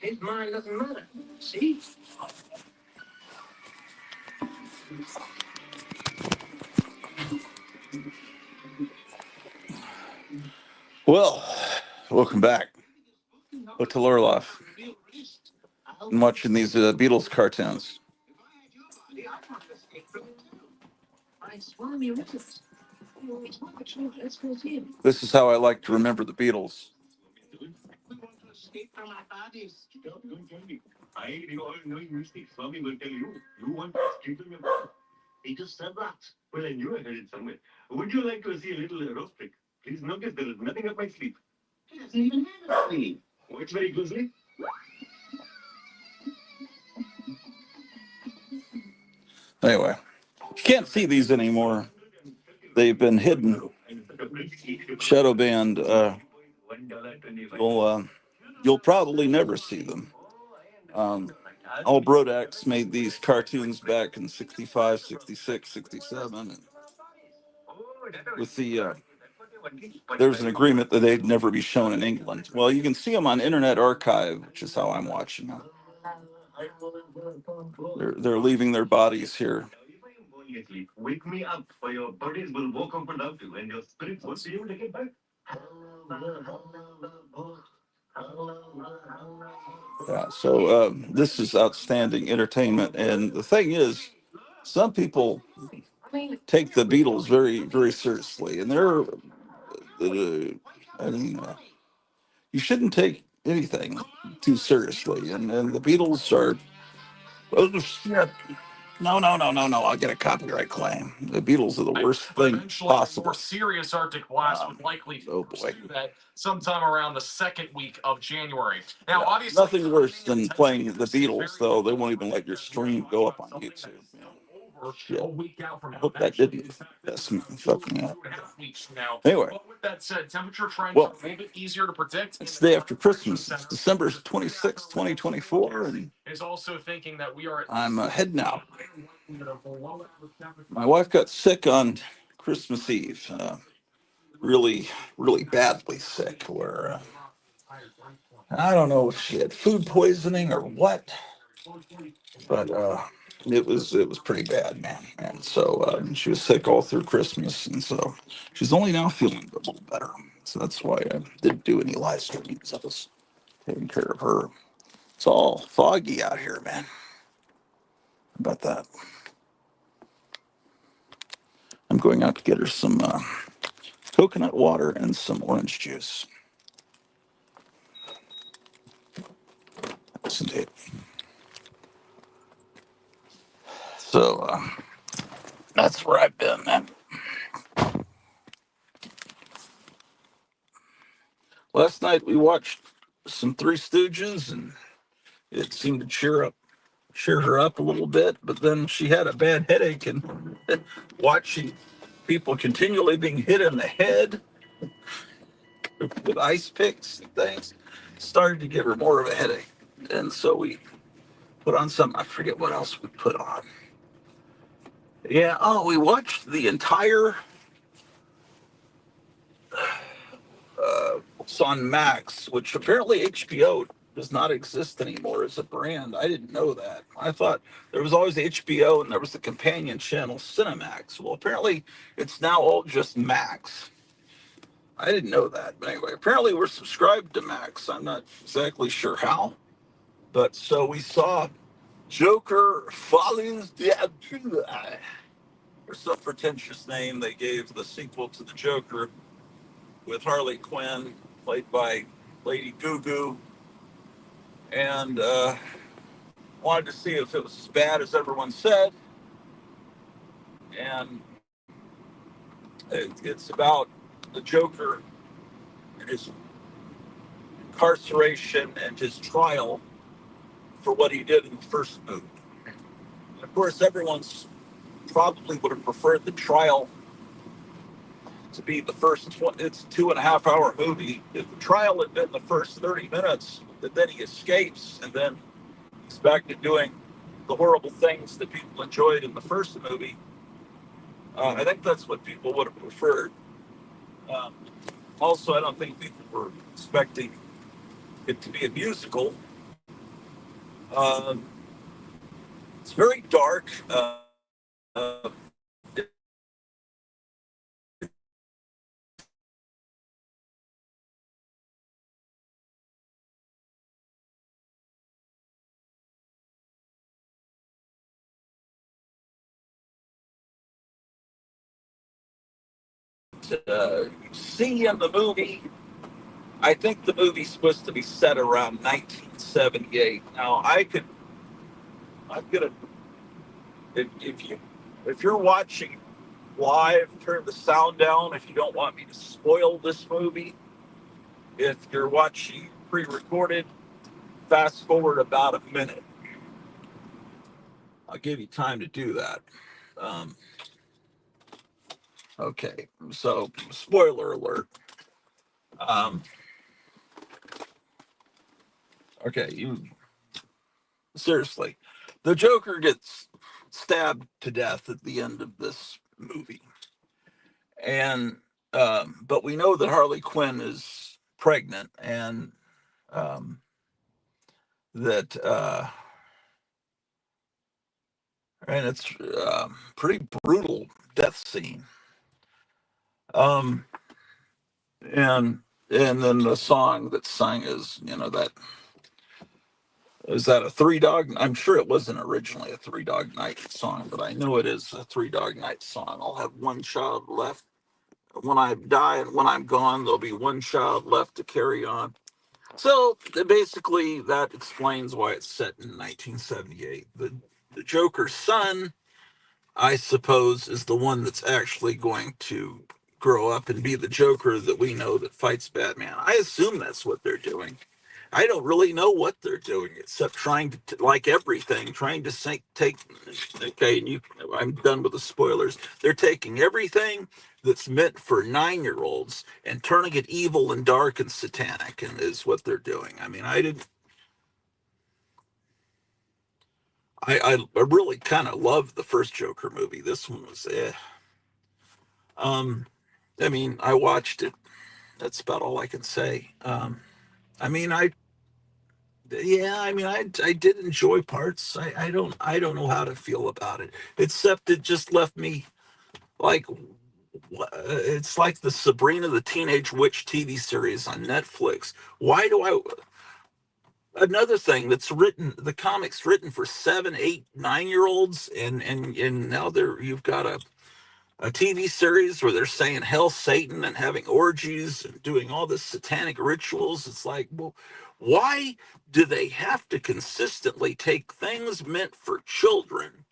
His mind doesn't matter. See? Well, welcome back. Hotel Orloff. I'm watching these Beatles cartoons. This is how I like to remember the Beatles. He just said that. Well, I knew I heard it somewhere. Would you like to see a little rough trick? Please notice there is nothing up my sleeve. He doesn't even have a sleeve. Oh, it's very grisly. Anyway, you can't see these anymore. They've been hidden, shadow banned. You'll probably never see them. All Brodax made these cartoons back in 65, 66, 67. And with there's an agreement that they'd never be shown in England. Well, you can see them on Internet Archive, which is how I'm watching them. They're leaving their bodies here. Wake me up, or your bodies will walk up without you, and your spirits won't be able to get back. Yeah, so this is outstanding entertainment, and the thing is, some people take the Beatles very, very seriously, and you shouldn't take anything too seriously, and the Beatles are. Oh, shit. No. I'll get a copyright claim. The Beatles are the worst thing possible. More serious Arctic blast would likely pursue that sometime around the second week of January. Now, yeah, obviously, nothing worse than playing the Beatles, though. They won't even let your stream go up on YouTube. Shit. I hope that didn't fuck me up. Anyway, with that said, temperature trends are a little bit easier to predict. It's the day after Christmas. It's December 26, 2024, and is also thinking that we are. I'm heading out. My wife got sick on Christmas Eve. Really, really badly sick. Where I don't know if she had food poisoning or what, but it was pretty bad, man. And so she was sick all through Christmas, and so she's only now feeling a little better. So that's why I didn't do any live streamings. I was taking care of her. It's all foggy out here, man. How about that? I'm going out to get her some coconut water and some orange juice. Yes, indeed. So that's where I've been, man. Last night we watched some Three Stooges, and it seemed to cheer her up a little bit. But then she had a bad headache, and watching people continually being hit in the head with ice picks and things started to give her more of a headache. And so we put on some. I forget what else we put on. Yeah. Oh, we watched the entire. It's on Max, which apparently HBO does not exist anymore as a brand. I didn't know that. I thought there was always HBO and there was the companion channel Cinemax. Well, apparently it's now all just Max. I didn't know that. But anyway, apparently we're subscribed to Max. I'm not exactly sure how. But so we saw Joker Follies d'Abdullah, or some pretentious name they gave the sequel to the Joker, with Harley Quinn, played by Lady Goo, and wanted to see if it was as bad as everyone said. And it's about the Joker and his incarceration and his trial for what he did in the first movie. And of course, everyone's probably would have preferred the trial to be the first. It's a 2.5-hour movie. If the trial had been the first 30 minutes, then he escapes, and then he's back to doing the horrible things that people enjoyed in the first movie. I think that's what people would have preferred. Also, I don't think people were expecting it to be a musical. Um, it's very dark. You see in the movie, I think the movie's supposed to be set around 1978. Now, I'm gonna, if you, if you're watching live, turn the sound down. If you don't want me to spoil this movie, if you're watching pre-recorded, fast forward about a minute. I'll give you time to do that. Um, okay, so spoiler alert. Um, okay, you seriously, the Joker gets stabbed to death at the end of this movie, and but we know that Harley Quinn is pregnant, and um, that and it's pretty brutal death scene. Um, and then the song that's sung is, that is that a Three Dog? I'm sure it wasn't originally a Three Dog Night song, but I know it is a Three Dog Night song. I'll have one child left. When I die and when I'm gone, there'll be one child left to carry on. So basically, that explains why it's set in 1978. The Joker's son, I suppose, is the one that's actually going to grow up and be the Joker that we know that fights Batman. I assume that's what they're doing. I don't really know what they're doing except trying to, like everything, trying to take. Okay, and I'm done with the spoilers. They're taking everything that's meant for 9-year-olds and turning it evil and dark and satanic, and is what they're doing. I mean, I didn't. I really kind of loved the first Joker movie. This one was Um, I mean, I watched it. That's about all I can say. I mean, yeah, I mean, I did enjoy parts. I don't know how to feel about it, except it just left me like, it's like the Sabrina the Teenage Witch TV series on Netflix. Why do I? Another thing that's written, the comics written for 7, 8, 9 year olds, and now you've got a TV series where they're saying hell Satan and having orgies and doing all this satanic rituals. It's like, well, why do they have to consistently take things meant for children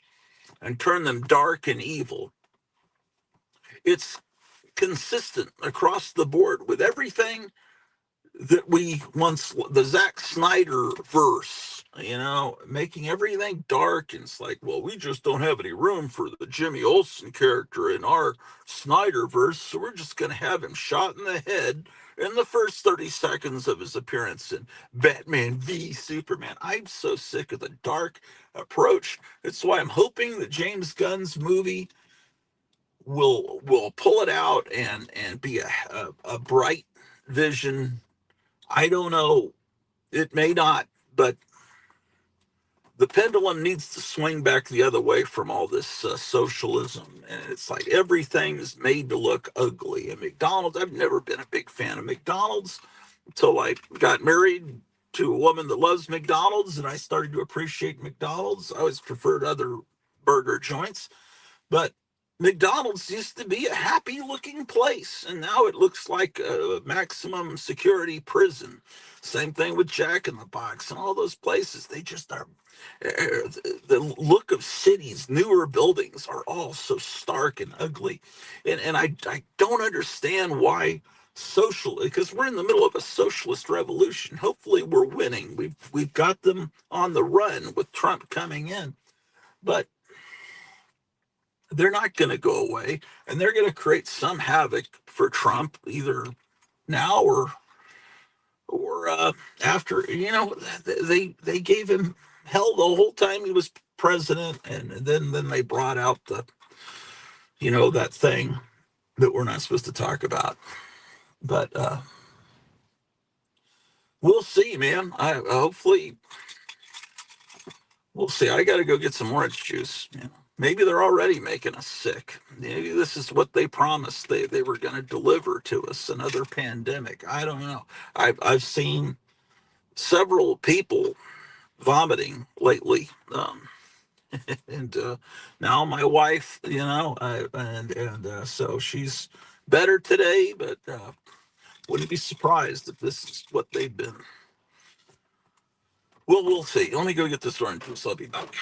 and turn them dark and evil? It's consistent across the board with everything that we once, the Zack Snyder verse, making everything dark. And it's like, well, we just don't have any room for the Jimmy Olsen character in our Snyder verse, so we're just going to have him shot in the head in the first 30 seconds of his appearance in Batman v Superman. I'm so sick of the dark approach. That's why I'm hoping that James Gunn's movie will pull it out and be a bright vision. I don't know. It may not, but the pendulum needs to swing back the other way from all this socialism. And it's like everything is made to look ugly. And McDonald's, I've never been a big fan of McDonald's until I got married to a woman that loves McDonald's and I started to appreciate McDonald's. I always preferred other burger joints. But McDonald's used to be a happy looking place, and now it looks like a maximum security prison. Same thing with Jack in the Box and all those places. They just are. The look of cities, newer buildings are all so stark and ugly. And I don't understand why because we're in the middle of a socialist revolution. Hopefully we're winning. We've got them on the run with Trump coming in. But they're not going to go away, and they're going to create some havoc for Trump either now or after. They gave him hell the whole time he was president, and then they brought out that thing that we're not supposed to talk about. But we'll see, man. I hopefully We'll see. I got to go get some orange juice. Maybe they're already making us sick. Maybe this is what they promised they were going to deliver to us, another pandemic. I don't know. I've seen several people vomiting lately. And now my wife, so she's better today, but wouldn't be surprised if this is what they've been. Well, we'll see. Let me go get this orange juice. I'll be back.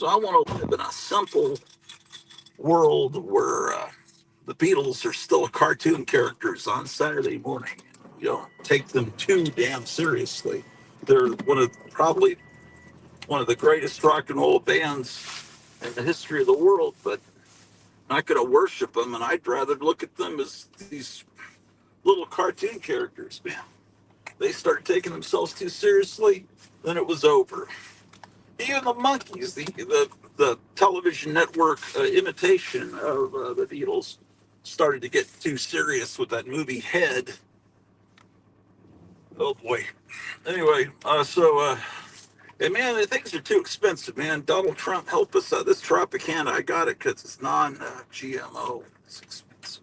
So I want to live in a simple world where the Beatles are still cartoon characters on Saturday morning. You don't take them too damn seriously. They're probably one of the greatest rock and roll bands in the history of the world, but I'm not going to worship them, and I'd rather look at them as these little cartoon characters, man. They started taking themselves too seriously, then it was over. Even the Monkees, the television network imitation of the Beatles, started to get too serious with that movie Head. Oh boy. Anyway, hey man, things are too expensive, man. Donald Trump, help us out. This Tropicana, I got it because it's non-GMO. It's expensive.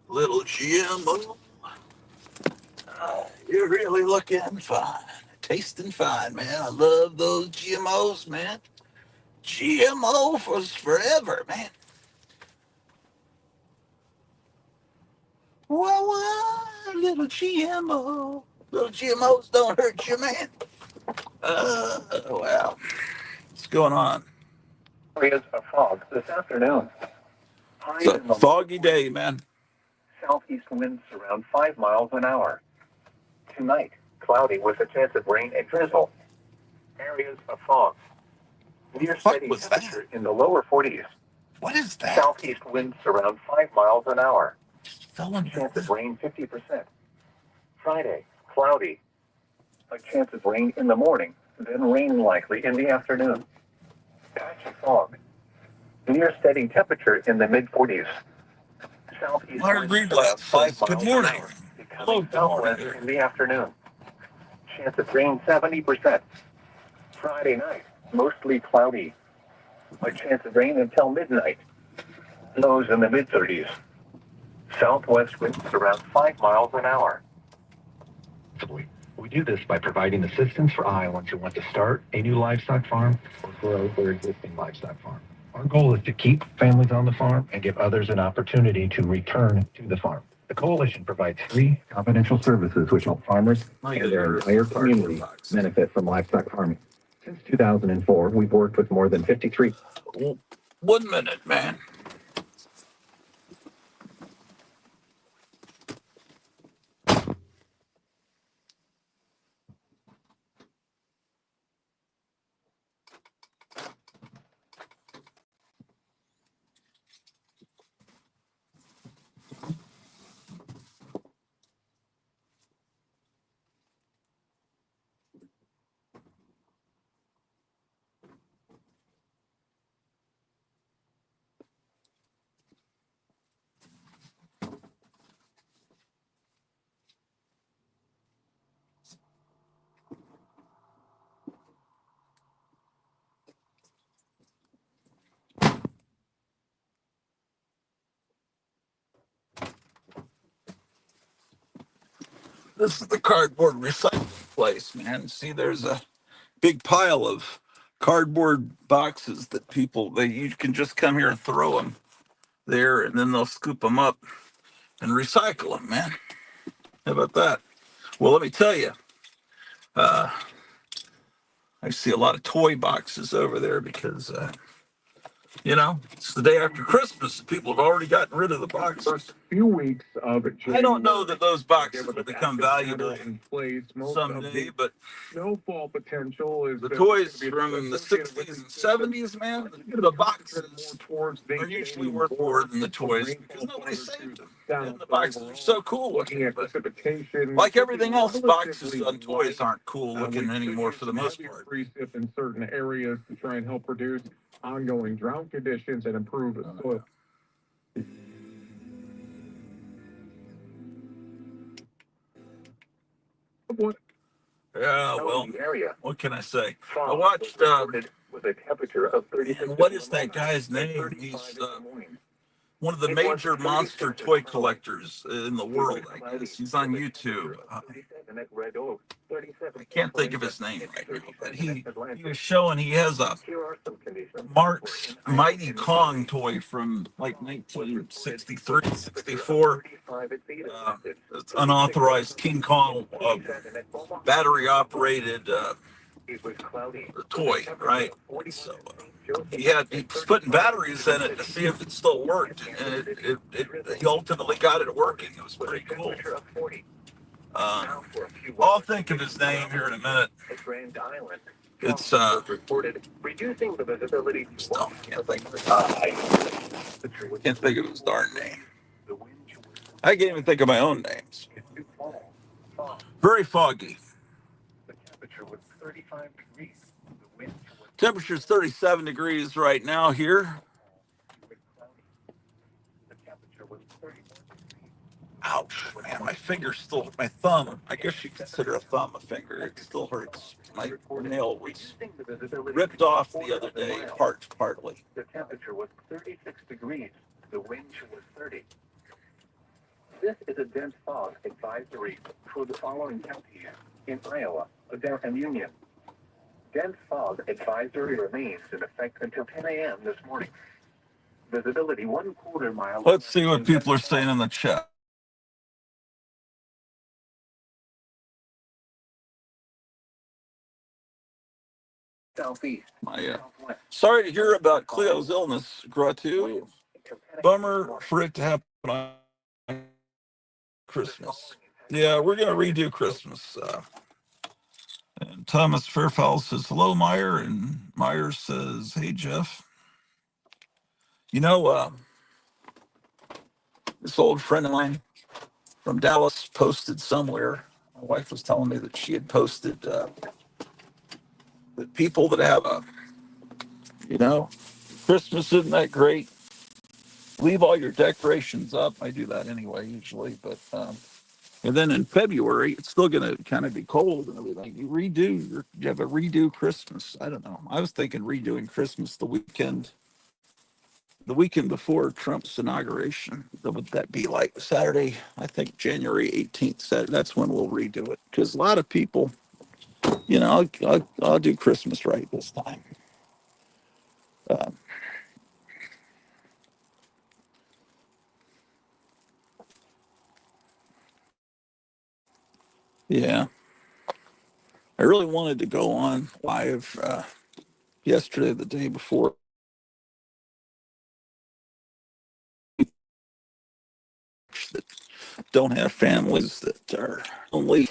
Little GMO. You're really looking fine. Tasting fine, man. I love those GMOs, man. GMO was forever, man. Little GMO. Little GMOs don't hurt you, man. Well, what's going on? Areas of fog this afternoon. It's a foggy day, man. Southeast winds around 5 miles an hour. Tonight, cloudy with a chance of rain and drizzle. Areas of fog. Near steady temperature in the lower 40s. What is that? Southeast winds around 5 miles an hour. Chance of rain 50%. Friday, cloudy. A chance of rain in the morning, then rain likely in the afternoon. Patchy fog. Near steady temperature in the mid-40s. Southeast winds around 5 miles an hour. Becoming southwest in the afternoon. Chance of rain 70%. Friday night, mostly cloudy. A chance of rain until midnight. Lows in the mid-30s. Southwest winds around 5 miles an hour. We do this by providing assistance for Iowans who want to start a new livestock farm or grow their existing livestock farm. Our goal is to keep families on the farm and give others an opportunity to return to the farm. The coalition provides free, confidential services which help farmers and their entire community benefit from livestock farming. Since 2004, we've worked with more than 53. 1 minute, man. This is the cardboard recycling place, man. See, there's a big pile of cardboard boxes that you can just come here and throw them there, and then they'll scoop them up and recycle them, man. How about that? Well, let me tell you, I see a lot of toy boxes over there because it's the day after Christmas. People have already gotten rid of the boxes. First few weeks of I don't know that those boxes will become valuable someday, but snowfall potential is the toys from the 60s and 70s, man, the boxes are usually worth more than the toys because nobody saved them. And the boxes are so cool looking, but like everything else, boxes on toys aren't cool looking anymore for the most part. Precip in certain areas to try and help reduce ongoing drought conditions and improve soil. Yeah, well, what can I say? I watched, with a temperature of 36. what is that guy's name? He's one of the major monster toy collectors in the world, I guess. He's on YouTube. I can't think of his name right now, but he was showing he has a Mark's Mighty Kong toy from like 1963, 64. It's unauthorized King Kong battery operated It was cloudy. the toy, right? So he was putting batteries in it to see if it still worked, and he ultimately got it working. It was pretty cool. I'll think of his name here in a minute. It's reported reducing the visibility. Still can't think of his darn name. I can't even think of my own names. Very foggy. The temperature was 35 degrees. The wind was Temperature's 37 degrees right now here. cloudy. The temperature was 31 degrees. Ouch, man, my finger's still, my thumb, I guess you consider a thumb a finger. It still hurts. My nail was Reducing the visibility ripped off the other day, partly. The temperature was 36 degrees. The wind chill was 30. This is a dense fog advisory for the following counties in Iowa, Adair and Union. Dense fog advisory remains in effect until 10 a.m. this morning. Visibility 1/4 mile. Let's see what people are saying in the chat. Southeast. Sorry to hear about Cleo's illness, Gratu. Bummer for it to happen on Christmas. Yeah, we're going to redo Christmas. And Thomas Fairfowl says, hello, Meyer. And Meyer says, hey, Jeff. You know, this old friend of mine from Dallas posted somewhere. My wife was telling me that she had posted that people that have Christmas isn't that great. Leave all your decorations up. I do that anyway, usually. But and then in February, it's still going to kind of be cold and everything. You have a redo Christmas. I don't know. I was thinking redoing Christmas the weekend before Trump's inauguration. Would that be like Saturday? I think January 18th. Saturday. That's when we'll redo it. Because a lot of people, I'll do Christmas right this time. Yeah. I really wanted to go on live yesterday, the day before. That don't have families, that are lonely,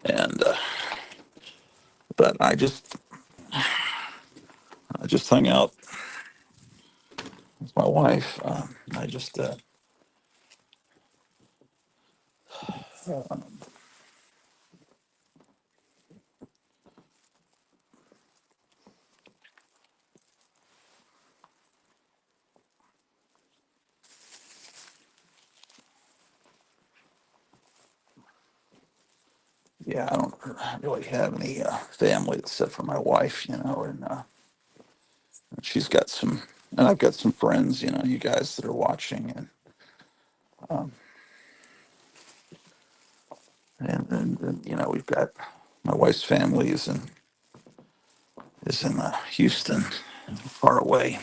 and but I just hung out with my wife. I just yeah, I don't really have any family except for my wife, and she's got some, and I've got some friends, you guys that are watching, and we've got my wife's family is in Houston, far away.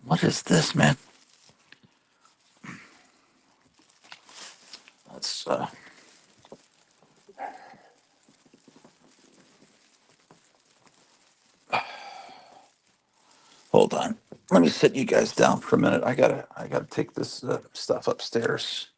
What is this, man? That's hold on. Let me sit you guys down for a minute. I gotta take this stuff upstairs.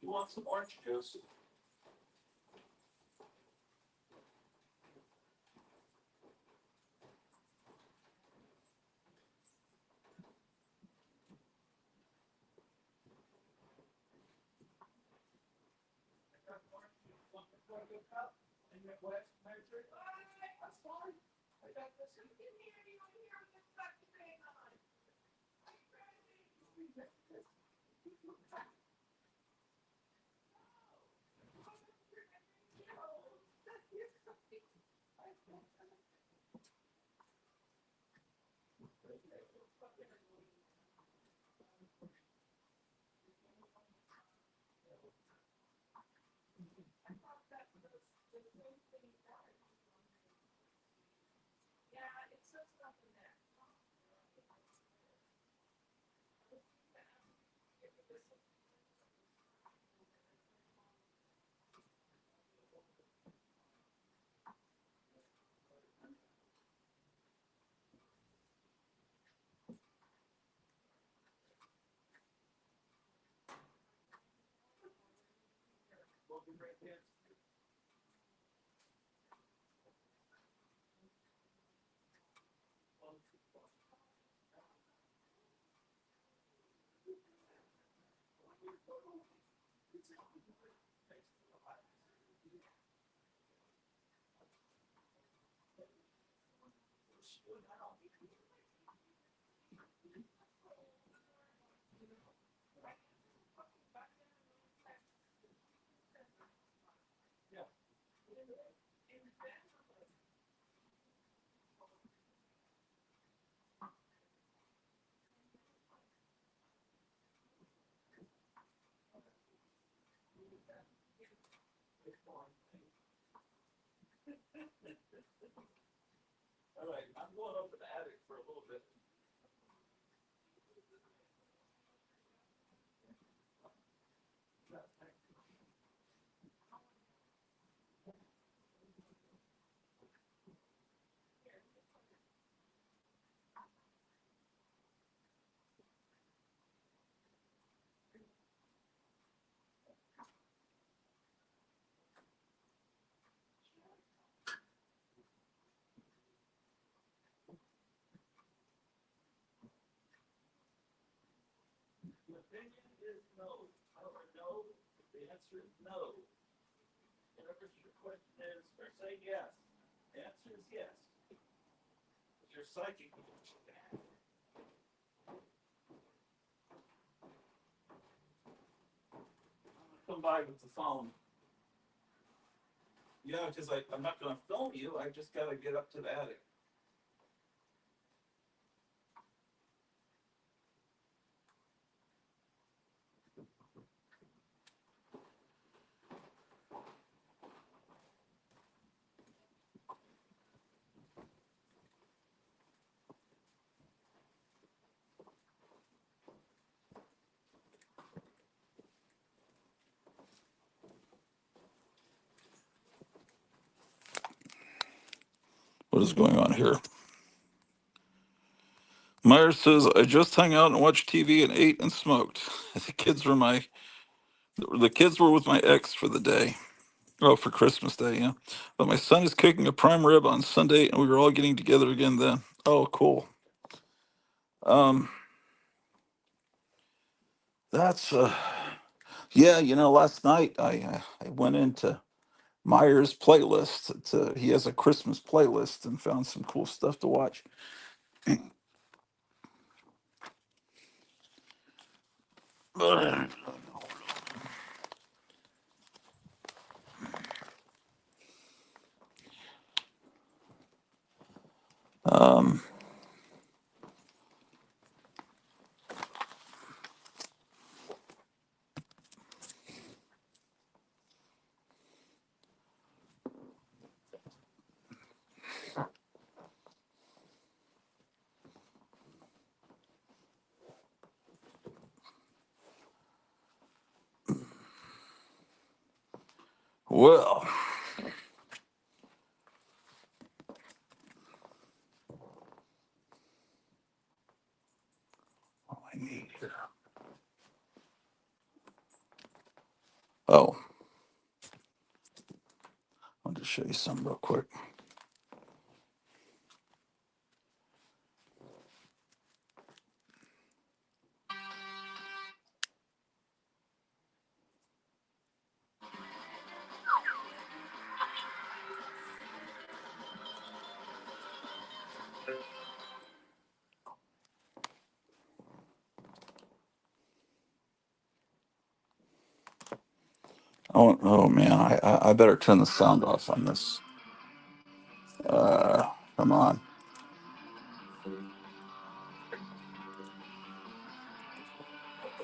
You want some orange juice? All right, I'm going up to the attic for a little bit. The opinion is no. Or no, the answer is no. Whatever your question is, or say yes. The answer is yes. If you're psychic, come by with the phone. Yeah, because I'm not going to film you. I just got to get up to the attic. What is going on here? Myers says, I just hung out and watched TV and ate and smoked. The kids were with my ex for the day. Oh, for Christmas Day, yeah. But my son is cooking a prime rib on Sunday, and we were all getting together again then. Oh, cool. Um, that's yeah. Last night I went into Myers' playlist. He has a Christmas playlist and found some cool stuff to watch. Um, well, what do I need here? Oh, I'll just show you something real quick. Oh man, I better turn the sound off on this. Come on.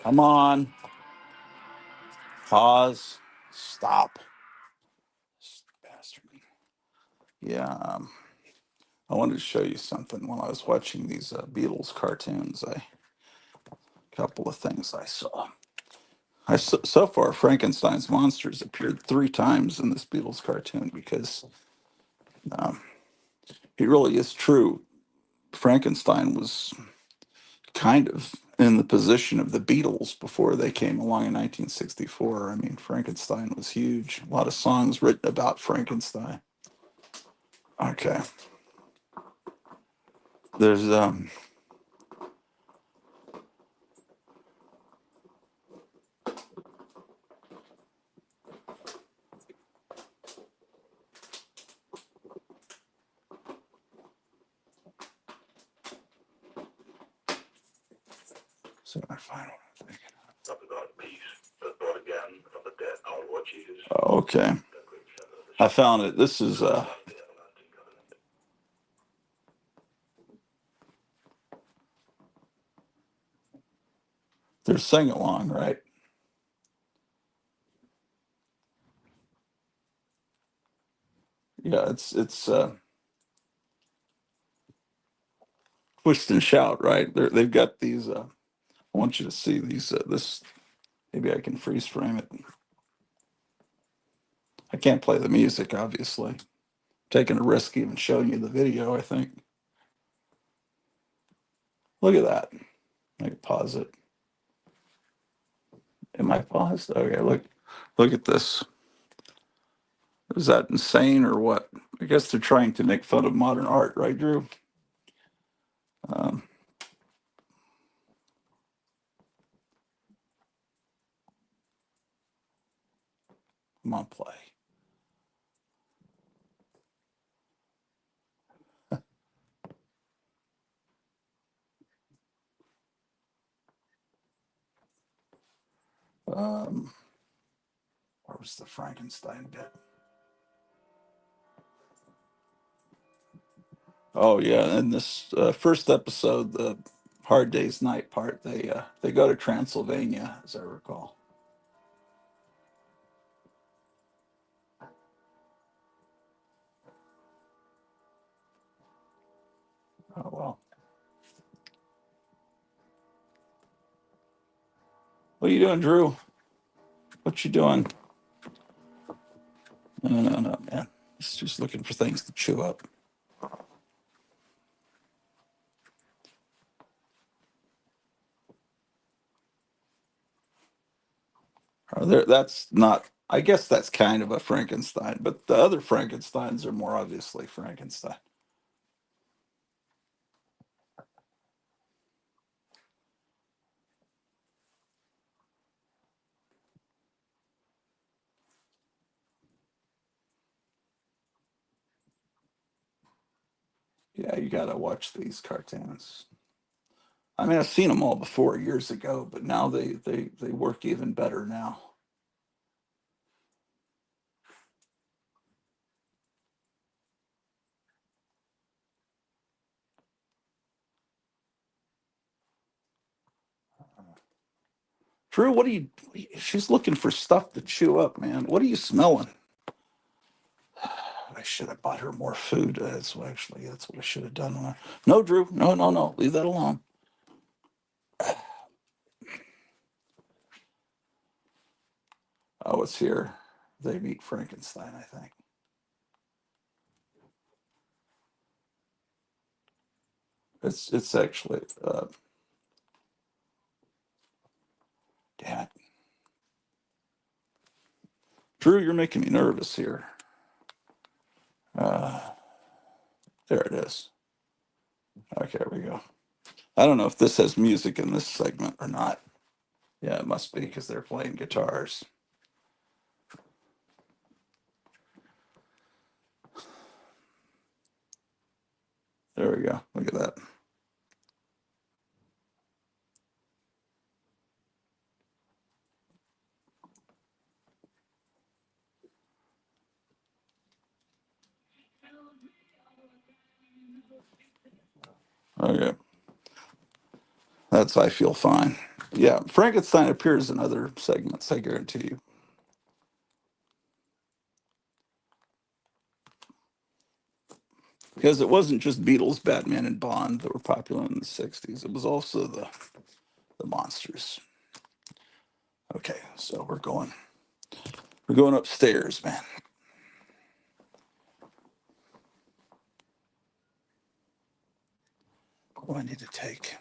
Come on. Pause. Stop. Bastard. Yeah, I wanted to show you something while I was watching these Beatles cartoons. A couple of things I saw. So far, Frankenstein's monsters appeared 3 times in this Beatles cartoon because it really is true. Frankenstein was kind of in the position of the Beatles before they came along in 1964. I mean, Frankenstein was huge. A lot of songs written about Frankenstein. Okay. There's so I find what I'm thinking. Oh, okay. I found it. This is they're sing along, right? Yeah, it's twist and shout, right? They've got these. I want you to see these. This maybe I can freeze frame it. I can't play the music, obviously. Taking a risk even showing you the video. I think. Look at that. I can pause it. Am I paused? Okay, look at this. Is that insane or what? I guess they're trying to make fun of modern art, right, Drew? Um, Come on, play. Um, where was the Frankenstein bit? Oh yeah, in this first episode, the Hard Day's Night part, they go to Transylvania, as I recall. Oh well. What are you doing, Drew? What you doing? No, man. It's just looking for things to chew up. That's not. I guess that's kind of a Frankenstein, but the other Frankensteins are more obviously Frankenstein. Yeah, you got to watch these cartoons. I mean, I've seen them all before years ago, but now they work even better now. Drew, what are you? She's looking for stuff to chew up, man. What are you smelling? I should have bought her more food. That's what I should have done. No, Drew, no, leave that alone. Oh, it's here. They meet Frankenstein, I think. It's actually. Damn it, Drew, you're making me nervous here. Uh, there it is. Okay, there we go. I don't know if this has music in this segment or not. Yeah, it must be because they're playing guitars. There we go. Look at that. Okay. That's I Feel Fine. Yeah, Frankenstein appears in other segments, I guarantee you. Because it wasn't just Beatles, Batman, and Bond that were popular in the 60s. It was also the monsters. Okay, so we're going upstairs, man. What do I need to take?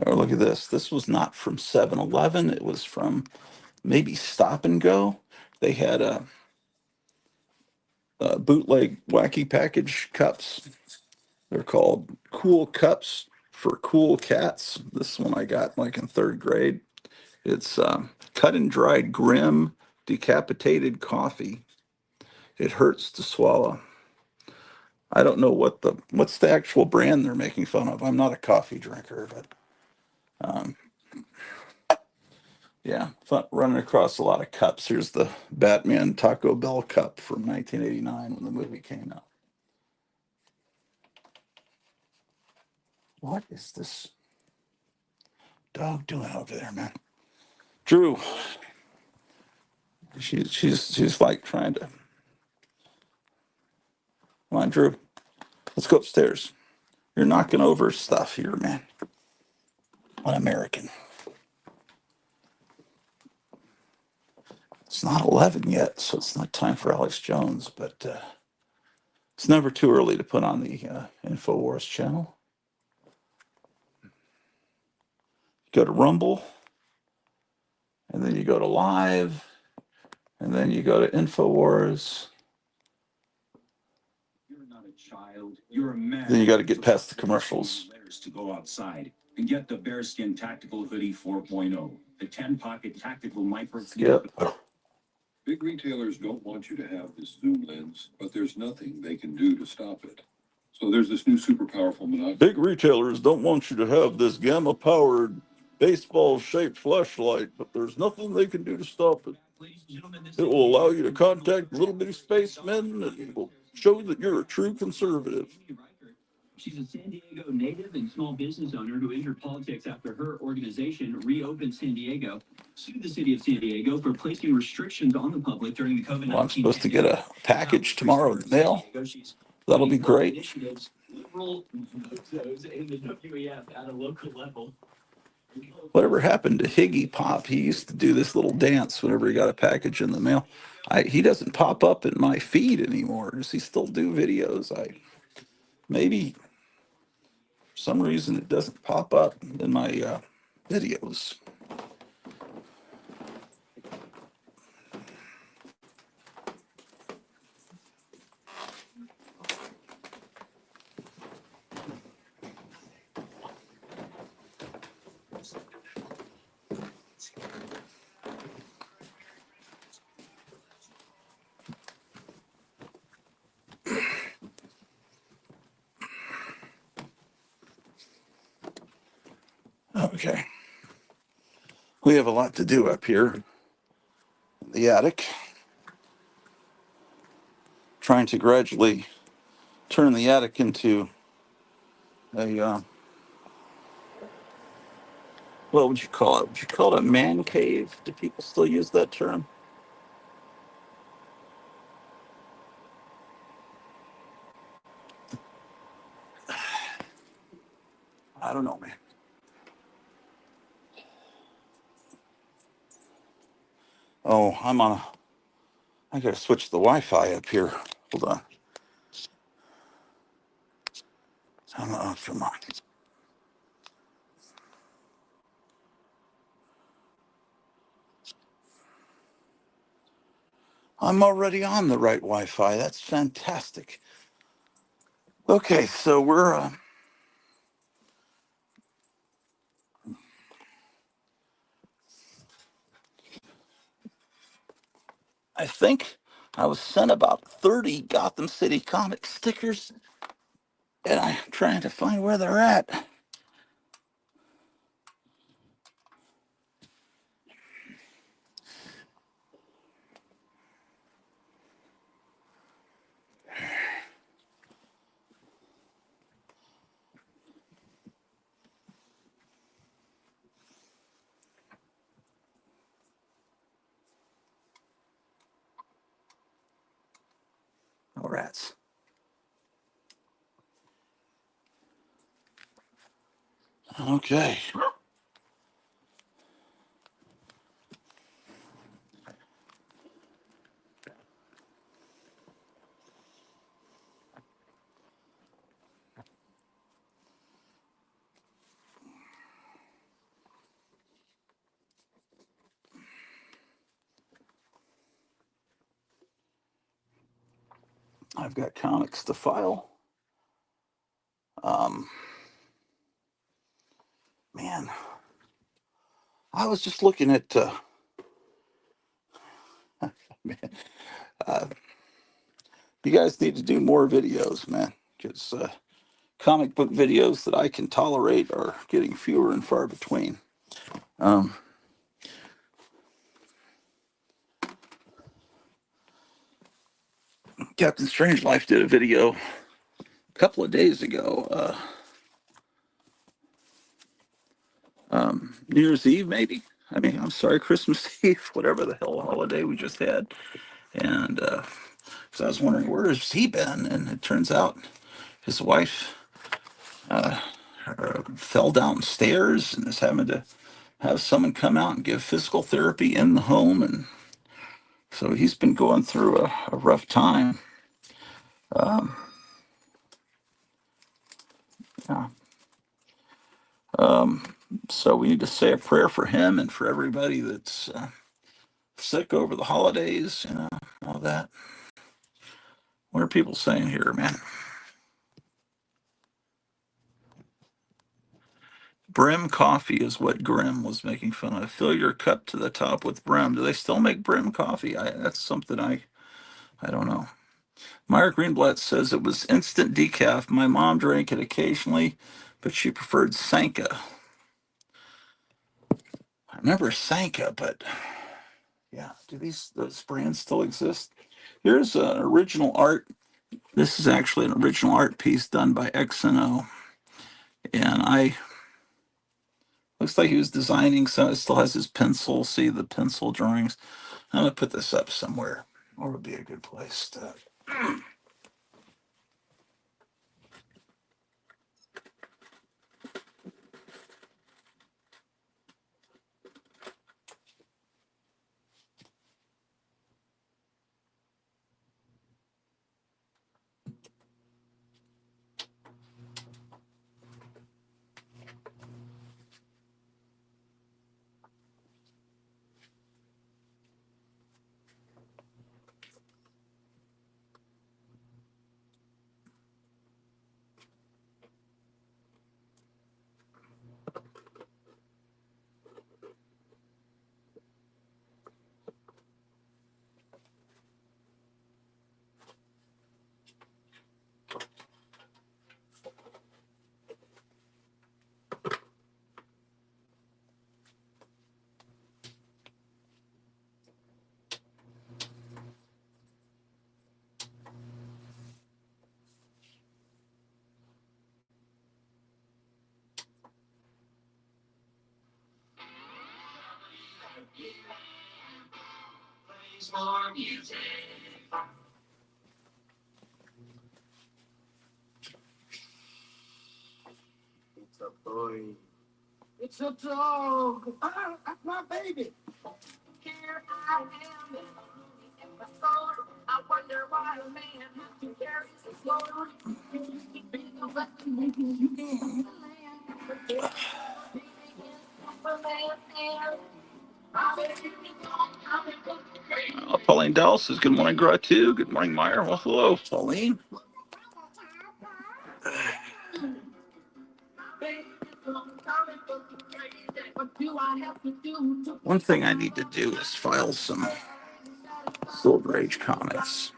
Oh, look at this. This was not from 7-Eleven. It was from maybe Stop and Go. They had bootleg wacky package cups. They're called Cool Cups for Cool Cats. This one I got like in third grade. It's cut and dried grim decapitated coffee. It hurts to swallow. I don't know what's the actual brand they're making fun of. I'm not a coffee drinker, but um, yeah, running across a lot of cups. Here's the Batman Taco Bell cup from 1989 when the movie came out. What is this dog doing over there, man? Drew, she's like trying to. Come on, Drew. Let's go upstairs. You're knocking over stuff here, man. An American. It's not 11 yet, so it's not time for Alex Jones, but it's never too early to put on the InfoWars channel. Go to Rumble, and then you go to Live, and then you go to InfoWars. You're not a child. You're a man. Then you got to get past the commercials. To go outside and get the Bearskin Tactical Hoodie 4.0, the 10-pocket tactical micro. Skip. Big retailers don't want you to have this zoom lens, but there's nothing they can do to stop it. So there's this new super powerful monocular. Big retailers don't want you to have this gamma-powered baseball-shaped flashlight, but there's nothing they can do to stop it. It will allow you to contact little bitty spacemen, and it will show that you're a true conservative. She's a San Diego native and small business owner who entered politics after her organization reopened San Diego, sued the city of San Diego for placing restrictions on the public during the COVID-19 Well, I'm supposed to get a package tomorrow in the mail. That'll be great. Liberal those in the WEF at a local level. Whatever happened to Higgy Pop? He used to do this little dance whenever he got a package in the mail. He doesn't pop up in my feed anymore. Does he still do videos? Maybe for some reason it doesn't pop up in my videos. Okay. We have a lot to do up here in the attic. Trying to gradually turn the attic into a, what would you call it? Would you call it a man cave? Do people still use that term? I don't know, man. Oh, I gotta switch the Wi-Fi up here. Hold on. Come on. I'm already on the right Wi-Fi. That's fantastic. Okay, so I think I was sent about 30 Gotham City Comics stickers, and I'm trying to find where they're at. Oh, rats. Okay. I've got comics to file. Um, man, I was just looking at. Man, uh, you guys need to do more videos, man, because comic book videos that I can tolerate are getting fewer and far between. Um, Captain Strangeliffe did a video a couple of days ago, New Year's Eve, maybe. I mean, I'm sorry, Christmas Eve, whatever the hell holiday we just had. And so I was wondering, where has he been? And it turns out his wife fell downstairs and is having to have someone come out and give physical therapy in the home. And so he's been going through a rough time. Um, yeah. So we need to say a prayer for him and for everybody that's sick over the holidays, all that. What are people saying here, man? Brim coffee is what Grimm was making fun of. Fill your cup to the top with Brim. Do they still make Brim coffee? That's something I don't know. Meyer Greenblatt says it was instant decaf. My mom drank it occasionally, but she preferred Sanka. I remember Sanka, but yeah, do those brands still exist? Here's an original art. This is actually an original art piece done by XNO, and I looks like he was designing. So it still has his pencil. See the pencil drawings. I'm gonna put this up somewhere. Or would be a good place to. It's a dog. That's my baby. Here I am in a episode. I wonder why a man has to carry his load. Pauline Dell says, good morning, Gratu. Good morning, Meyer. Well, hello, Pauline. One thing I need to do is file some Silver Age comics.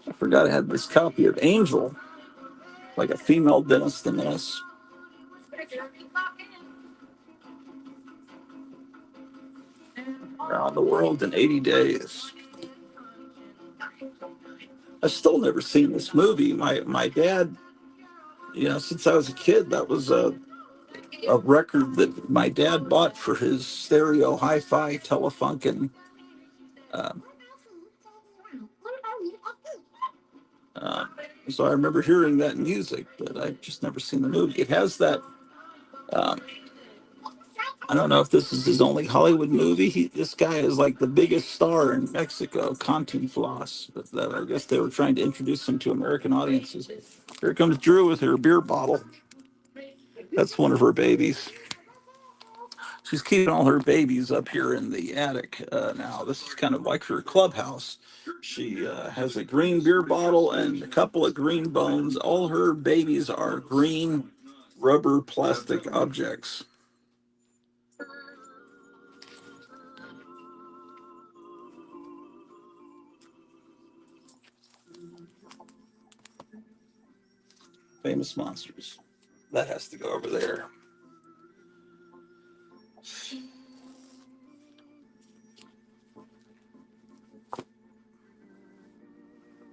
I forgot I had this copy of Angel, like a female Dennis the Menace. Around the world in 80 days. I've still never seen this movie. My dad since I was a kid, that was a record that my dad bought for his stereo hi-fi Telefunken. Uh, uh, so I remember hearing that music, but I've just never seen the movie. It has that. Um, I don't know if this is his only Hollywood movie. This guy is like the biggest star in Mexico, Cantinflas. But I guess they were trying to introduce him to American audiences. Here comes Drew with her beer bottle. That's one of her babies. She's keeping all her babies up here in the attic now. This is kind of like her clubhouse. She has a green beer bottle and a couple of green bones. All her babies are green rubber plastic objects. Famous monsters. That has to go over there.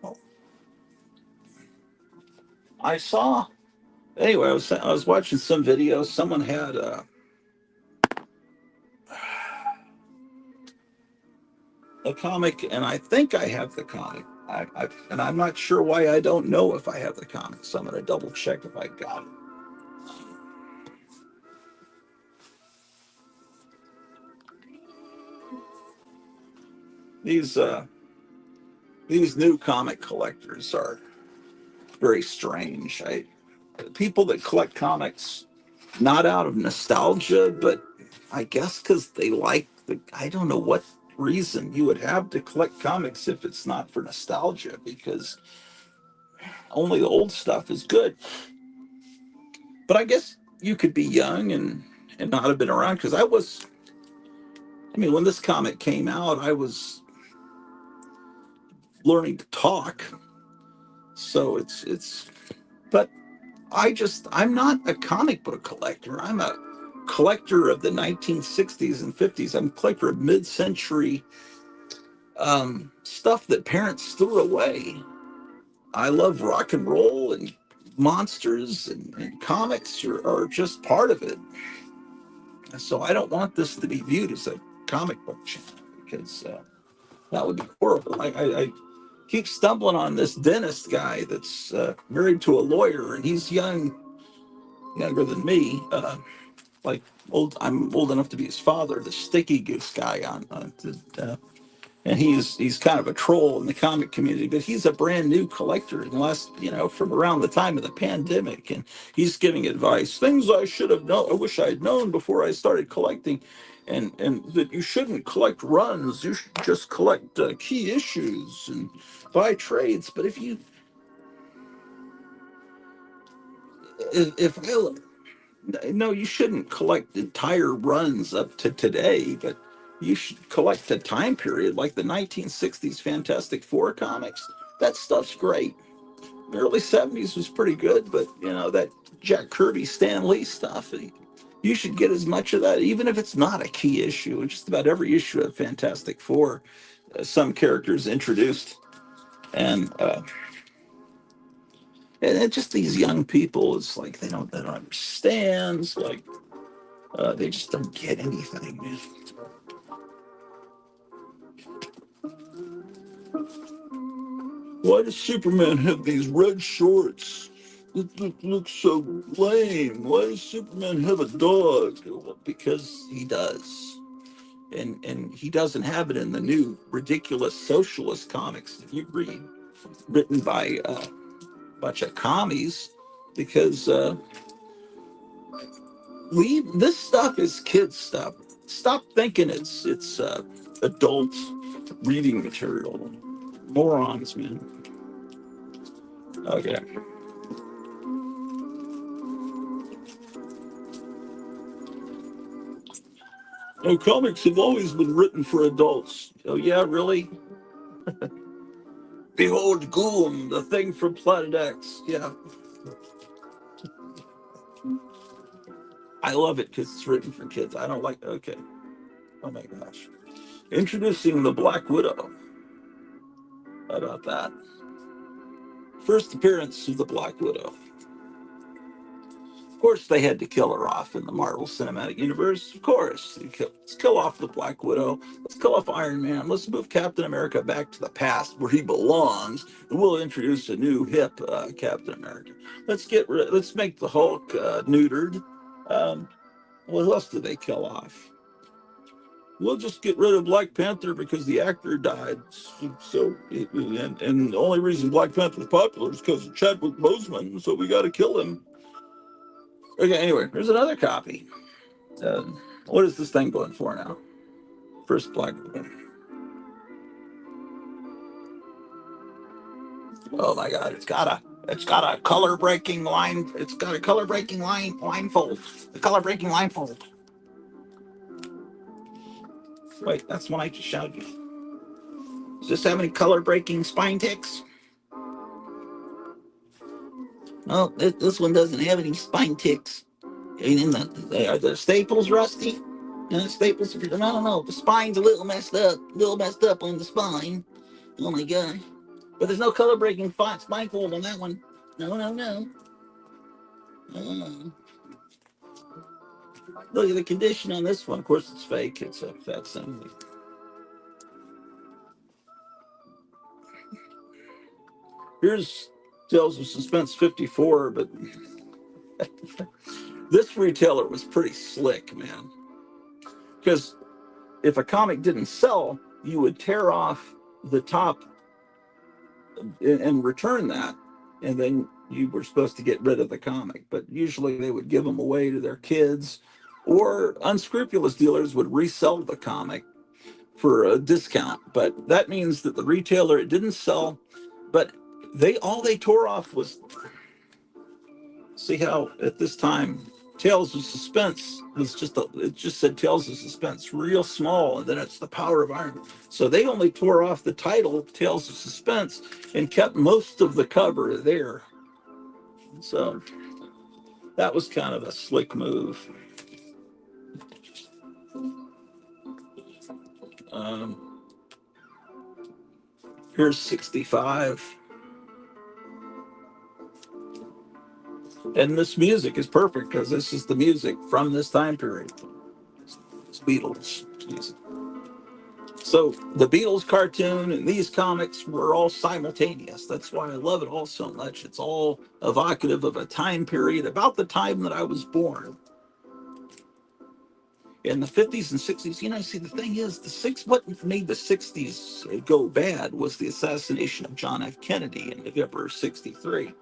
Oh. I saw. Anyway, I was watching some videos. Someone had a comic, and I think I have the comic. And I'm not sure why I don't know if I have the comic. So I'm going to double check if I got it. These new comic collectors are very strange. People that collect comics not out of nostalgia, but I guess because they like I don't know what reason you would have to collect comics if it's not for nostalgia, because only the old stuff is good. But I guess you could be young and not have been around, because I mean, when this comic came out, I was learning to talk. So but I'm not a comic book collector. I'm a collector of the 1960s and 50s. I'm a collector of mid-century stuff that parents threw away. I love rock and roll, and monsters and comics are just part of it. So I don't want this to be viewed as a comic book channel, because that would be horrible. I keep stumbling on this dentist guy that's married to a lawyer, and he's younger than me. Like I'm old enough to be his father. The Sticky Goose guy and he's kind of a troll in the comic community, but he's a brand new collector, unless from around the time of the pandemic, and he's giving advice, things I should have known. I wish I had known before I started collecting, and that you shouldn't collect runs. You should just collect key issues and buy trades. But if I no, you shouldn't collect entire runs up to today, but you should collect the time period, like the 1960s Fantastic Four comics. That stuff's great. The early 70s was pretty good, but that Jack Kirby, Stan Lee stuff, you should get as much of that, even if it's not a key issue. Just about every issue of Fantastic Four, some characters introduced, and and just these young people, it's like they don't understand. It's like they just don't get anything, man. Why does Superman have these red shorts? It looks so lame. Why does Superman have a dog? Well, because he does. And he doesn't have it in the new ridiculous socialist comics that you read, written by a bunch of commies, because this stuff is kids stuff. Stop thinking it's adult reading material. Morons, man. Okay. No, comics have always been written for adults. Oh yeah, really? Behold Goom, the thing from Planet X. Yeah. I love it because it's written for kids. I don't like. Okay. Oh my gosh. Introducing the Black Widow. How about that? First appearance of the Black Widow. course, they had to kill her off in the Marvel Cinematic Universe. Of course, let's kill off the Black Widow. Let's kill off Iron Man. Let's move Captain America back to the past where he belongs, and we'll introduce a new hip Captain America. Let's make the Hulk neutered. What else did they kill off? We'll just get rid of Black Panther because the actor died. And the only reason Black Panther is popular is because of Chadwick Boseman. So we got to kill him. Okay, anyway, here's another copy. What is this thing going for now? First Black. Oh my God! It's got a color breaking line. It's got a color breaking line fold. The color breaking line fold. Wait, that's one I just showed you. Does this have any color breaking spine ticks? No, this one doesn't have any spine ticks. Are the staples rusty? The staples. No. The spine's a little messed up. On the spine. Oh my God! But there's no color breaking spine fold on that one. No. Oh. Look at the condition on this one. Of course, it's fake. It's a facsimile. Here's Tales of Suspense 54, but this retailer was pretty slick, man. Because if a comic didn't sell, you would tear off the top and return that, and then you were supposed to get rid of the comic. But usually they would give them away to their kids, or unscrupulous dealers would resell the comic for a discount. But that means that the retailer, it didn't sell, but they tore off was, see how at this time Tales of Suspense was it just said Tales of Suspense real small, and then it's the Power of Iron. So they only tore off the title Tales of Suspense and kept most of the cover there. So that was kind of a slick move. Here's 65. And this music is perfect because this is the music from this time period. It's Beatles music. So the Beatles cartoon and these comics were all simultaneous. That's why I love it all so much. It's all evocative of a time period about the time that I was born. In the 50s and 60s, see, the thing is, what made the 60s go bad was the assassination of John F. Kennedy in November of 63.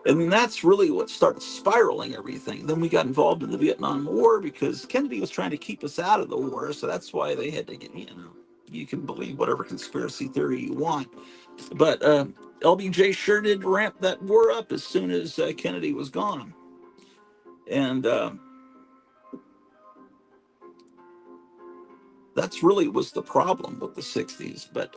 And that's really what started spiraling everything. Then we got involved in the Vietnam War because Kennedy was trying to keep us out of the war. So that's why they had to get, you can believe whatever conspiracy theory you want. But LBJ sure did ramp that war up as soon as Kennedy was gone. And that's really was the problem with the 60s. But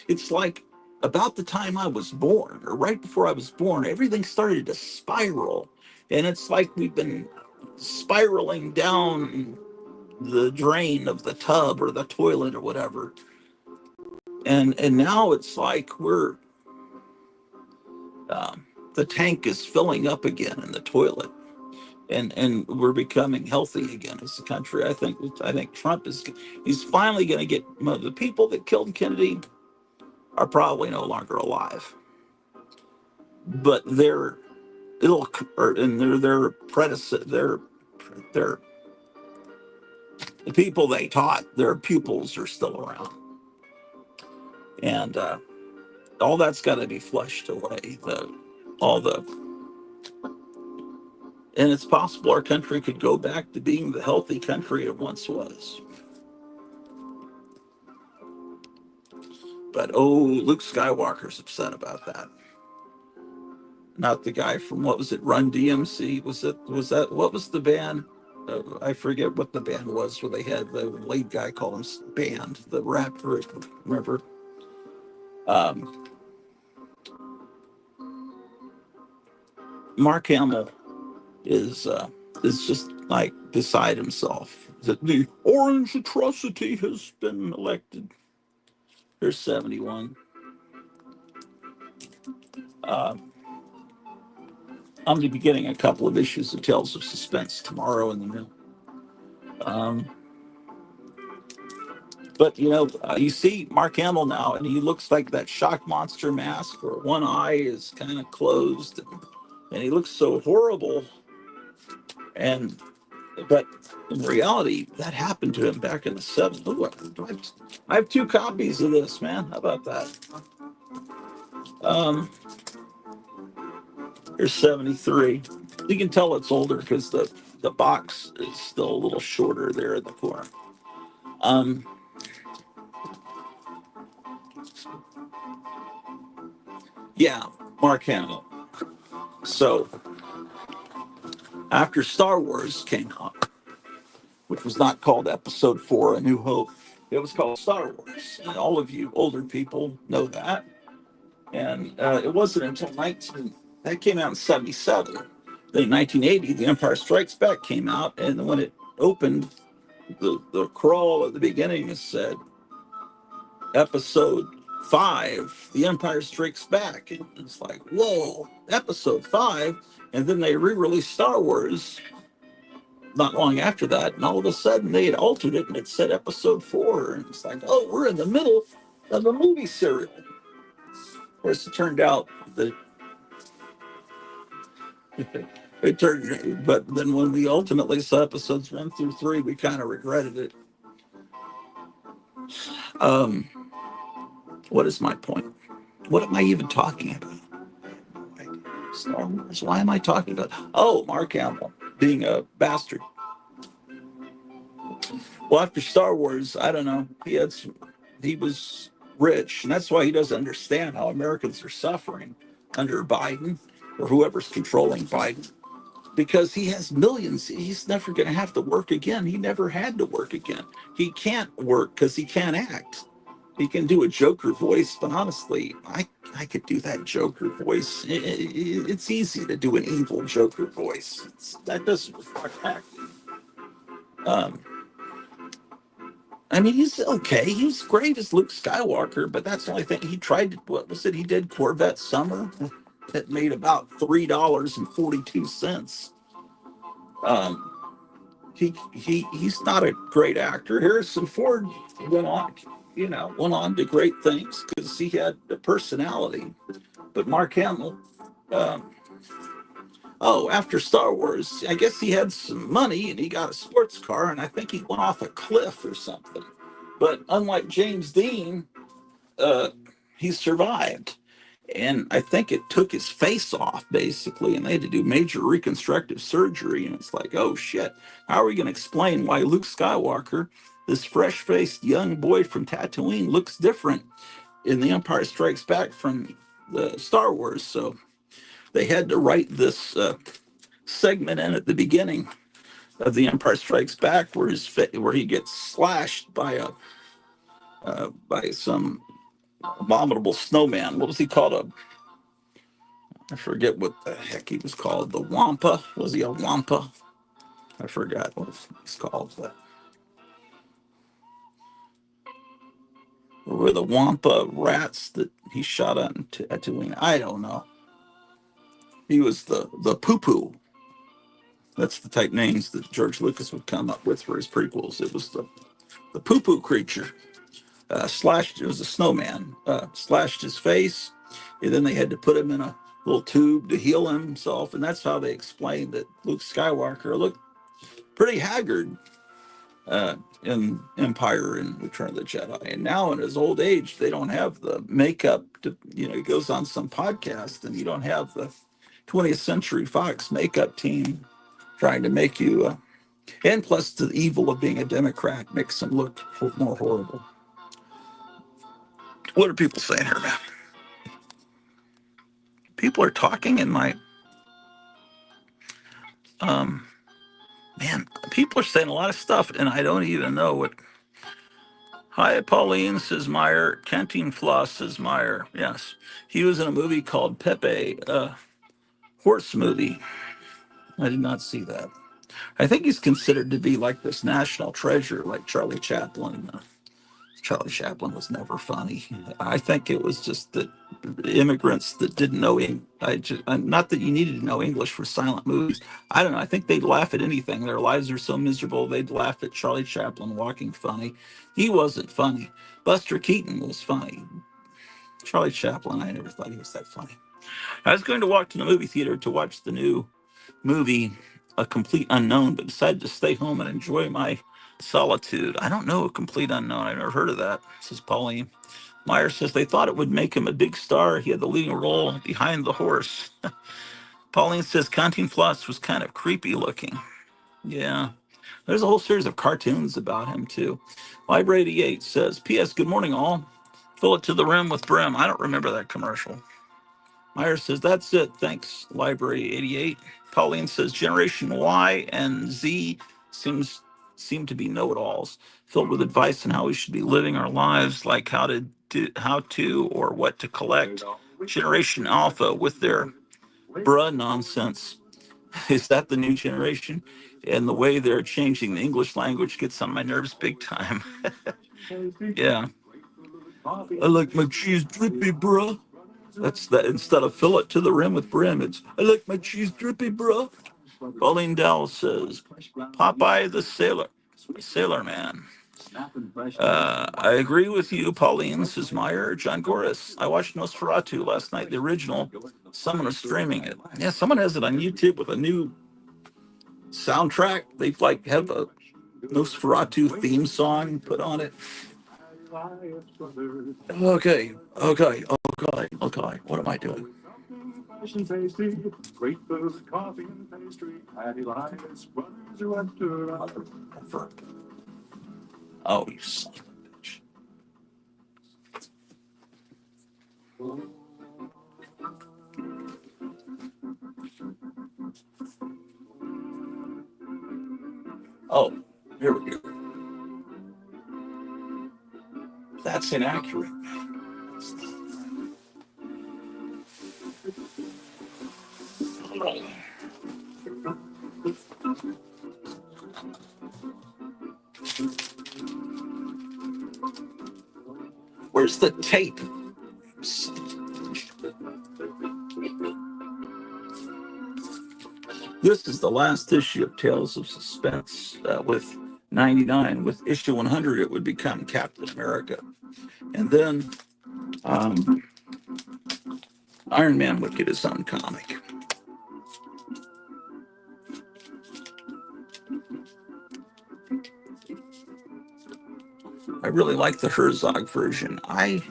it's like, about the time I was born, or right before I was born, everything started to spiral. And it's like we've been spiraling down the drain of the tub or the toilet or whatever. And now it's like the tank is filling up again in the toilet. And we're becoming healthy again as a country. I think Trump he's finally going to get the people that killed Kennedy are probably no longer alive. But their ilk and their predecessor, their the people they taught, their pupils are still around, and all that's got to be flushed away. And it's possible our country could go back to being the healthy country it once was. But Luke Skywalker's upset about that. Not the guy from, what was it, Run DMC? Was that what was the band? I forget what the band was where they had the lead guy call him band, the rap group, remember? Mark Hamill is just like beside himself that the orange atrocity has been elected. There's 71. I'm going to be getting a couple of issues of Tales of Suspense tomorrow in the mail. Um, but you see Mark Hamill now, and he looks like that shock monster mask, where one eye is kind of closed, and he looks so horrible. And but in reality, that happened to him back in the '70s. Ooh, I have two copies of this, man. How about that? Um, Here's '73. You can tell it's older because the box is still a little shorter there in the corner. Um, yeah, Mark Hamill. So after Star Wars came out, which was not called Episode 4, A New Hope, it was called Star Wars. And all of you older people know that. And it wasn't until that came out in '77. Then in 1980, The Empire Strikes Back came out, and when it opened, the crawl at the beginning said Episode 5, The Empire Strikes Back. And it's like, whoa, Episode 5. And then they re-released Star Wars not long after that, and all of a sudden they had altered it and it said Episode 4. And it's like, oh, we're in the middle of a movie serial. Of course, it turned out that but then when we ultimately saw episodes 1 through 3, we kind of regretted it. Um, what is my point? What am I even talking about? Star Wars. Why am I talking about? Oh, Mark Hamill being a bastard. Well, after Star Wars, I don't know. He was rich, and that's why he doesn't understand how Americans are suffering under Biden or whoever's controlling Biden, because he has millions. He's never going to have to work again. He never had to work again. He can't work because he can't act. He can do a Joker voice, but honestly, I could do that Joker voice. It's easy to do an evil Joker voice. That doesn't require acting. Um, I mean, he's okay. He's great as Luke Skywalker, but that's the only thing he tried. What was it? He did Corvette Summer. That made about $3.42. Um, he's not a great actor. Harrison Ford went on, went on to great things because he had a personality. But Mark Hamill, um, after Star Wars, I guess he had some money and he got a sports car, and I think he went off a cliff or something. But unlike James Dean, uh, he survived. And I think it took his face off, basically, and they had to do major reconstructive surgery. And it's like, oh shit, how are we going to explain why Luke Skywalker, this fresh faced young boy from Tatooine, looks different in The Empire Strikes Back from the Star Wars? So they had to write this segment in at the beginning of The Empire Strikes Back where where he gets slashed by some abominable snowman. What was he called? I forget what the heck he was called. The Wampa? Was he a Wampa? I forgot what he's called. But were the Wampa rats that he shot on Tatooine? I don't know. He was the poo poo. That's the type names that George Lucas would come up with for his prequels. It was the poo poo creature. Slashed. It was a snowman. Slashed his face, and then they had to put him in a little tube to heal himself, and that's how they explained that Luke Skywalker looked pretty haggard in Empire and Return of the Jedi. And now in his old age, they don't have the makeup to, he goes on some podcast and you don't have the 20th Century Fox makeup team trying to make you, and plus the evil of being a Democrat makes him look more horrible. What are people saying here, man? People are talking in my, man, people are saying a lot of stuff and I don't even know what. Hi, Pauline, says Meyer. Kentine Floss, says Meyer. Yes. He was in a movie called Pepe, a horse movie. I did not see that. I think he's considered to be like this national treasure, like Charlie Chaplin Charlie Chaplin was never funny. I think it was just that immigrants that didn't know not that you needed to know English for silent movies. I don't know. I think they'd laugh at anything. Their lives are so miserable. They'd laugh at Charlie Chaplin walking funny. He wasn't funny. Buster Keaton was funny. Charlie Chaplin, I never thought he was that funny. I was going to walk to the movie theater to watch the new movie, A Complete Unknown, but decided to stay home and enjoy my solitude. I don't know A Complete Unknown. I've never heard of that, says Pauline. Meyer says they thought it would make him a big star. He had the leading role behind the horse. Pauline says Cantinflas was kind of creepy looking. Yeah. There's a whole series of cartoons about him, too. Library 88 says, P.S. Good morning, all. Fill it to the rim with brim. I don't remember that commercial. Meyer says, that's it. Thanks, Library 88. Pauline says, Generation Y and Z seem to be know-it-alls, filled with advice on how we should be living our lives, like how to or what to collect. Generation Alpha with their bruh nonsense. Is that the new generation? And the way they're changing the English language gets on my nerves big time. Yeah. I like my cheese drippy, bruh. That's that. Instead of fill it to the rim with brim, it's I like my cheese drippy, bruh. Pauline Dowell says, Popeye the Sailor Man. I agree with you, Pauline, says Meyer. John Goris, I watched Nosferatu last night, the original. Someone is streaming it. Yeah, someone has it on YouTube with a new soundtrack. They like have a Nosferatu theme song put on it. Okay. What am I doing? Great food, coffee and pastry, Patty Lights, Brothers Restaurant. Oh, you son of a bitch. Oh, here we go. That's inaccurate. Where's the tape? This is the last issue of Tales of Suspense with 99. With issue 100, it would become Captain America. And then Iron Man would get his own comic. I really like the Herzog version. I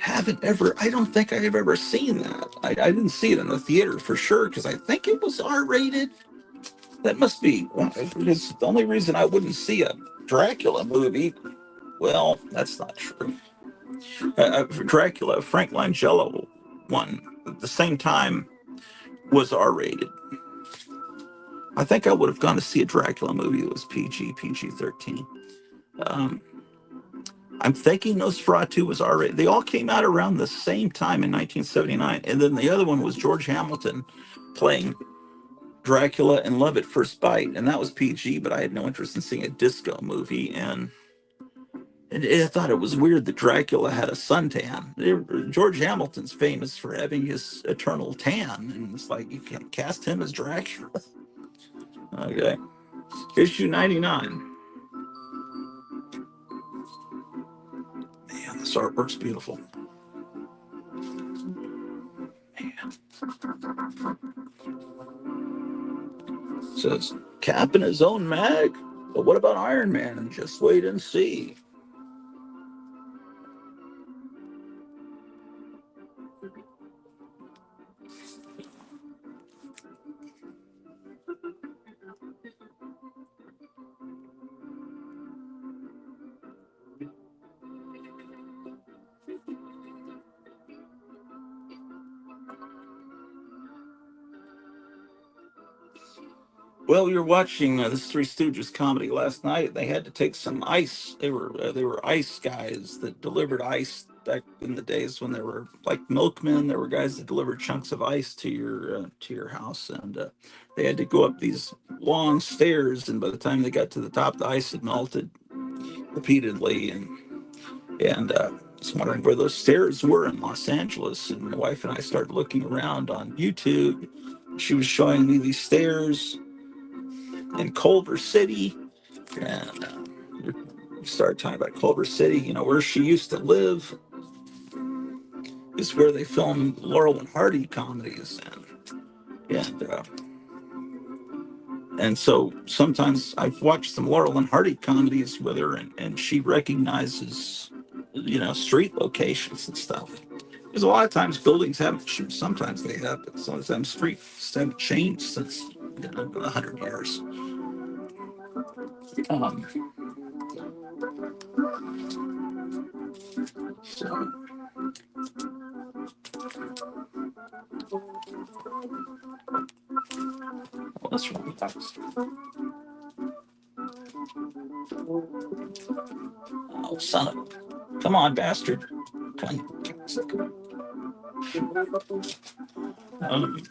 don't think I've ever seen that. I didn't see it in the theater for sure because I think it was R-rated. That must be, it's the only reason I wouldn't see a Dracula movie. Well, that's not true. Dracula, Frank Langella one at the same time was R-rated. I think I would have gone to see a Dracula movie that was PG-13. I'm thinking Nosferatu was R-rated. They all came out around the same time in 1979. And then the other one was George Hamilton playing Dracula and Love at First Bite. And that was PG, but I had no interest in seeing a disco movie. And I thought it was weird that Dracula had a suntan. George Hamilton's famous for having his eternal tan. And it's like, you can't cast him as Dracula. Okay. Issue 99. Man, this artwork's beautiful. Man. Says Cap in his own mag. But what about Iron Man? And just wait and see. Well, we were watching this Three Stooges comedy last night. They had to take some ice. They were ice guys that delivered ice back in the days when there were like milkmen. There were guys that delivered chunks of ice to your house, and they had to go up these long stairs. And by the time they got to the top, the ice had melted repeatedly. And And I was wondering where those stairs were in Los Angeles. And my wife and I started looking around on YouTube. She was showing me these stairs in Culver City. And we started talking about Culver City, where she used to live is where they filmed Laurel and Hardy comedies. And so sometimes I've watched some Laurel and Hardy comedies with her, and she recognizes, street locations and stuff. Because a lot of times buildings haven't, sometimes they have, but sometimes streets haven't changed since 100 years. Um, so, what's wrong with that? Oh, son of, come on, bastard. Um,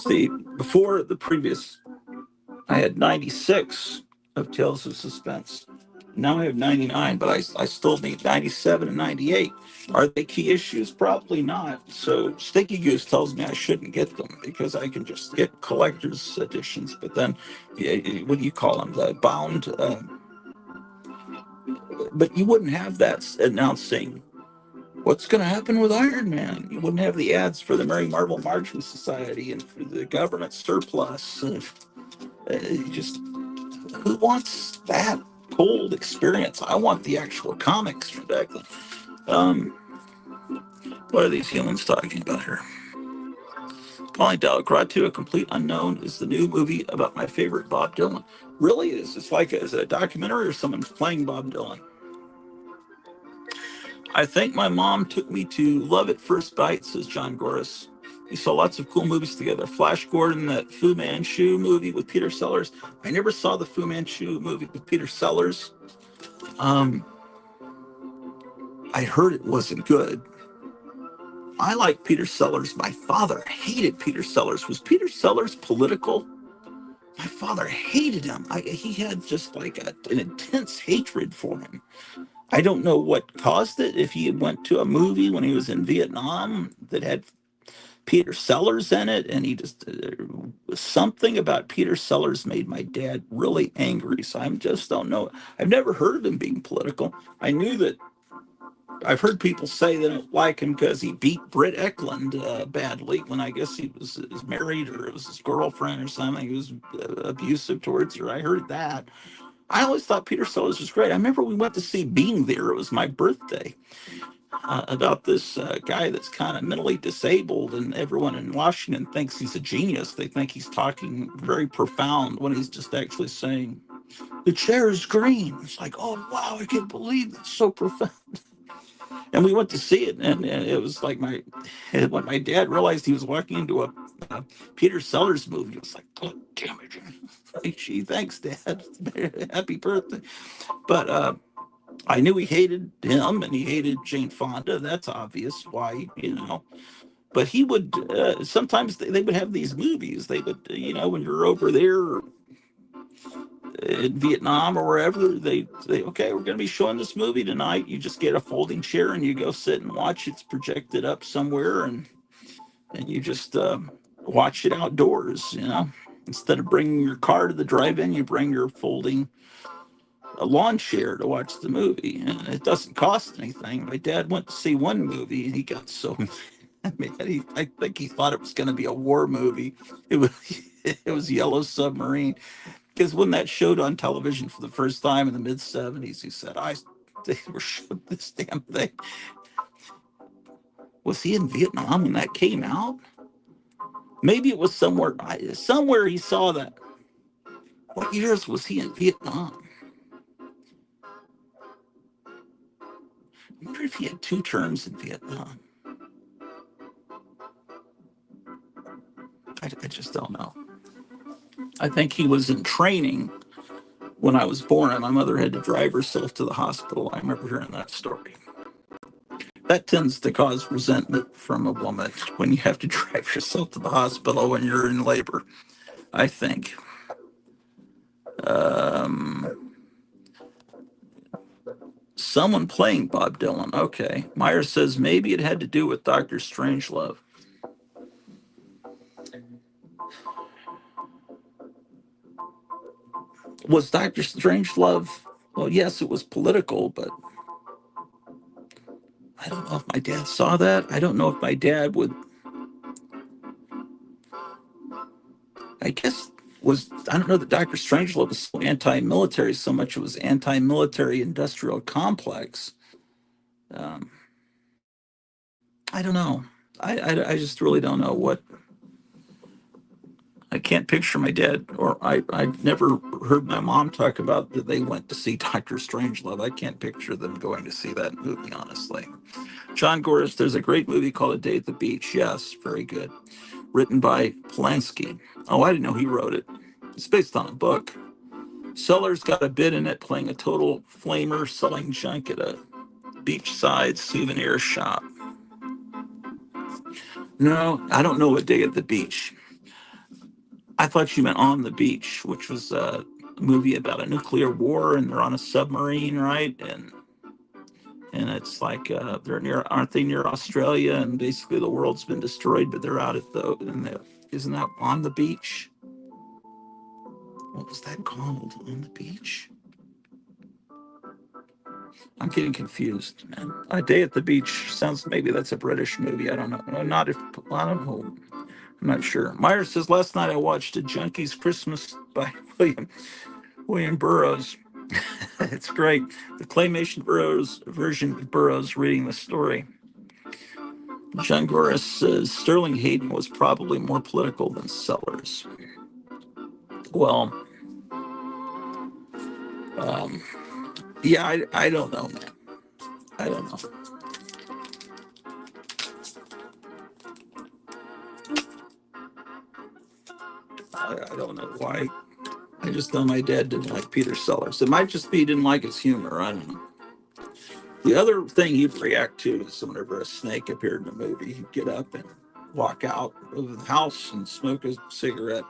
see, before the previous, I had 96 of Tales of Suspense. Now I have 99, but I still need 97 and 98. Are they key issues? Probably not. So Sticky Goose tells me I shouldn't get them because I can just get collector's editions. But then, what do you call them? The bound. But you wouldn't have that announcing what's going to happen with Iron Man. You wouldn't have the ads for the Mary Marvel Marching Society and for the government surplus. Just who wants that cold experience? I want the actual comics from back then. What are these humans talking about here? Calling Dalgrad to a complete unknown is the new movie about my favorite Bob Dylan. Really? Is this like is it a documentary or someone's playing Bob Dylan? I think my mom took me to Love at First Bite, says John Goris. We saw lots of cool movies together. Flash Gordon, that Fu Manchu movie with Peter Sellers. I never saw the Fu Manchu movie with Peter Sellers. I heard it wasn't good. I like Peter Sellers. My father hated Peter Sellers. Was Peter Sellers political? My father hated him. He had just like an intense hatred for him. I don't know what caused it. If he went to a movie when he was in Vietnam that had Peter Sellers in it, and he just something about Peter Sellers made my dad really angry. So I just don't know. I've never heard of him being political. I knew that. I've heard people say they don't like him because he beat Britt Eklund badly when I guess he was married or it was his girlfriend or something. He was abusive towards her. I heard that. I always thought Peter Sellers was great. I remember we went to see Being There. It was my birthday. About this guy that's kind of mentally disabled, and everyone in Washington thinks he's a genius. They think he's talking very profound when he's just actually saying, "The chair is green." It's like, oh, wow, I can't believe it's so profound. And we went to see it, and it was like when my dad realized he was walking into a Peter Sellers movie, it was like, oh, damn it. Like, gee, thanks, Dad. Happy birthday. But I knew he hated him and he hated Jane Fonda. That's obvious why. But he would sometimes they would have these movies. They would, when you're over there in Vietnam or wherever, they okay, we're going to be showing this movie tonight. You just get a folding chair and you go sit and watch. It's projected up somewhere, and you just watch it outdoors. Instead of bringing your car to the drive-in, you bring your folding a lawn chair to watch the movie, and it doesn't cost anything. My dad went to see one movie, and he got so mad. I think he thought it was going to be a war movie. It was it was Yellow Submarine, because when that showed on television for the first time in the mid-70s, he said, they were showing this damn thing. Was he in Vietnam when that came out? Maybe it was somewhere he saw that. What years was he in Vietnam? I wonder if he had 2 terms in Vietnam. I just don't know. I think he was in training when I was born, and my mother had to drive herself to the hospital. I remember hearing that story. That tends to cause resentment from a woman when you have to drive yourself to the hospital when you're in labor, I think. Someone playing Bob Dylan. Okay. Meyer says maybe it had to do with Dr. Strangelove. Was Dr. Strangelove? Well, yes, it was political, but I don't know if my dad saw that. I don't know if my dad would. I guess I don't know that Dr. Strangelove was so anti-military so much it was anti-military industrial complex. Um, I don't know. I just really don't know what. I can't picture my dad, or I've never heard my mom talk about that they went to see Dr. Strangelove. I can't picture them going to see that movie, honestly. John Gores, there's a great movie called A Day at the Beach. Yes, very good. Written by Polanski. Oh, I didn't know he wrote it. It's based on a book. Sellers got a bit in it, playing a total flamer selling junk at a beachside souvenir shop. No, I don't know A Day at the Beach. I thought you meant On the Beach, which was a movie about a nuclear war, and they're on a submarine, right? And it's like they're near, aren't they near Australia? And basically the world's been destroyed, but they're out at isn't that On the Beach? What was that called? On the Beach? I'm getting confused, man. A Day at the Beach sounds, maybe that's a British movie. I don't know. Not if I don't know. I'm not sure. Meyer says last night I watched A Junkie's Christmas by William Burroughs. It's great. The claymation Burroughs version of Burroughs reading the story. John Gores says Sterling Hayden was probably more political than Sellers. Well, um, yeah, I don't know, man. I don't know. I don't know why. I just know my dad didn't like Peter Sellers. It might just be he didn't like his humor. I don't know. The other thing he'd react to is whenever a snake appeared in a movie, he'd get up and walk out of the house and smoke a cigarette.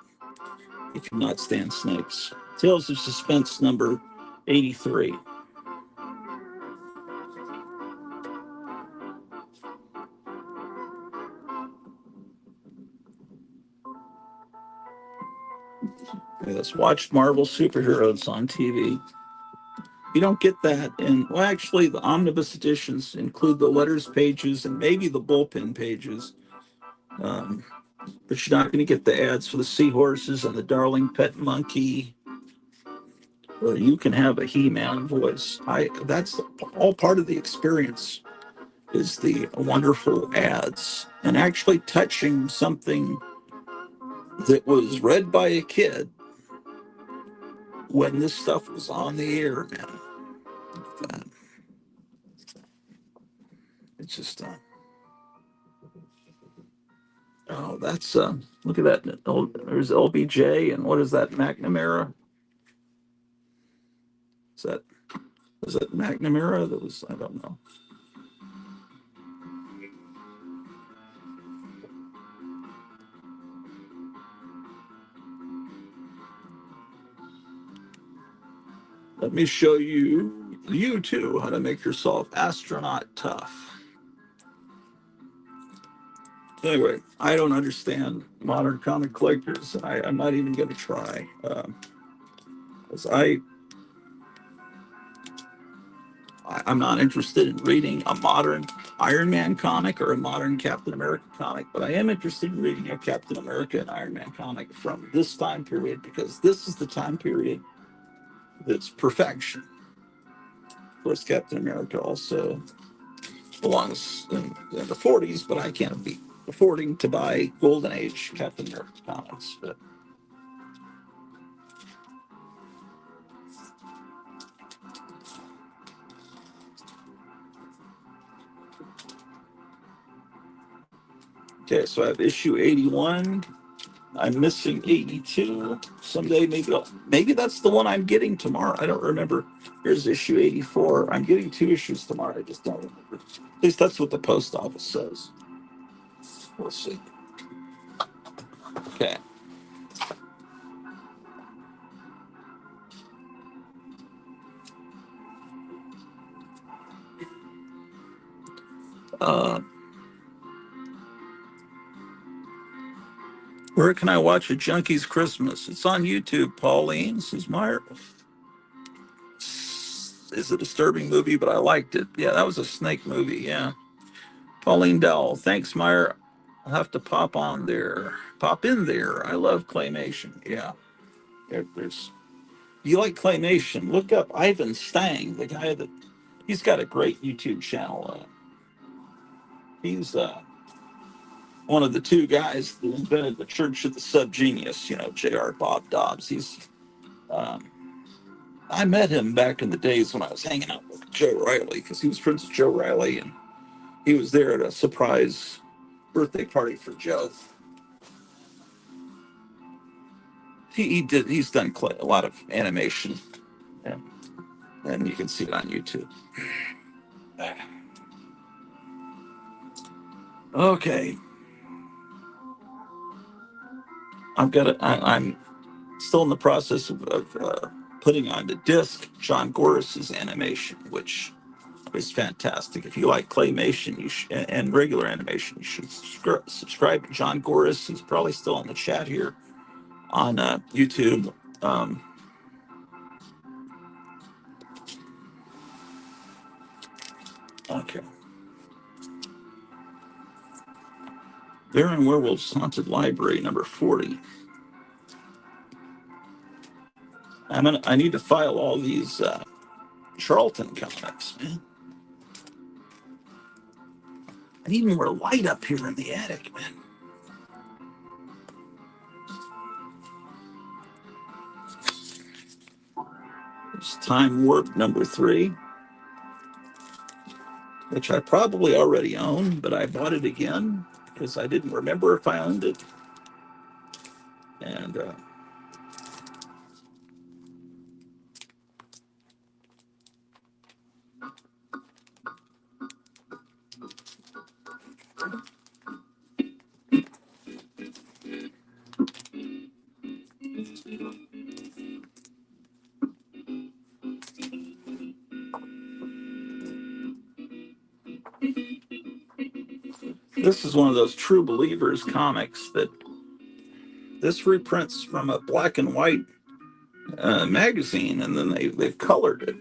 He could not stand snakes. Tales of Suspense number 83. Let's watch Marvel superheroes on TV. You don't get that in, well, actually, the omnibus editions include the letters pages and maybe the bullpen pages. Um, but you're not going to get the ads for the seahorses and the darling pet monkey. Or you can have a He-Man voice. That's all part of the experience. Is the wonderful ads and actually touching something that was read by a kid when this stuff was on the air, man. It's just oh, that's look at that. There's LBJ, and what is that, McNamara? Is that was that McNamara? That was, I don't know. Let me show you too how to make yourself astronaut tough. Anyway, I don't understand modern comic collectors. I'm not even going to try. 'Cause I'm not interested in reading a modern Iron Man comic or a modern Captain America comic, but I am interested in reading a Captain America and Iron Man comic from this time period because this is the time period that's perfection. Of course, Captain America also belongs in the 40s, but I can't be affording to buy Golden Age Captain America comics. But okay, so I have issue 81. I'm missing 82. Someday maybe that's the one I'm getting tomorrow. I don't remember. Here's issue 84. I'm getting 2 issues tomorrow. I just don't remember. At least that's what the post office says. We'll see. Okay. Uh, where can I watch A Junkie's Christmas? It's on YouTube, Pauline, says Meyer. Is a disturbing movie, but I liked it. Yeah, that was a snake movie, yeah. Pauline Dowell, thanks, Meyer. I'll have to pop in there. I love claymation. Yeah. There's you like claymation, look up Ivan Stang, the guy that he's got a great YouTube channel. He's one of the two guys that invented the Church of the Subgenius, J.R. Bob Dobbs. Um, I met him back in the days when I was hanging out with Joe Riley because he was friends with Joe Riley, and he was there at a surprise birthday party for Joe. He's done a lot of animation, and you can see it on YouTube. Okay. I'm still in the process of putting on the disc John Gorris's animation, which is fantastic. If you like claymation and regular animation, you should subscribe to John Gorris. He's probably still in the chat here on YouTube. Okay. Baron Werewolf's Haunted Library, number 40. I need to file all these Charlton Comics, man. I need more light up here in the attic, man. It's Time Warp number 3, which I probably already own, but I bought it again because I didn't remember if I owned it. And this is one of those True Believers comics that this reprints from a black and white magazine, and then they've colored it.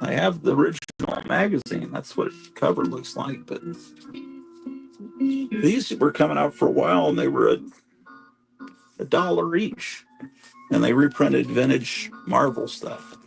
I have the original magazine. That's what the cover looks like. But these were coming out for a while, and they were $1 each. And they reprinted vintage Marvel stuff.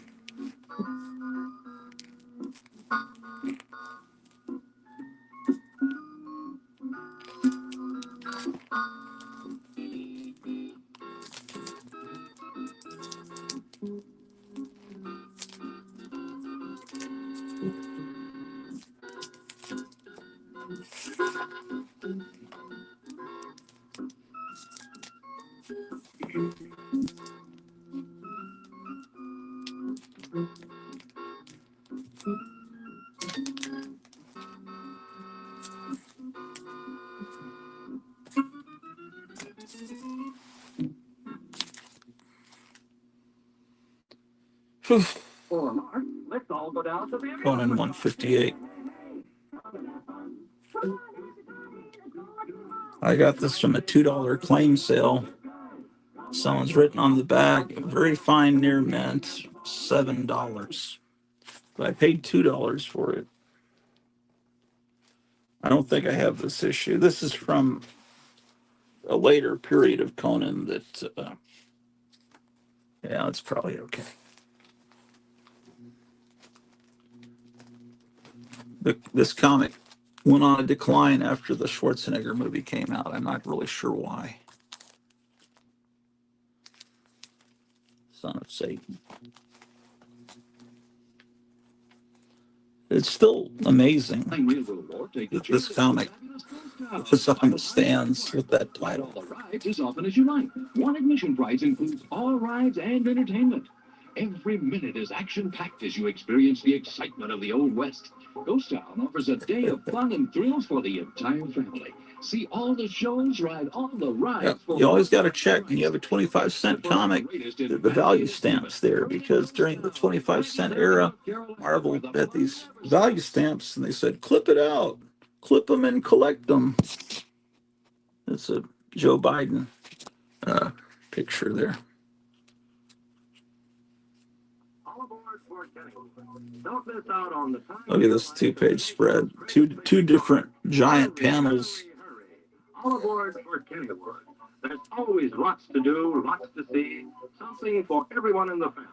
Conan 158. I got this from a $2 claim sale. Someone's written on the back, very fine near mint, $7. But I paid $2 for it. I don't think I have this issue. This is from a later period of Conan that, yeah, it's probably okay. This comic went on a decline after the Schwarzenegger movie came out. I'm not really sure why. Son of Satan. It's still amazing that this comic was on the stands with that title. Rides as often as you like. One admission price includes all rides and entertainment. Every minute is action-packed as you experience the excitement of the Old West. Ghost Town offers a day of fun and thrills for the entire family. See all the shows, ride all the rides. Yeah, you always got to check when you have a 25-cent comic, the value stamps there, because during the 25-cent era, Marvel had these value stamps, and they said, clip it out, clip them and collect them. It's a Joe Biden picture there. Look at this 2-page spread. Two different giant panels. All aboard for Kennywood. There's always lots to do, lots to see, something for everyone in the family.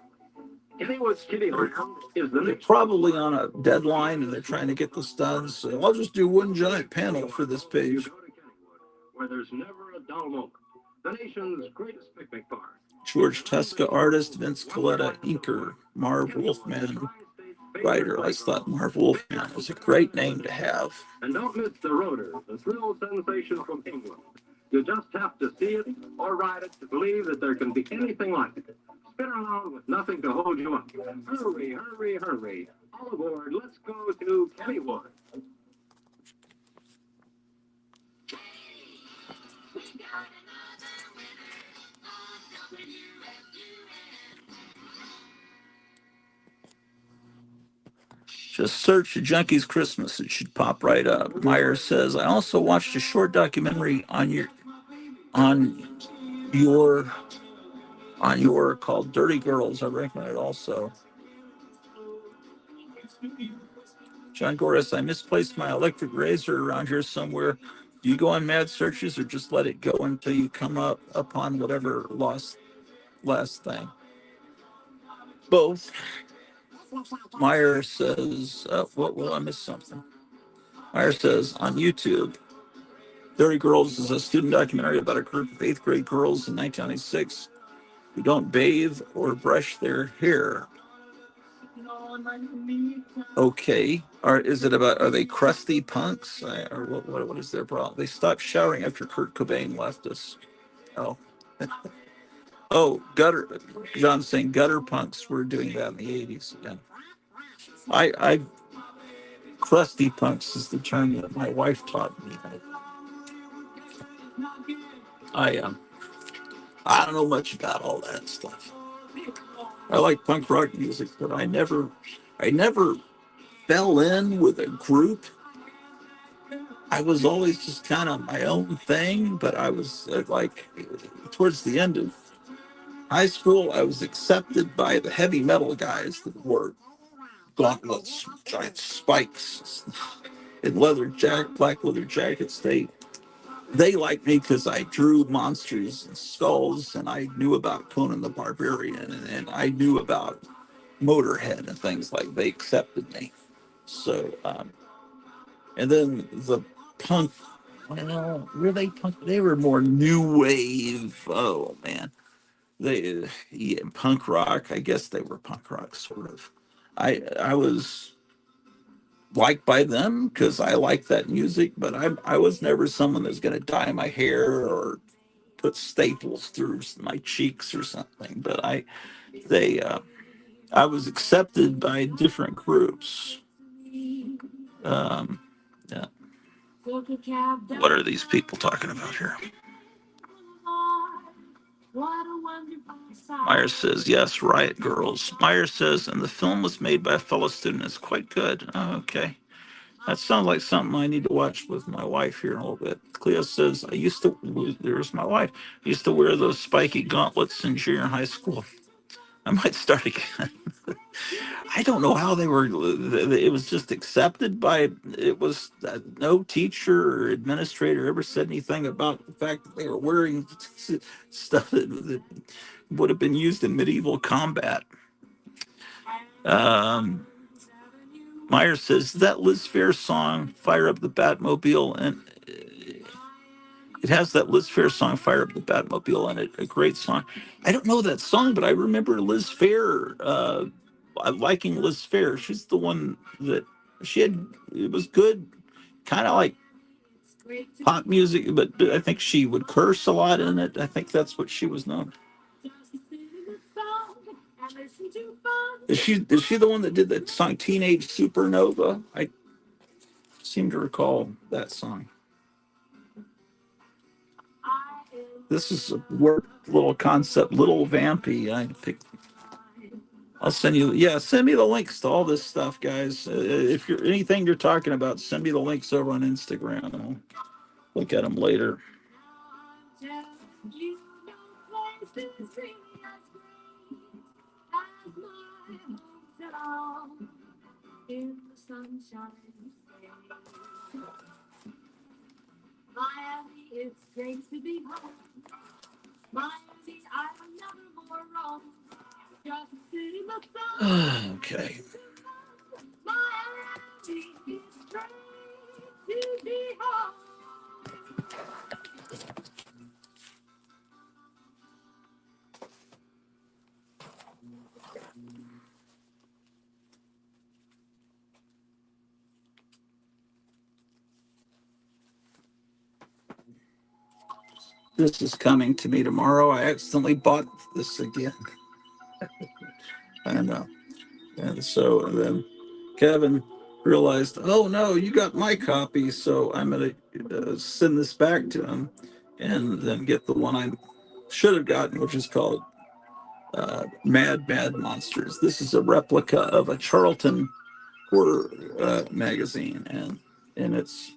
Kennywood's Kittyland is the They're next. probably on a deadline and they're trying to get this done. So I'll just do one giant panel for this page. Where there's never a dull moment. The nation's greatest picnic park. George Teska, artist, Vince Coletta, inker, Marv Wolfman, writer. I thought Marv Wolfman was a great name to have. And don't miss the Rotor, the thrill sensation from England. You just have to see it or ride it to believe that there can be anything like it. Spin around with nothing to hold you up. Hurry, hurry, hurry. All aboard, let's go to Kennywood. Just search Junkie's Christmas. It should pop right up. Meyer says, I also watched a short documentary on your called Dirty Girls. I recommend it also. John Goris, I misplaced my electric razor around here somewhere. Do you go on mad searches or just let it go until you come up upon whatever last thing? Both. Meyer says, I missed something. Meyer says on YouTube, Dirty Girls is a student documentary about a group of 8th grade girls in 1996 who don't bathe or brush their hair. Okay. Are they crusty punks? Or what is their problem? They stopped showering after Kurt Cobain left us. Oh. Oh, John's saying gutter punks were doing that in the 80s again. I crusty punks is the term that my wife taught me. I don't know much about all that stuff. I like punk rock music, but I never fell in with a group. I was always just kind of my own thing, but I was like towards the end of high school, I was accepted by the heavy metal guys that wore gauntlets, giant spikes, and black leather jackets. They liked me because I drew monsters and skulls, and I knew about Conan the Barbarian, and I knew about Motorhead and things like. They accepted me. So, and then the punk. Well, were they punk? They were more new wave. Oh man, punk rock. I guess they were punk rock, sort of. I was liked by them because I liked that music, but I was never someone that's going to dye my hair or put staples through my cheeks or something. But I was accepted by different groups. Yeah. What are these people talking about here? Meyer says, yes, Riot Girls. Meyer says, and the film was made by a fellow student. It's quite good. Oh, okay. That sounds like something I need to watch with my wife here in a little bit. Cleo says, there's my wife. I used to wear those spiky gauntlets in junior high school. I might start again. I don't know how they were. It was just accepted by. It was no teacher or administrator ever said anything about the fact that they were wearing stuff that would have been used in medieval combat. Meyer says that Liz Phair song "Fire Up the Batmobile," and it has that Liz Phair song "Fire Up the Batmobile" in it. A great song. I don't know that song, but I remember Liz Phair. Liking Liz Phair. She's the one that it was good, kind of like pop music, but I think she would curse a lot in it. I think that's what she was known. Is she the one that did that song Teenage Supernova? I seem to recall that song. This is a work little concept, little vampy. I picked. I'll send you. Yeah, send me the links to all this stuff, guys. If you're anything you're talking about, send me the links over on Instagram. I'll look at them later. Okay. This is coming to me tomorrow. I accidentally bought this again. I know. And so then Kevin realized, oh no, you got my copy. So I'm going to send this back to him and then get the one I should have gotten, which is called Mad Monsters. This is a replica of a Charlton horror magazine. And it's,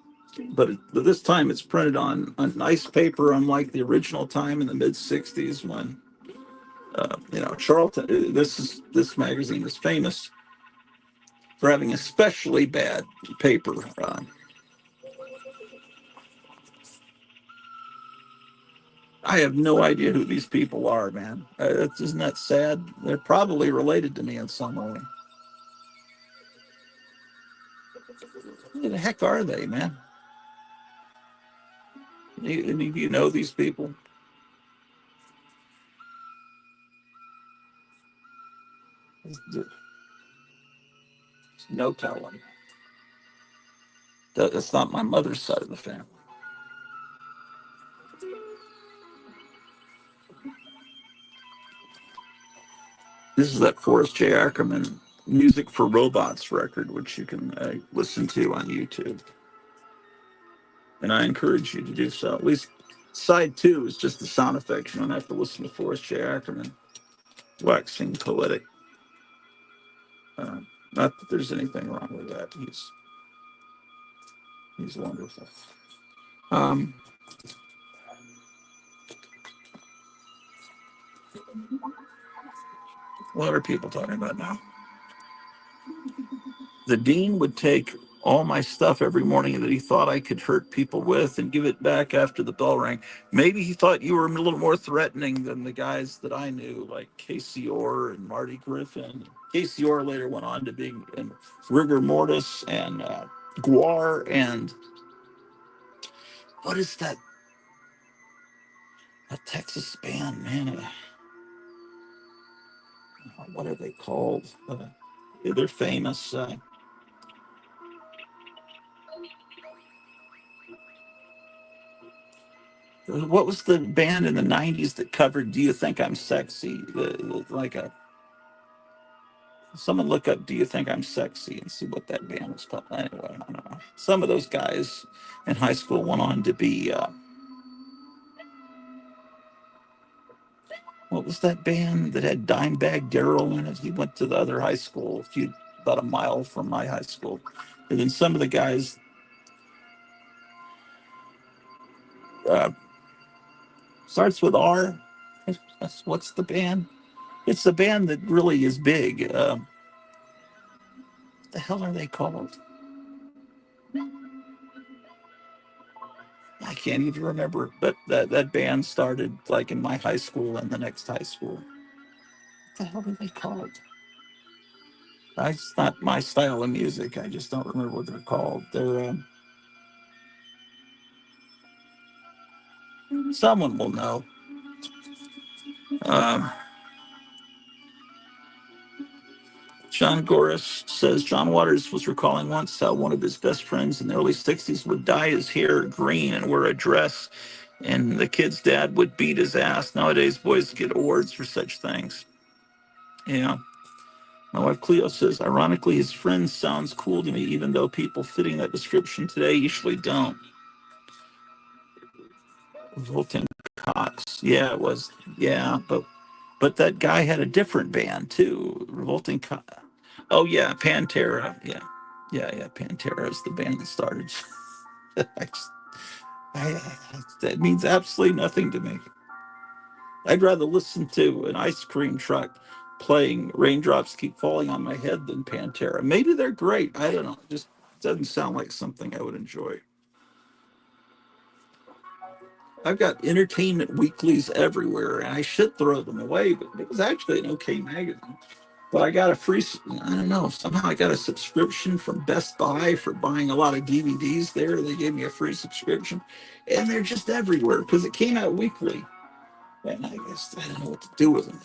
but this time it's printed on nice paper, unlike the original time in the mid 60s when, Charlton, this magazine is famous for having especially bad paper. I have no idea who these people are, man. Isn't that sad? They're probably related to me in some way. Who the heck are they, man? Any of you know these people? There's no telling. That's not my mother's side of the family. This is that Forrest J. Ackerman Music for Robots record, which you can listen to on YouTube. And I encourage you to do so. At least side 2 is just the sound effects. You don't have to listen to Forrest J. Ackerman waxing poetic. Not that there's anything wrong with that. He's wonderful. What are people talking about now? The dean would take all my stuff every morning that he thought I could hurt people with and give it back after the bell rang. Maybe he thought you were a little more threatening than the guys that I knew, like Casey Orr and Marty Griffin. Casey Orr later went on to be in Rigor Mortis and Guar and what is that? A Texas band, man. What are they called? They're famous. What was the band in the 90s that covered Do You Think I'm Sexy? Someone look up Do You Think I'm Sexy and see what that band was called. Anyway, I don't know. Some of those guys in high school went on to be, what was that band that had Dimebag Darrell in it? He went to the other high school, about a mile from my high school. And then some of the guys, starts with R. What's the band? It's the band that really is big. What the hell are they called? I can't even remember. But that band started like in my high school and the next high school. What the hell are they called? It's not my style of music. I just don't remember what they're called. They're someone will know. John Goris says John Waters was recalling once how one of his best friends in the early 60s would dye his hair green and wear a dress, and the kid's dad would beat his ass. Nowadays, boys get awards for such things. Yeah. My wife Cleo says, ironically, his friend sounds cool to me, even though people fitting that description today usually don't. Revolting Cox. Yeah, it was. Yeah, but that guy had a different band too. Revolting Cox. Oh yeah, Pantera. Yeah, yeah. Pantera is the band that started. I just, that means absolutely nothing to me. I'd rather listen to an ice cream truck playing "Raindrops Keep Falling on My Head" than Pantera. Maybe they're great. I don't know. It just doesn't sound like something I would enjoy. I've got entertainment weeklies everywhere, and I should throw them away, but it was actually an okay magazine. But I got a free, I don't know, somehow I got a subscription from Best Buy for buying a lot of DVDs there. They gave me a free subscription, and they're just everywhere because it came out weekly. And I guess I don't know what to do with them.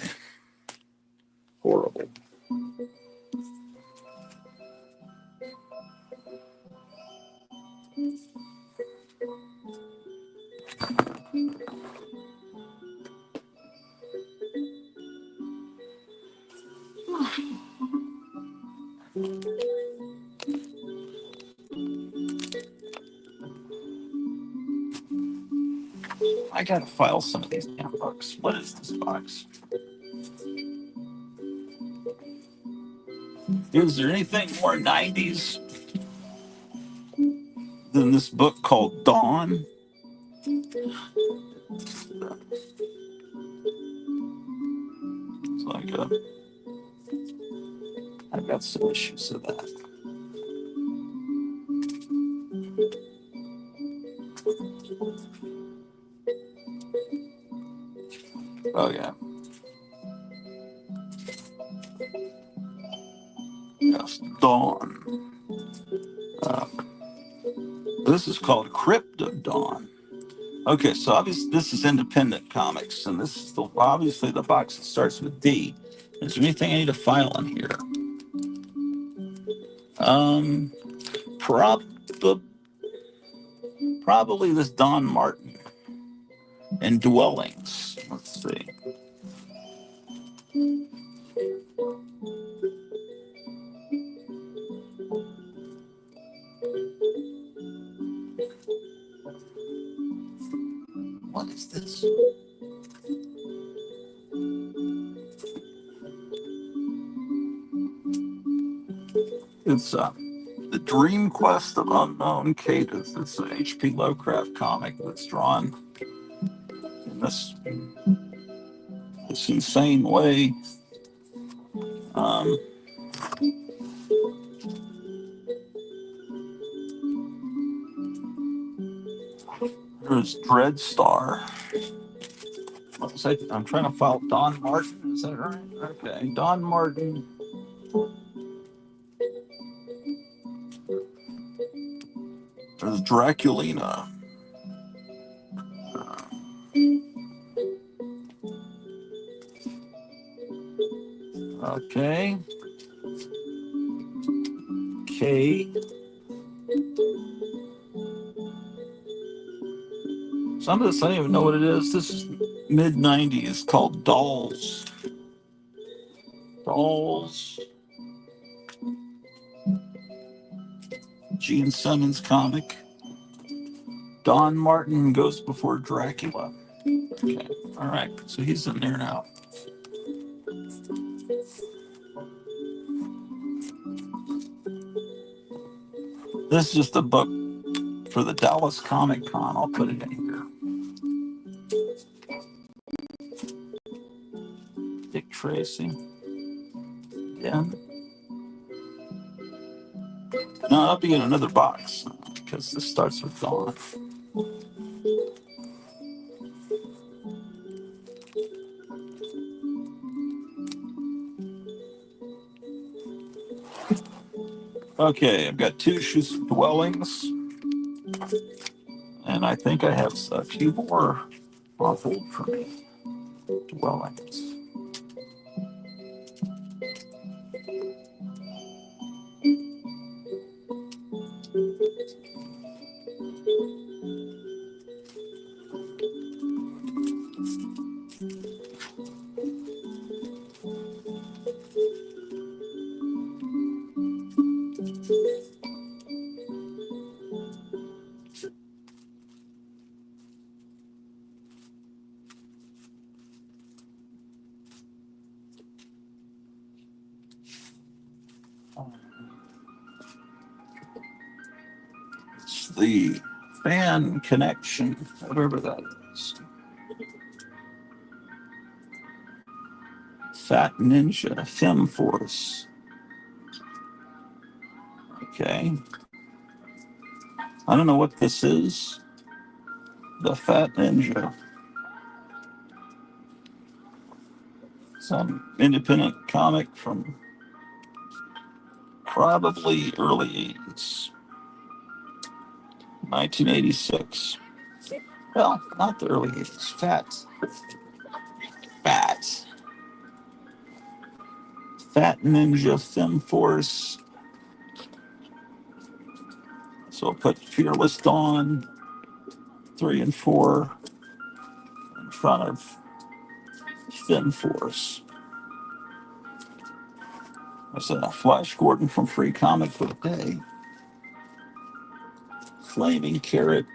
Horrible. I gotta file some of these damn books. What is this box? Is there anything more 90s than this book called Dawn? It's like I've got some issues of that. Oh yeah, yes, Dawn. Uh, this is called Crypt of Dawn. Okay, so obviously this is independent comics, and this is obviously the box that starts with D. Is there anything I need to file in here? Um, prob- Probably this Don Martin and Dwellings. Let's see. What is this? It's The Dream Quest of Unknown Cadence. It's an H.P. Lovecraft comic that's drawn in this insane way. Um, there's Dreadstar. What was I? I'm trying to file Don Martin. Is that right? Okay, Don Martin. There's Draculina. Okay. K. Some of this I don't even know what it is. This is mid 90s called Dolls. Dolls. Gene Simmons comic. Don Martin Goes Before Dracula. Okay. All right. So he's in there now. This is just a book for the Dallas Comic Con. I'll put it in here. Dick Tracy. Yeah. No, I'll be in another box because this starts with Dawn. Okay, I've got two issues of Dwellings, and I think I have a few more on hold for me. Dwellings. It's the fan connection, whatever that is. Fat Ninja Fem Force. Okay. I don't know what this is. The Fat Ninja. Some independent comic from probably early 80s. 1986. Well, not the early 80s. Fat. Fat Ninja Fem Force. So I'll put Fearless Dawn 3 and 4 in front of Fem Force. There's a Flash Gordon from Free Comic Book Day. Flaming Carrot.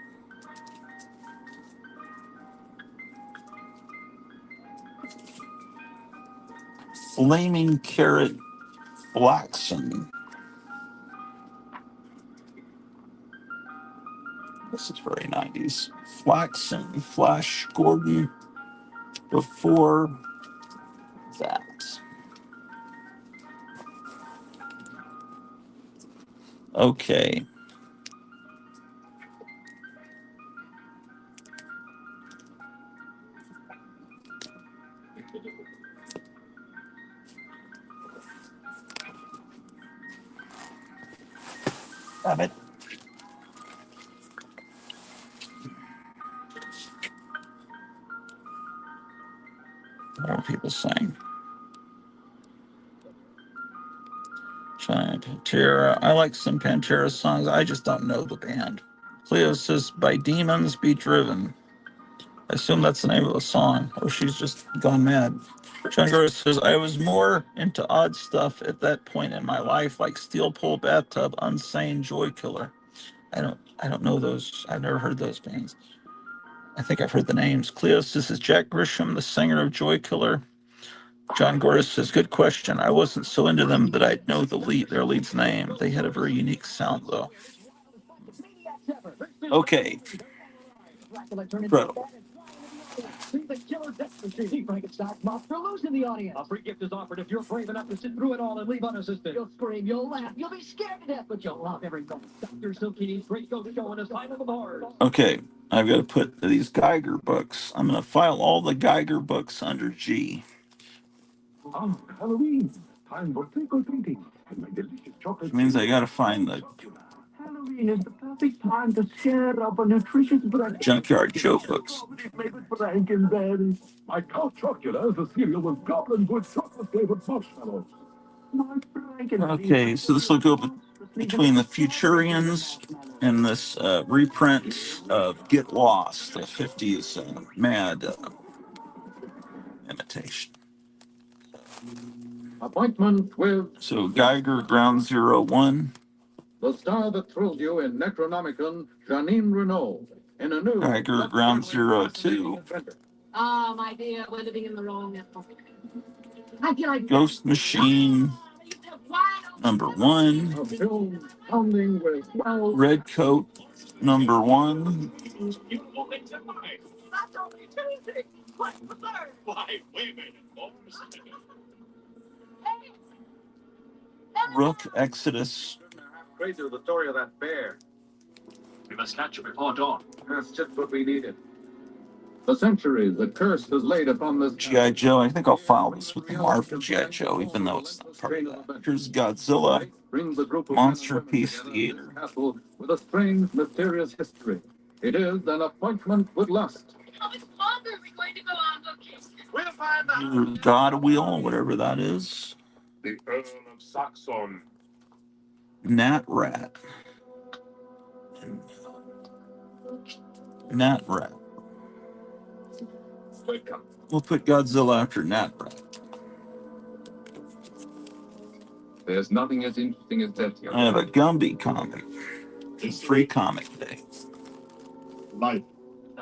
Flaming Carrot Blackson. This is very 90s. Flaxen, Flash Gordon before that. Okay. Damn it. What are people saying? Giant Pantera. I like some Pantera songs. I just don't know the band. Cleo says, By Demons Be Driven. I assume that's the name of the song, or she's just gone mad. John Gross says, I was more into odd stuff at that point in my life, like Steel Pole Bathtub, Unsane, Joy Killer. I don't know those. I've never heard those bands. I think I've heard the names. Cleo says, is Jack Grisham the singer of Joy Killer? John Goris says, good question. I wasn't so into them that I'd know their lead's name. They had a very unique sound, though. Okay. Incredible. The killer demonstration Frankenstein monster losing the audience. A free gift is offered if you're brave enough to sit through it all and leave unassisted. You'll scream, you'll laugh, you'll be scared to death, but you'll love every moment. Dr. Silkini's Great Ghost Show and Asylum of Horrors. Okay, I've got to put these Geiger books. I'm going to file all the Geiger books under G. Halloween. Time for trick or treating. Which means I got to find the Halloween is the perfect time to share up a nutritious breakfast. Junkyard Joe books. Frankenberry. My Count Chocula is a cereal with goblin good chocolate flavored marshmallows. Okay, so this will go between the Futurians and this reprint of Get Lost, the 50s Mad imitation. Appointment with So Geiger, Ground Zero 1. the star that thrilled you in Necronomicon, Janine Renault, in a new Geiger, Ground Zero 2. Oh, my dear, we're living in the wrong network. I feel like Ghost Machine, number 1. A film pounding with Red Coat, number 1. that's only Tuesday. What's the third? Why, wait a minute. Rook Exodus. Crazy with the story of that bear. We must catch it before dawn. That's just what we needed. For centuries, the curse has laid upon this G.I. Joe. I think I'll file this with the Marvel G.I. Joe, even though it's not part of that. Here's Godzilla, Monster Piece Theater. With a strange, mysterious history. It is an appointment with lust. How much longer are we going to go on looking? We'll find out. God Wheel, whatever that is. The Earl of Saxon. Nat Rat. Nat Rat. We'll put Godzilla after Nat Rat. There's nothing as interesting as that here. I have a Gumby comic. It's Free Comic Day. Life.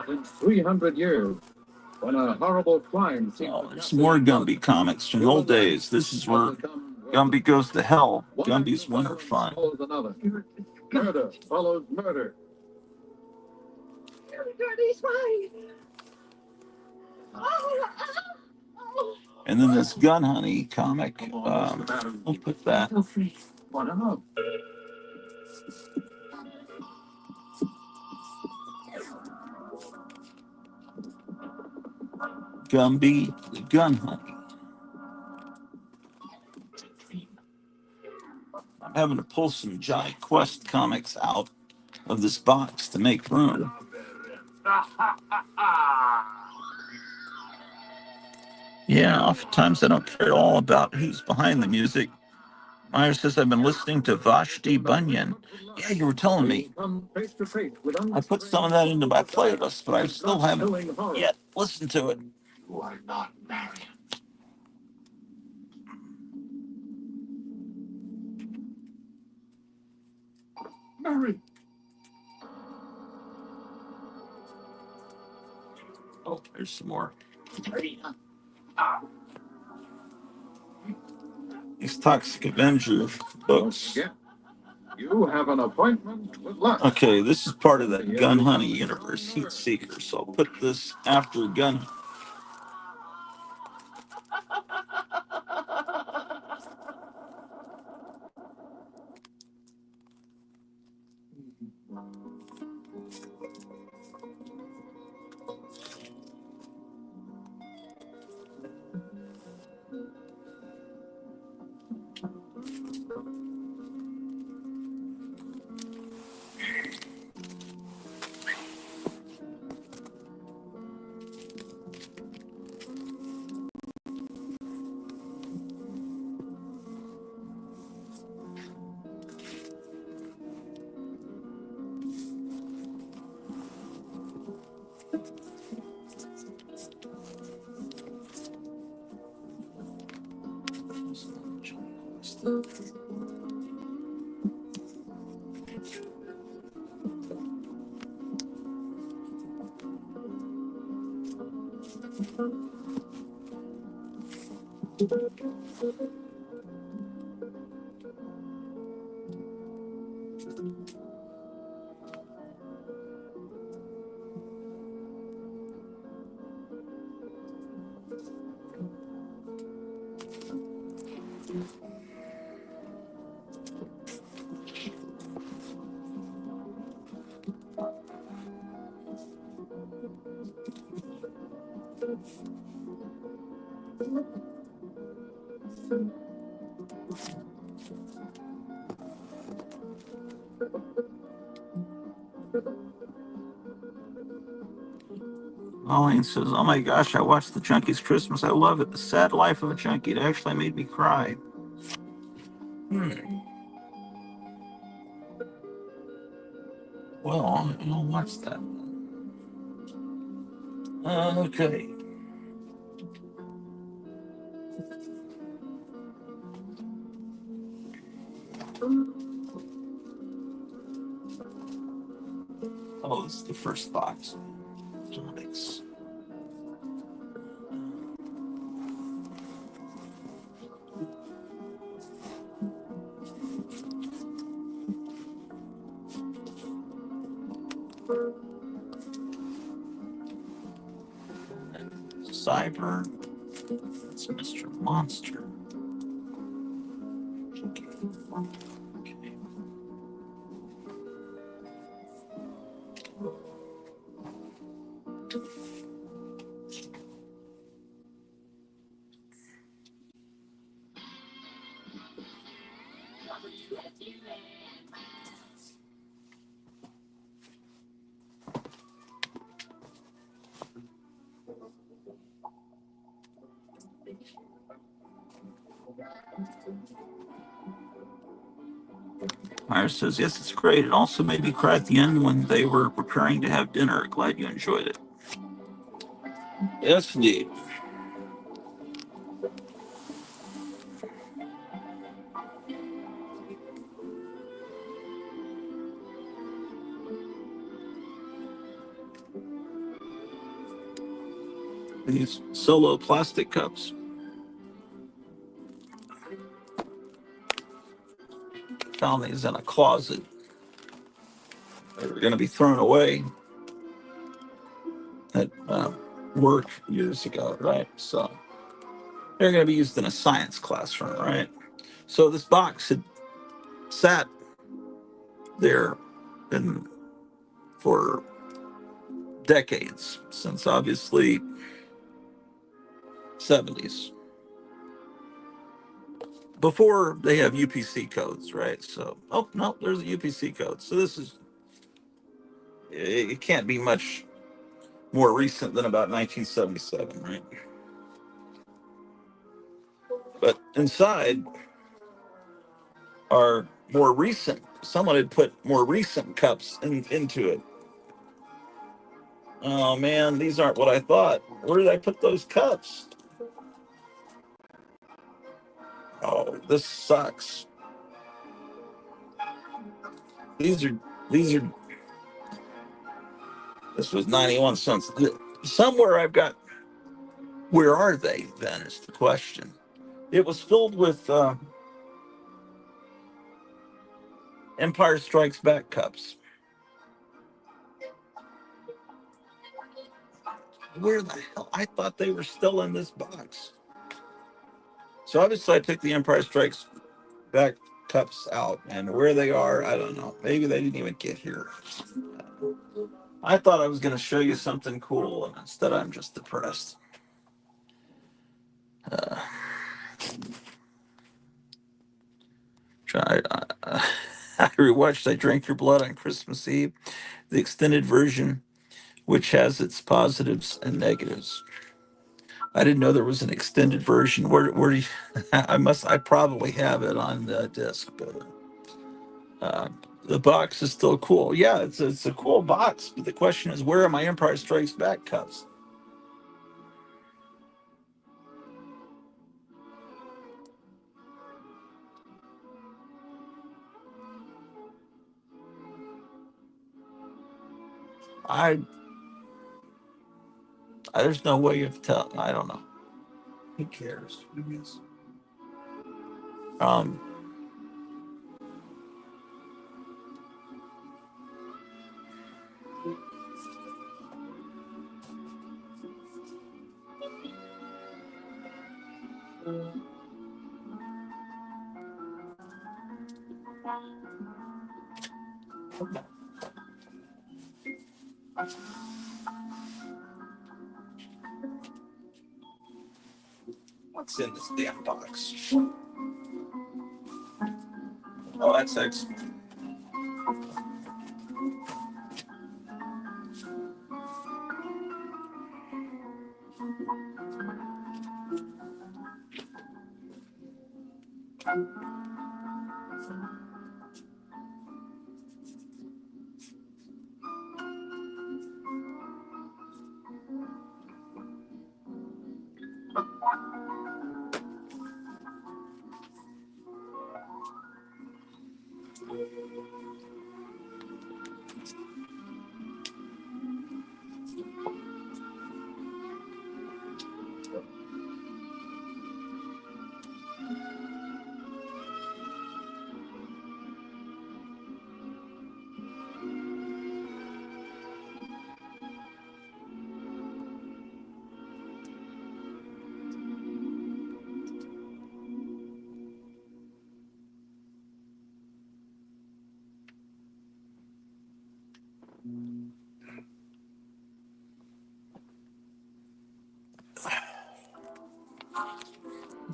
In 300 years, when a horrible crime seems Oh, there's more Gumby comics from the old days. This is where Gumby Goes to Hell. Gumby's Winter Fun. Follows another. Murder follows murder. Dirty's mine. Oh, oh. And then this Gun Honey comic. We'll put that. Feel free. What up? Gumby the Gun Honey. I'm having to pull some Giant Quest comics out of this box to make room. Yeah, oftentimes I don't care at all about who's behind the music. Myers says I've been listening to Vashti Bunyan. Yeah, you were telling me. I put some of that into my playlist, but I still haven't yet listened to it. You are not married. Mary. Oh, there's some more. These Toxic Avenger books. Yeah. You have an appointment with luck. Okay, this is part of that Gun Honey universe, Heat Seeker. So I'll put this after Gun. Pauline says, "Oh my gosh, I watched the Junkies Christmas. I love it. The Sad Life of a Junkie. It actually made me cry." Well, I'll watch that. Okay. Oh, this is the first box. Comics. Cyber. That's Mr. Monster. Okay. Myers says, "Yes, it's great. It also made me cry at the end when they were preparing to have dinner. Glad you enjoyed it." Yes, indeed. These solo plastic cups. found these in a closet. They were going to be thrown away at work years ago, right? So they're going to be used in a science classroom, right? So this box had sat there in, for decades, since obviously 70s, before they have UPC codes, right? So, oh no, there's a UPC code. So this is, it can't be much more recent than about 1977, right? But inside are more recent. Someone had put more recent cups into it. Oh man, these aren't what I thought. Where did I put those cups? Oh, this sucks. These are these are. This was 91 cents. Somewhere I've got. Where are they? Then is the question. It was filled with Empire Strikes Back cups. Where the hell? I thought they were still in this box. So obviously I took the Empire Strikes Back cups out, and where they are, I don't know. Maybe they didn't even get here. I thought I was going to show you something cool, and instead I'm just depressed. Uh, I rewatched I Drank Your Blood on Christmas Eve, the extended version, which has its positives and negatives. I didn't know there was an extended version. Where do you, I probably have it on the disc, but uh, the box is still cool. Yeah, it's a cool box, but the question is, where are my Empire Strikes Back cups? I, there's no way of telling. I don't know. Who cares? Who cares? Um, what's in this damn box? Oh, that's excellent.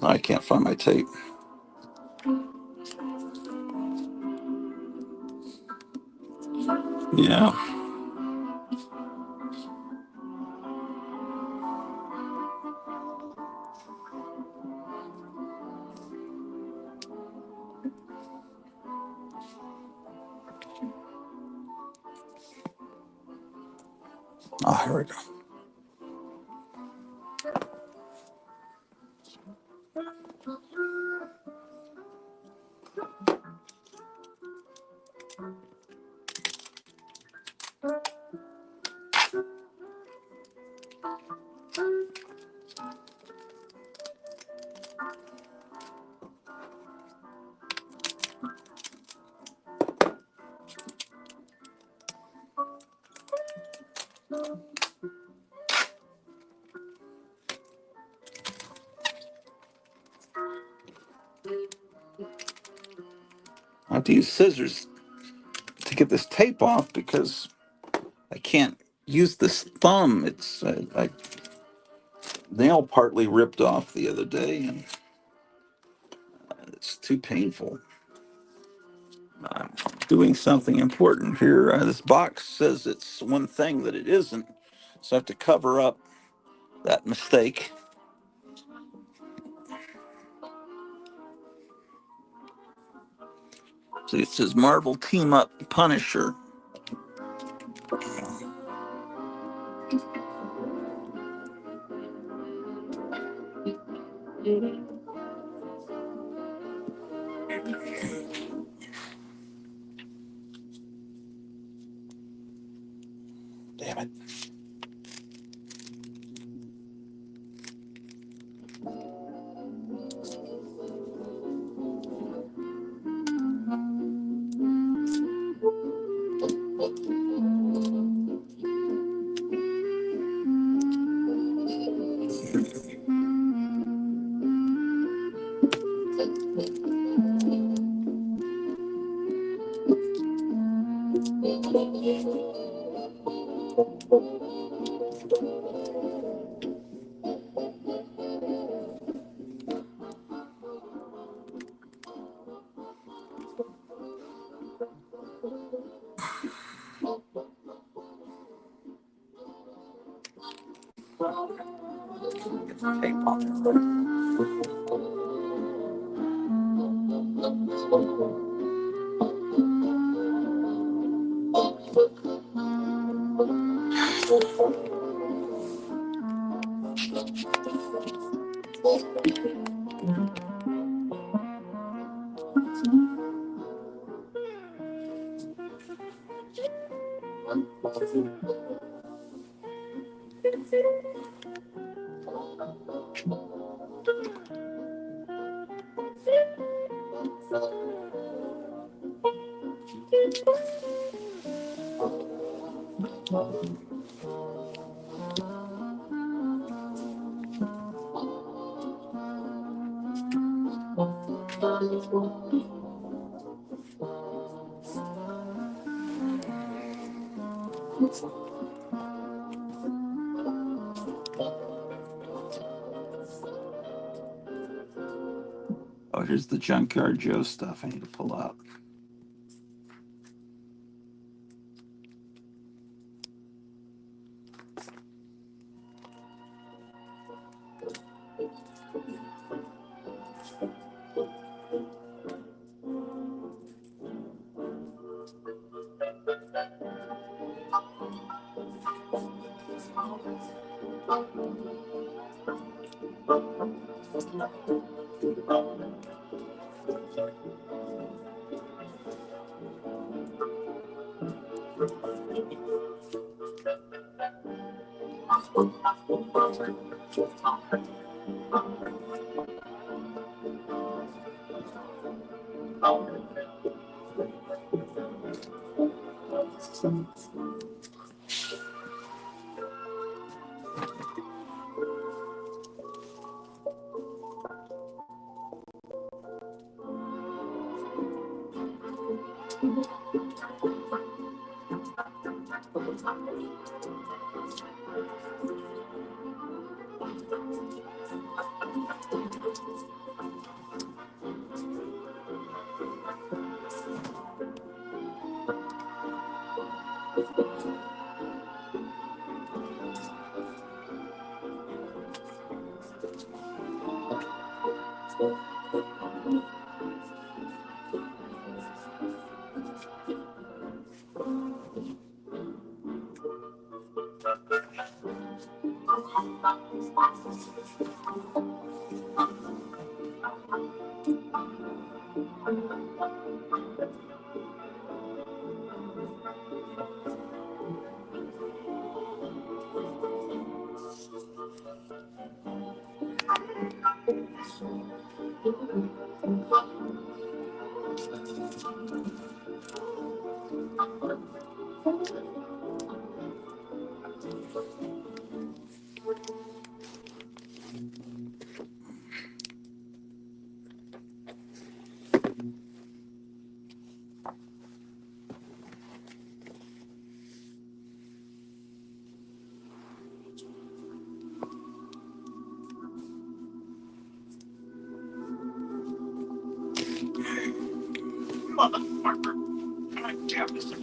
I can't find my tape. Yeah. Oh, here we go. have to use scissors to get this tape off because I can't use this thumb. It's I nail partly ripped off the other day, and it's too painful. I'm doing something important here. This box says it's one thing that it isn't, so I have to cover up that mistake. See, it says Marvel Team Up Punisher. Damn it. Get the tape off. Oh, here's the Junkyard Joe stuff I need to pull out. Motherfucker. God damn this.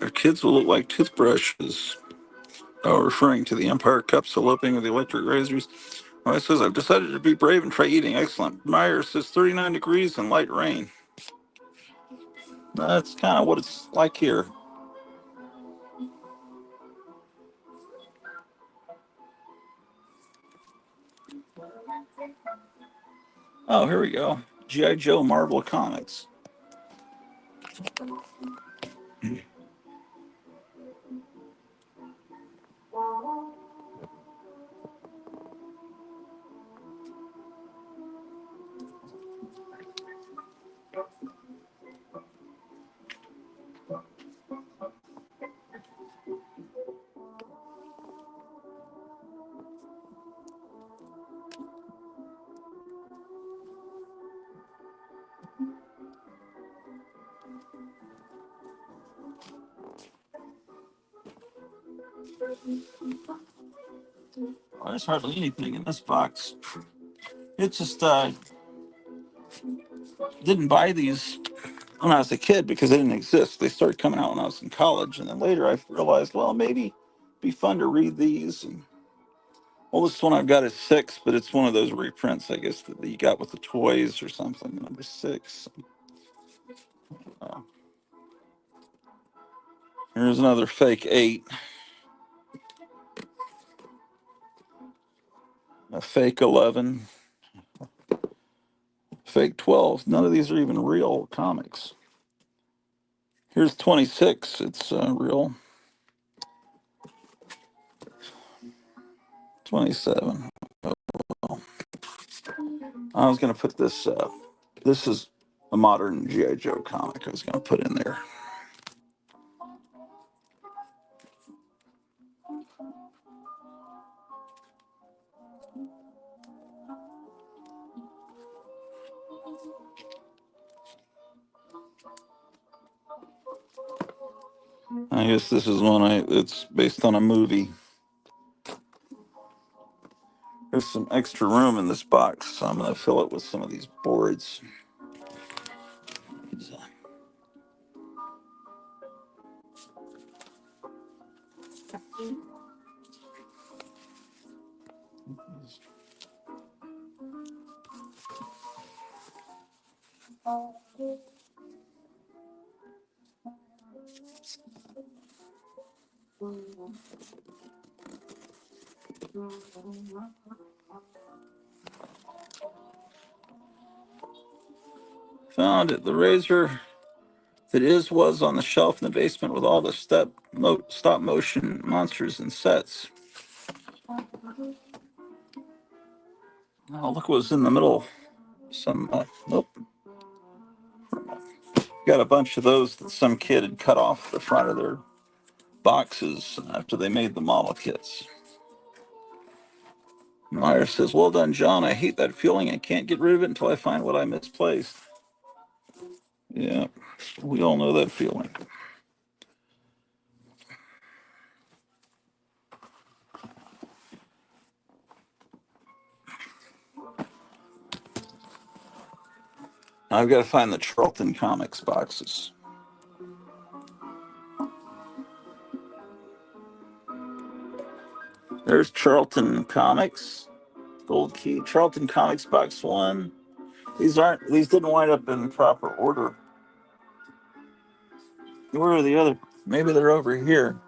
Their kids will look like toothbrushes. Oh, referring to the Empire Cup sloping of the electric razors. Well, it says, I've decided to be brave and try eating. Excellent. Meyer says 39 degrees and light rain. That's kind of what it's like here. Oh, here we go. G.I. Joe Marvel Comics. Oh, there's hardly anything in this box. It's just didn't buy these when I was a kid because they didn't exist. They started coming out when I was in college, and then later I realized, well, maybe it'd be fun to read these. And well, this one I've got is 6, but it's one of those reprints, I guess, that you got with the toys or something. Number 6. Uh, Here's another fake 8, a fake 11, fake 12. None of these are even real comics. Here's 26. It's real. 27. I was going to put this. This is a modern G.I. Joe comic I was going to put in there. I guess this is it's based on a movie. There's some extra room in this box, so I'm going to fill it with some of these boards. Found it. The razor that was on the shelf in the basement with all the stop motion monsters and sets. Oh, look what was in the middle. Some, nope. Got a bunch of those that some kid had cut off the front of their boxes after they made the model kits. Meyer says, well done, John. I hate that feeling. I can't get rid of it until I find what I misplaced. Yeah, we all know that feeling. I've got to find the Charlton Comics boxes. There's Charlton Comics, Gold Key, Charlton Comics box 1. These didn't wind up in proper order. Where are the other? Maybe they're over here.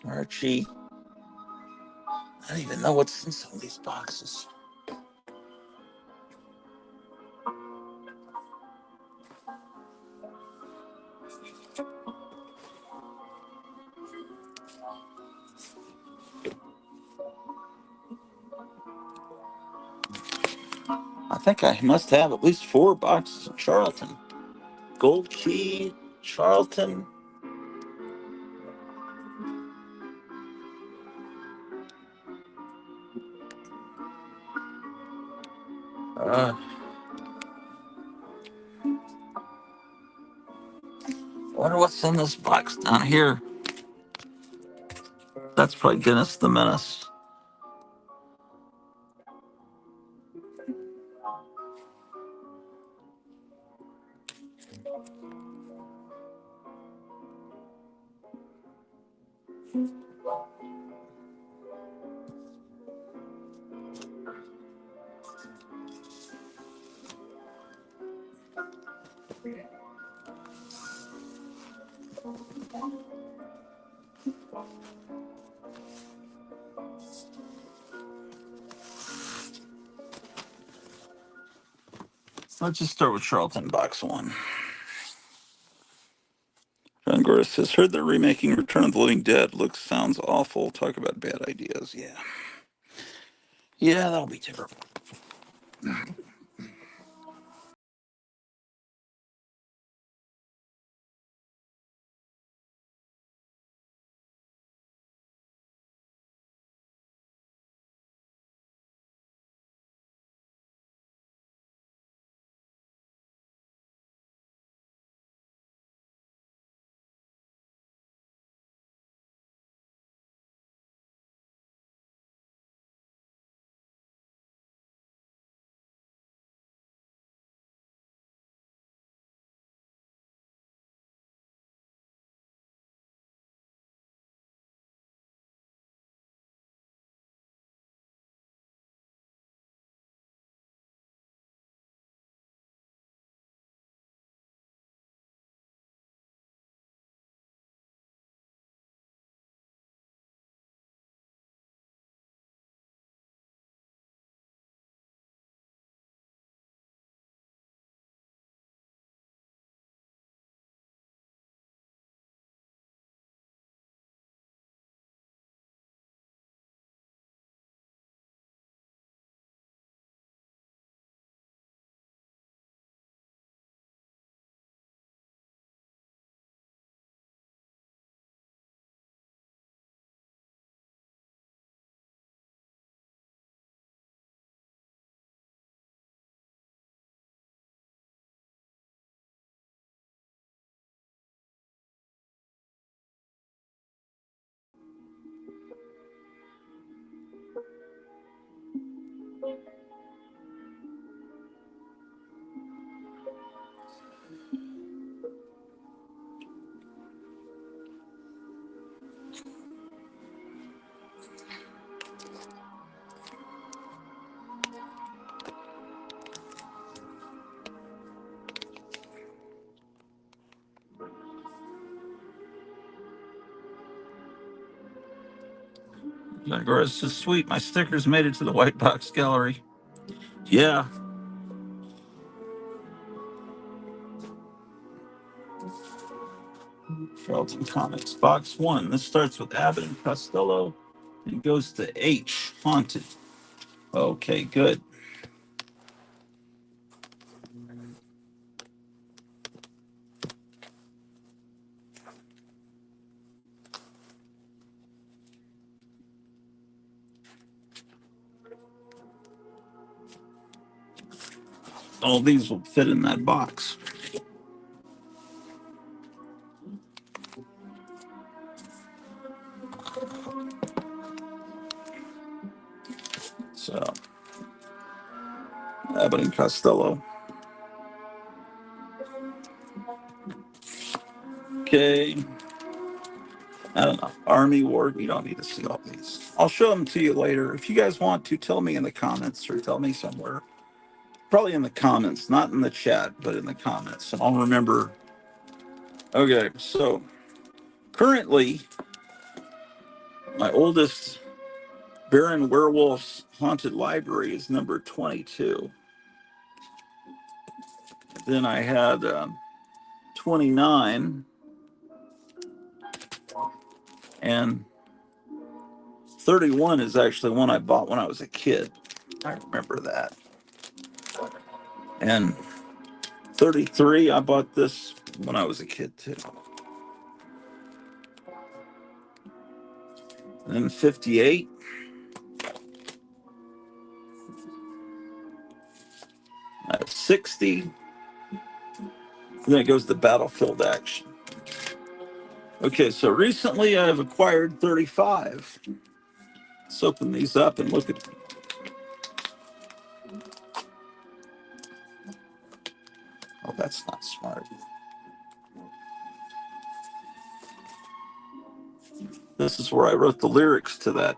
Archie. I don't even know what's in some of these boxes. I think I must have at least 4 boxes of Charlton. Gold Key, Charlton. I wonder what's in this box down here. That's probably Dennis the Menace. Let's just start with Charlton Box 1. John Goris says, heard they're remaking Return of the Living Dead. Sounds awful. Talk about bad ideas. Yeah. Yeah, that'll be terrible. John Goris says, sweet. My stickers made it to the White Box Gallery. Yeah. Charlton Comics. Box 1. This starts with Abbott and Costello and goes to H. Haunted. Okay, good. All these will fit in that box. So, Abbott and Costello. Okay. I don't know. Army War. You don't need to see all these. I'll show them to you later. If you guys want to, tell me in the comments or tell me somewhere. Probably in the comments, not in the chat, but in the comments. And I'll remember. Okay, so currently, my oldest Baron Werewolf's Haunted Library is number 22. Then I had 29 and 31 is actually one I bought when I was a kid. I remember that. And 33, I bought this when I was a kid too. And then 58. I have 60. And then it goes to Battlefield Action. Okay, so recently I've acquired 35. Let's open these up and look at them. Oh, that's not smart. This is where I wrote the lyrics to that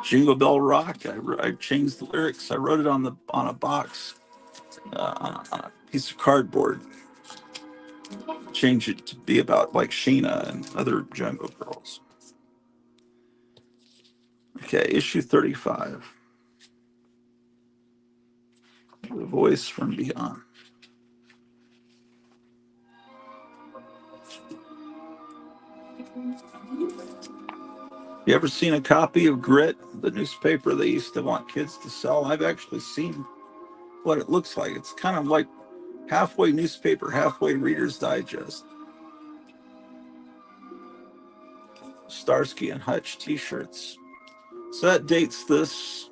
Jingle Bell Rock. I changed the lyrics. I wrote it on a box, on a piece of cardboard. Change it to be about like Sheena and other Jungle Girls. Okay, issue 35. The Voice from Beyond. You ever seen a copy of Grit, the newspaper they used to want kids to sell? I've actually seen what it looks like. It's kind of like halfway newspaper, halfway Reader's Digest. Starsky and Hutch t-shirts. So that dates this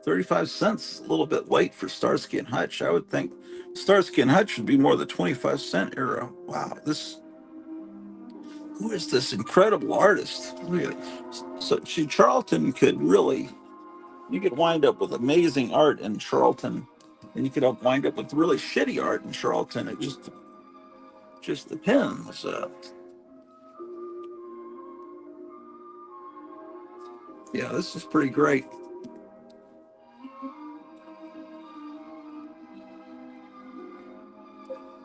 35 cents, a little bit late for Starsky and Hutch. I would think Starsky and Hutch would be more the 25-cent era. Wow, who is this incredible artist? Look at it. So Charlton could really, you could wind up with amazing art in Charlton, and you could wind up with really shitty art in Charlton. It just depends. Yeah, this is pretty great.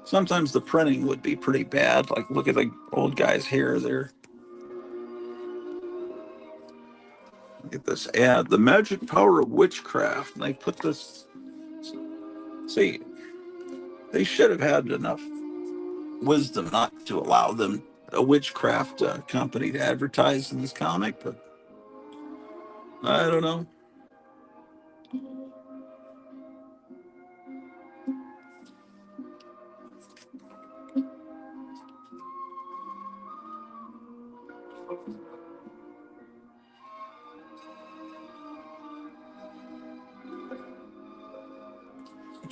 Sometimes the printing would be pretty bad. Like, look at the old guy's hair there. Look at this ad, The Magic Power of Witchcraft. And they put this, see, they should have had enough wisdom not to allow them, a witchcraft company, to advertise in this comic, but I don't know.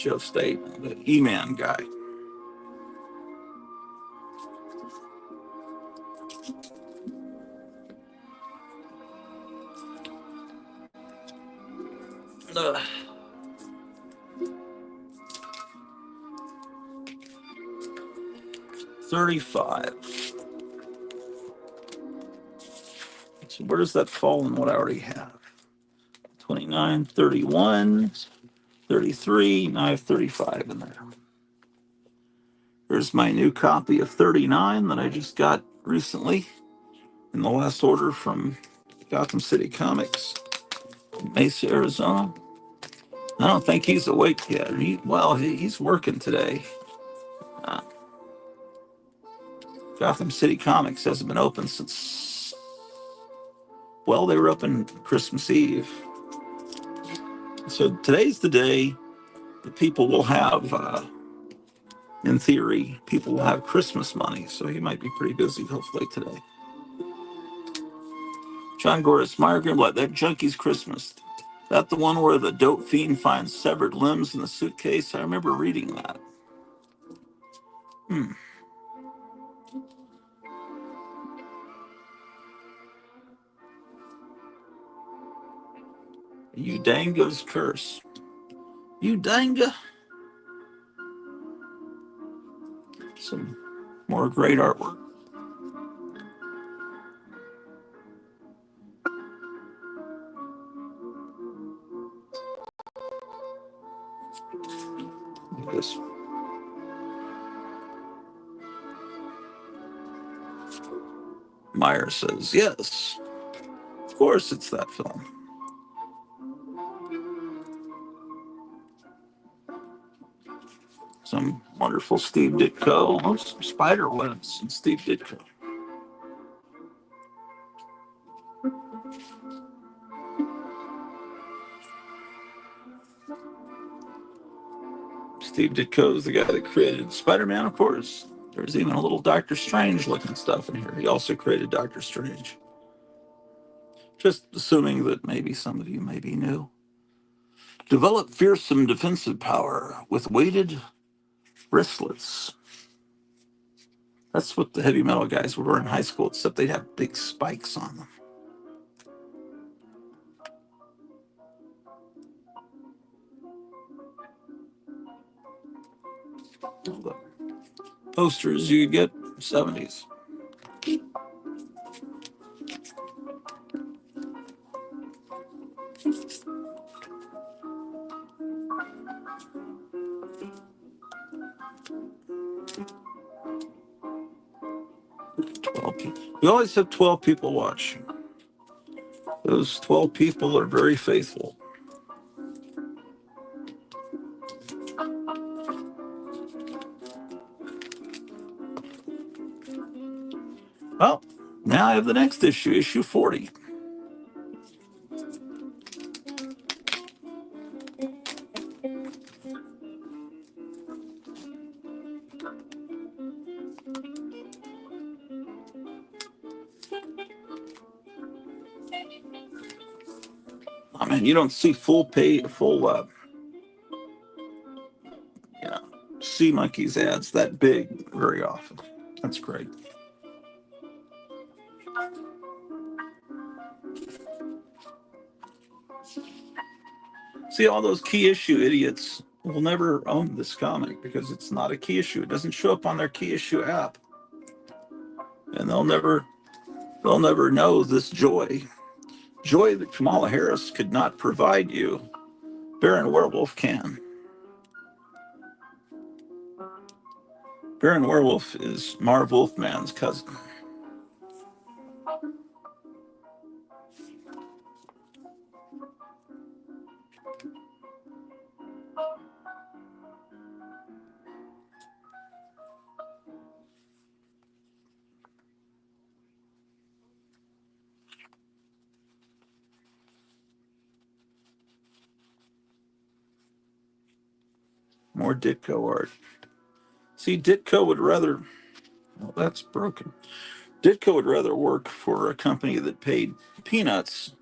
Joe State, the E-Man guy. Uh, 35. So where does that fall in what I already have? 29, 31, 33. Now I have 35 in there. There's my new copy of 39 that I just got recently in the last order from Gotham City Comics, Mesa, Arizona. I don't think he's awake yet. He's working today. Uh, Gotham City Comics hasn't been open since, well, they were open Christmas Eve. So today's the day that people will have, in theory, people will have Christmas money. So he might be pretty busy, hopefully, today. John Gores, Meyer Grimblett, that Junkie's Christmas. That the one where the dope fiend finds severed limbs in the suitcase? I remember reading that. Udanga's Curse. Udanga. Some more great artwork. Look at this. Meyer says, yes, of course it's that film. Some wonderful Steve Ditko. Oh, some spider webs and Steve Ditko. Steve Ditko is the guy that created Spider-Man, of course. There's even a little Doctor Strange looking stuff in here. He also created Doctor Strange. Just assuming that maybe some of you maybe knew. Develop fearsome defensive power with weighted wristlets. That's what the heavy metal guys were in high school, except they'd have big spikes on them. The posters you could get 70s. We always have 12 people watching. Those 12 people are very faithful. Oh, now I have the next issue, issue 40. I mean, you don't see full you know, Sea Monkeys ads that big very often. That's great. See, all those key issue idiots will never own this comic because it's not a key issue. It doesn't show up on their key issue app, and they'll never know this joy that Kamala Harris could not provide you. Baron Werewolf can. Baron Werewolf is Marv Wolfman's cousin. More Ditko art. See, Ditko would rather. Well, that's broken. Ditko would rather work for a company that paid peanuts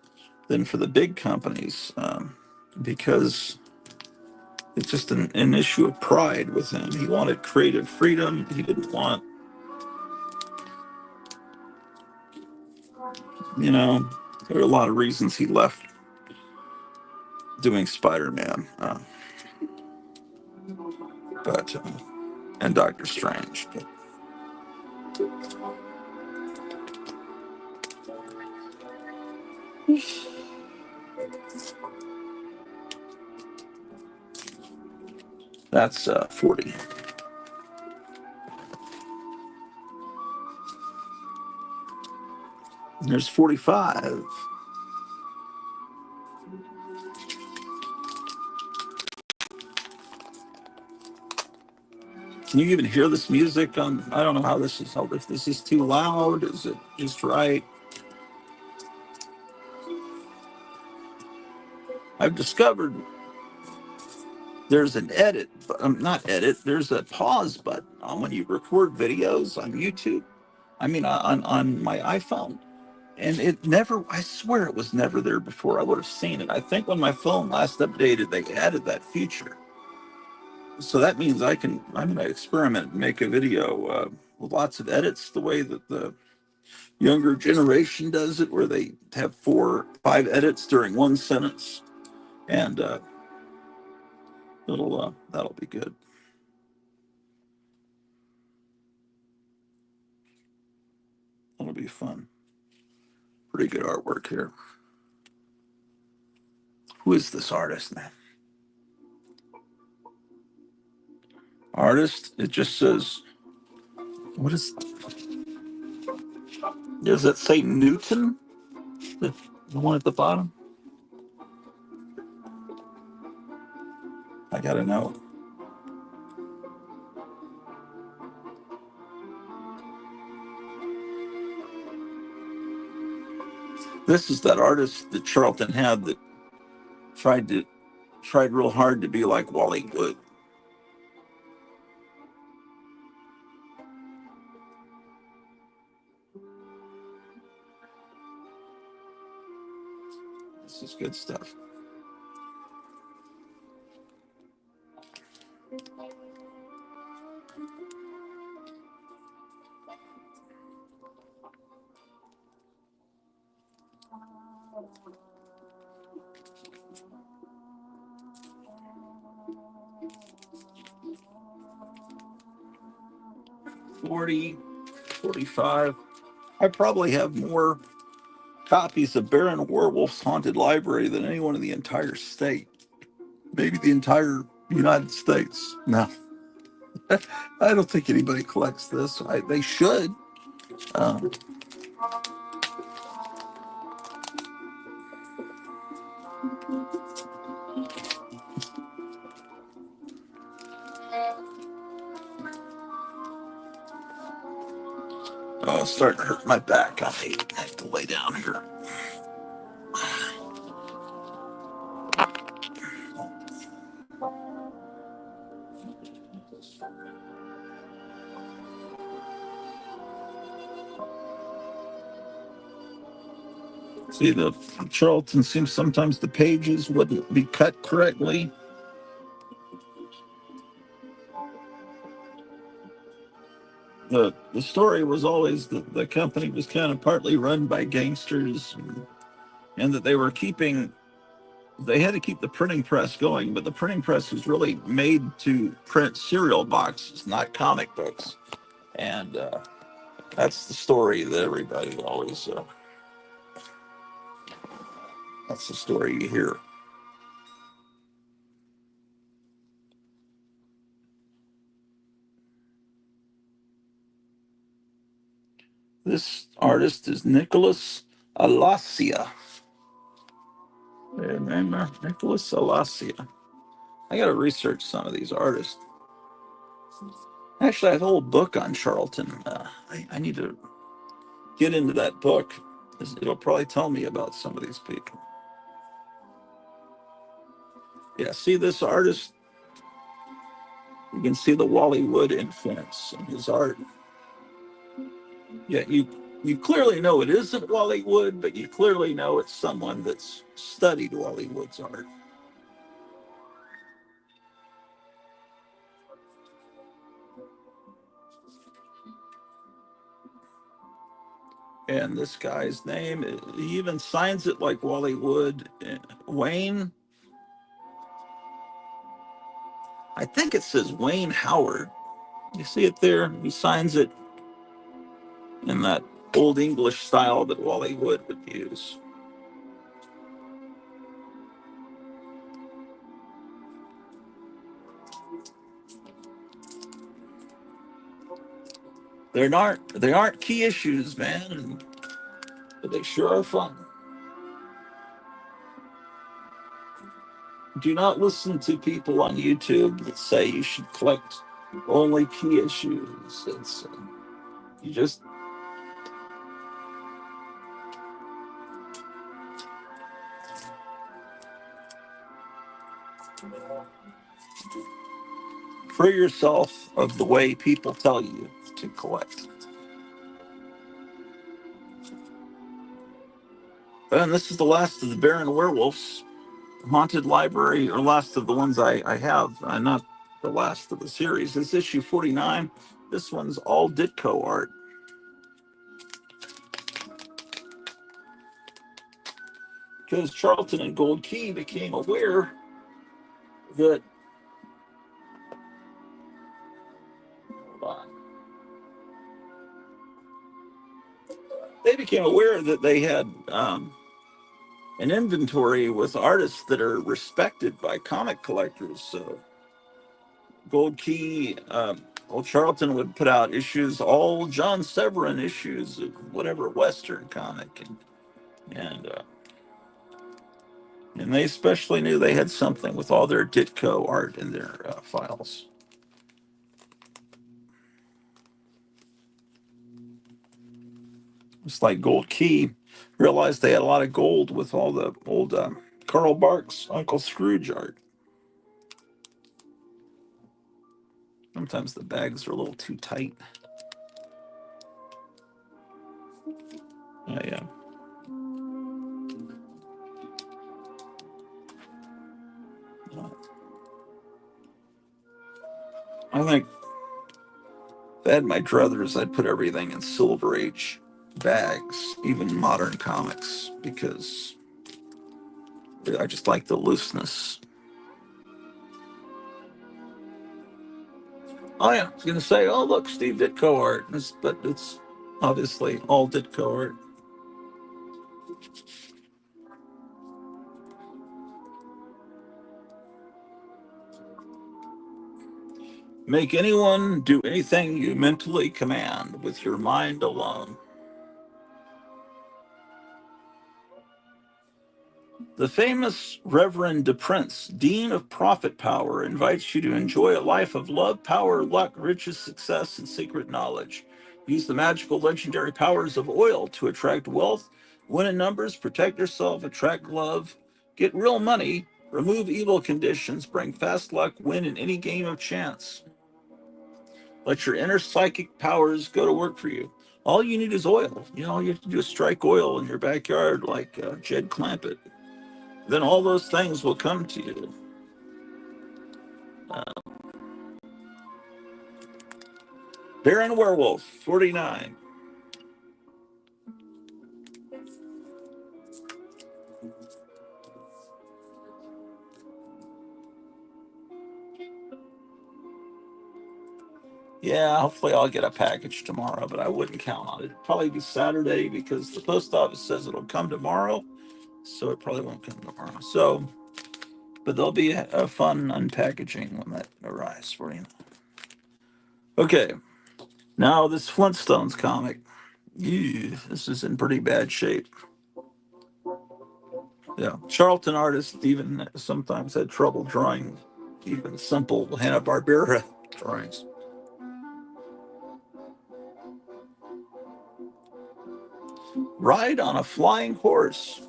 than for the big companies, because it's just an issue of pride with him. He wanted creative freedom. He didn't want, there are a lot of reasons he left doing Spider-Man, but and Doctor Strange. But that's 40. There's 45. Can you even hear this music on? I don't know how this is held. If this is too loud, is it just right? I've discovered there's an edit, but not edit. There's a pause button on when you record videos on YouTube. I mean, on my iPhone, and it never. I swear it was never there before. I would have seen it. I think when my phone last updated, they added that feature. So that means I'm going to experiment and make a video with lots of edits, the way that the younger generation does it, where they have 4 or 5 edits during one sentence, and that'll be good. That'll be fun. Pretty good artwork here. Who is this artist, man? Artist? It just says, what is? Does it say Newton? The one at the bottom? I gotta know. This is that artist that Charlton had that tried real hard to be like Wally Wood. This is good stuff. $40, $45. I probably have more copies of Baron Werewolf's Haunted Library than anyone in the entire state. Maybe the entire United States. No, I don't think anybody collects this. They should. Um, Oh, it's starting to hurt my back. I have to lay down here. See, the Charlton seems sometimes the pages wouldn't be cut correctly. The story was always that the company was kind of partly run by gangsters, and that they had to keep the printing press going, but the printing press was really made to print cereal boxes, not comic books. And that's the story that everybody always, that's the story you hear. This artist is Nicholas Alasia. Remember Nicholas Alasia. I got to research some of these artists. Actually, I have a whole book on Charlton. I need to get into that book. It'll probably tell me about some of these people. Yeah, see this artist? You can see the Wally Wood influence in his art. Yeah, you clearly know it isn't Wally Wood, but you clearly know it's someone that's studied Wally Wood's art. And this guy's name, he even signs it like Wally Wood. Wayne, I think it says Wayne Howard. You see it there? He signs it in that old English style that Wally Wood would use. They aren't key issues, man, but they sure are fun. Do not listen to people on YouTube that say you should collect only key issues. It's you just free yourself of the way people tell you to collect. And this is the last of the Baron Werewolves Haunted Library, or last of the ones I have, not the last of the series. It's issue 49. This one's all Ditko art. Because Charlton and Gold Key became aware that, hold on, they became aware that they had an inventory with artists that are respected by comic collectors. So Gold Key, well, Charlton would put out issues, all John Severin issues of whatever Western comic, and they especially knew they had something with all their Ditko art in their files. It's like Gold Key realized they had a lot of gold with all the old Carl Barks Uncle Scrooge art. Sometimes the bags are a little too tight. Yeah. I think if I had my druthers, I'd put everything in Silver Age bags, even modern comics, because I just like the looseness. Oh yeah, I was gonna say, oh look, Steve Ditko art, but it's obviously all Ditko art. Make anyone do anything you mentally command with your mind alone. The famous Reverend de Prince, Dean of Prophet Power, invites you to enjoy a life of love, power, luck, riches, success, and secret knowledge. Use the magical legendary powers of oil to attract wealth, win in numbers, protect yourself, attract love, get real money, remove evil conditions, bring fast luck, win in any game of chance. Let your inner psychic powers go to work for you. All you need is oil. All you have to do is strike oil in your backyard like Jed Clampett. Then all those things will come to you. Baron Werewolf, 49. Yeah, hopefully I'll get a package tomorrow, but I wouldn't count on it. It'd probably be Saturday because the post office says it'll come tomorrow, so it probably won't come tomorrow. So, but there'll be a fun unpackaging when that arrives for you. Okay, now this Flintstones comic. Ew, this is in pretty bad shape. Yeah, Charlton artists even sometimes had trouble drawing even simple Hanna-Barbera drawings. Ride on a flying horse.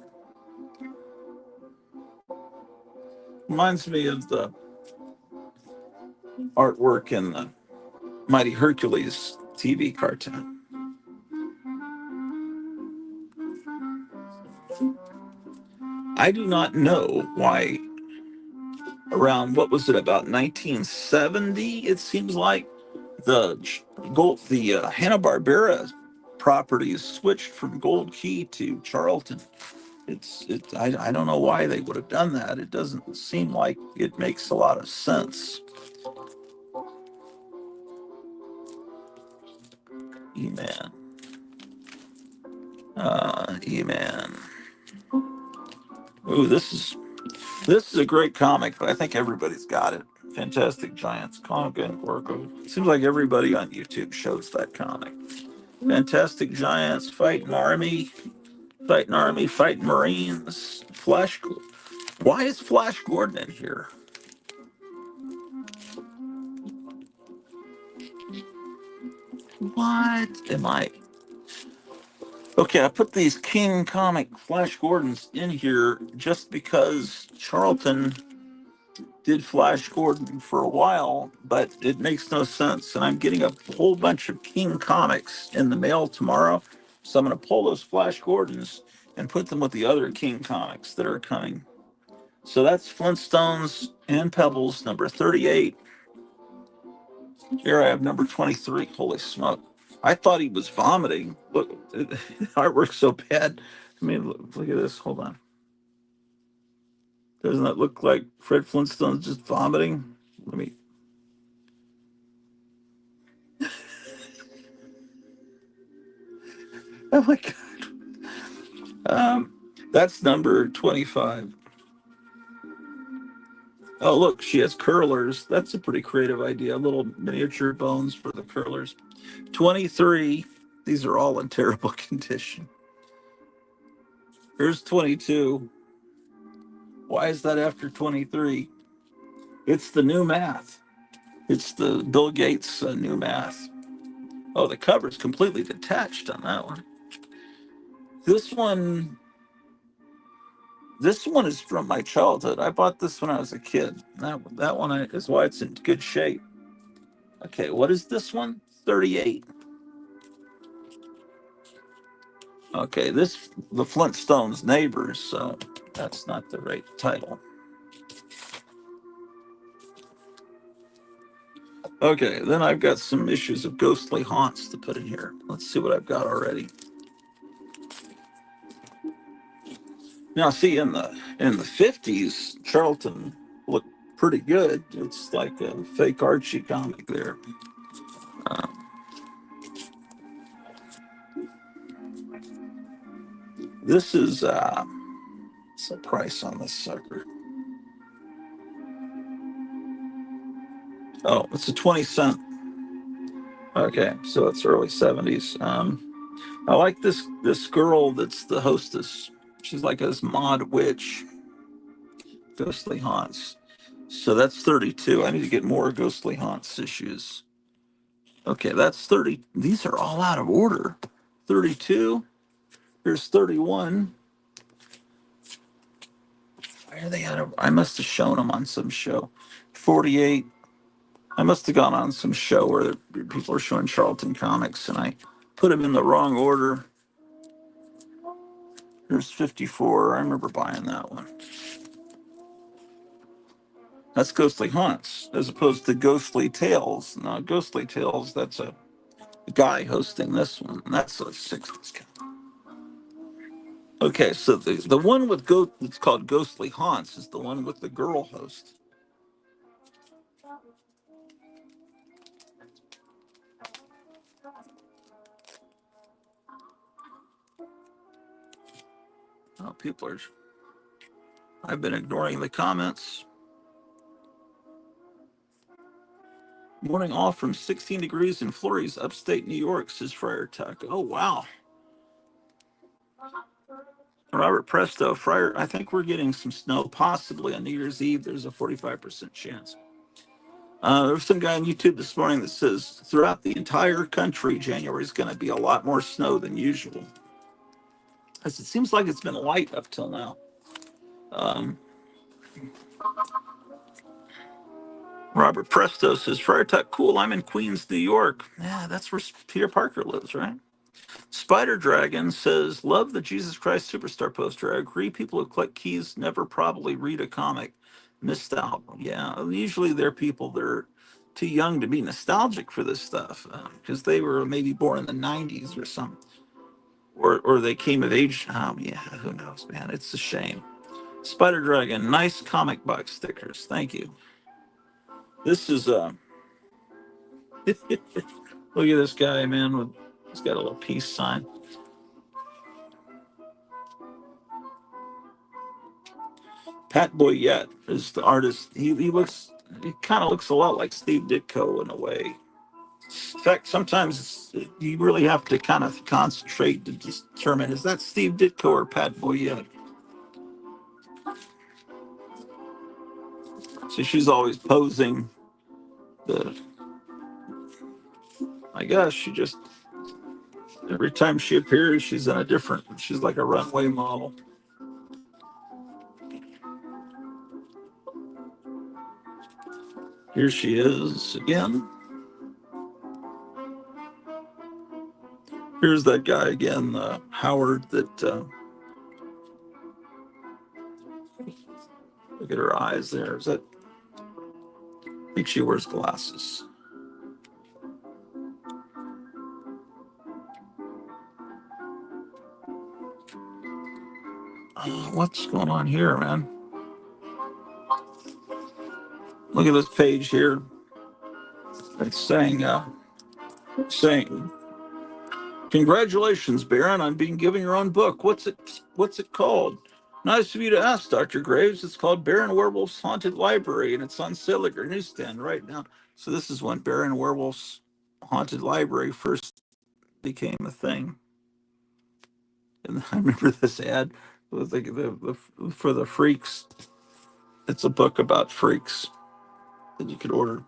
Reminds me of the artwork in the Mighty Hercules TV cartoon. I do not know why around, what was it, about 1970, it seems like, the Hanna-Barbera properties switched from Gold Key to Charlton. I don't know why they would have done that. It doesn't seem like it makes a lot of sense. E-Man. E-Man. Ooh, this is a great comic, but I think everybody's got it. Fantastic Giants, Conga and Orko. Seems like everybody on YouTube shows that comic. Fantastic Giants, fighting army, fighting Marines. Why is Flash Gordon in here? What am I? Okay, I put these King comic Flash Gordons in here just because Charlton did Flash Gordon for a while, but it makes no sense. And I'm getting a whole bunch of King comics in the mail tomorrow. So I'm going to pull those Flash Gordons and put them with the other King comics that are coming. So that's Flintstones and Pebbles, number 38. Here I have number 23. Holy smoke. I thought he was vomiting. Look, artwork's so bad. I mean, look at this. Hold on. Doesn't that look like Fred Flintstone's just vomiting? Let me. Oh my God. That's number 25. Oh, look, she has curlers. That's a pretty creative idea. Little miniature bones for the curlers. 23. These are all in terrible condition. Here's 22. Why is that after 23? It's the new math. It's the Bill Gates new math. Oh, the cover's completely detached on that one. This one is from my childhood. I bought this when I was a kid. That one is why it's in good shape. Okay, what is this one? 38. Okay, the Flintstones neighbors. So that's not the right title. Okay, then I've got some issues of Ghostly Haunts to put in here. Let's see what I've got already. Now, see, in the 50s, Charlton looked pretty good. It's like a fake Archie comic there. This is what's the price on this sucker? Oh, it's a 20 cent. Okay, so it's early 70s. I like this girl that's the hostess. She's like this mod witch. Ghostly Haunts. So that's 32. I need to get more Ghostly Haunts issues. Okay, that's 30. These are all out of order. 32. Here's 31. Why are they out of? I must have shown them on some show. 48. I must have gone on some show where people are showing Charlton Comics, and I put them in the wrong order. Here's 54. I remember buying that one. That's Ghostly Haunts, as opposed to Ghostly Tales. Now, Ghostly Tales, that's a guy hosting this one, and that's a 60s guy. Okay, so the one with that's called Ghostly Haunts is the one with the girl host. Oh, people are. I've been ignoring the comments. Morning off from 16 degrees in Florries, upstate New York, says Friar Tuck. Oh, wow. Robert Presto, Friar, I think we're getting some snow possibly on New Year's Eve. There's a 45% chance. There was some guy on YouTube this morning that says throughout the entire country, January is going to be a lot more snow than usual. As it seems like it's been light up till now. Um, Robert Presto says, Friar Tuck, cool. I'm in Queens, New York. Yeah, that's where Peter Parker lives, right? Spider Dragon says, love the Jesus Christ Superstar poster. I agree. People who collect keys never probably read a comic. Missed out. Yeah, usually they're people that are too young to be nostalgic for this stuff because they were maybe born in the 90s or something. Or they came of age. Yeah, who knows, man? It's a shame. Spider Dragon, nice comic box stickers. Thank you. This is look at this guy, man. He's got a little peace sign. Pat Boyette is the artist. He kind of looks a lot like Steve Ditko in a way. In fact, sometimes you really have to kind of concentrate to determine is that Steve Ditko or Pat Boyette. So she's always posing. The I guess she just every time she appears, she's in a different. She's like a runway model. Here she is again. Here's that guy again, Howard. That look at her eyes there. Is that? I think she wears glasses. What's going on here, man? Look at this page here. It's saying, congratulations, Baron, on being given your own book. What's it called? Nice of you to ask, Dr. Graves. It's called Baron Werewolf's Haunted Library, and it's on sale at your newsstand right now. So this is when Baron Werewolf's Haunted Library first became a thing. And I remember this ad with for the freaks. It's a book about freaks that you could order.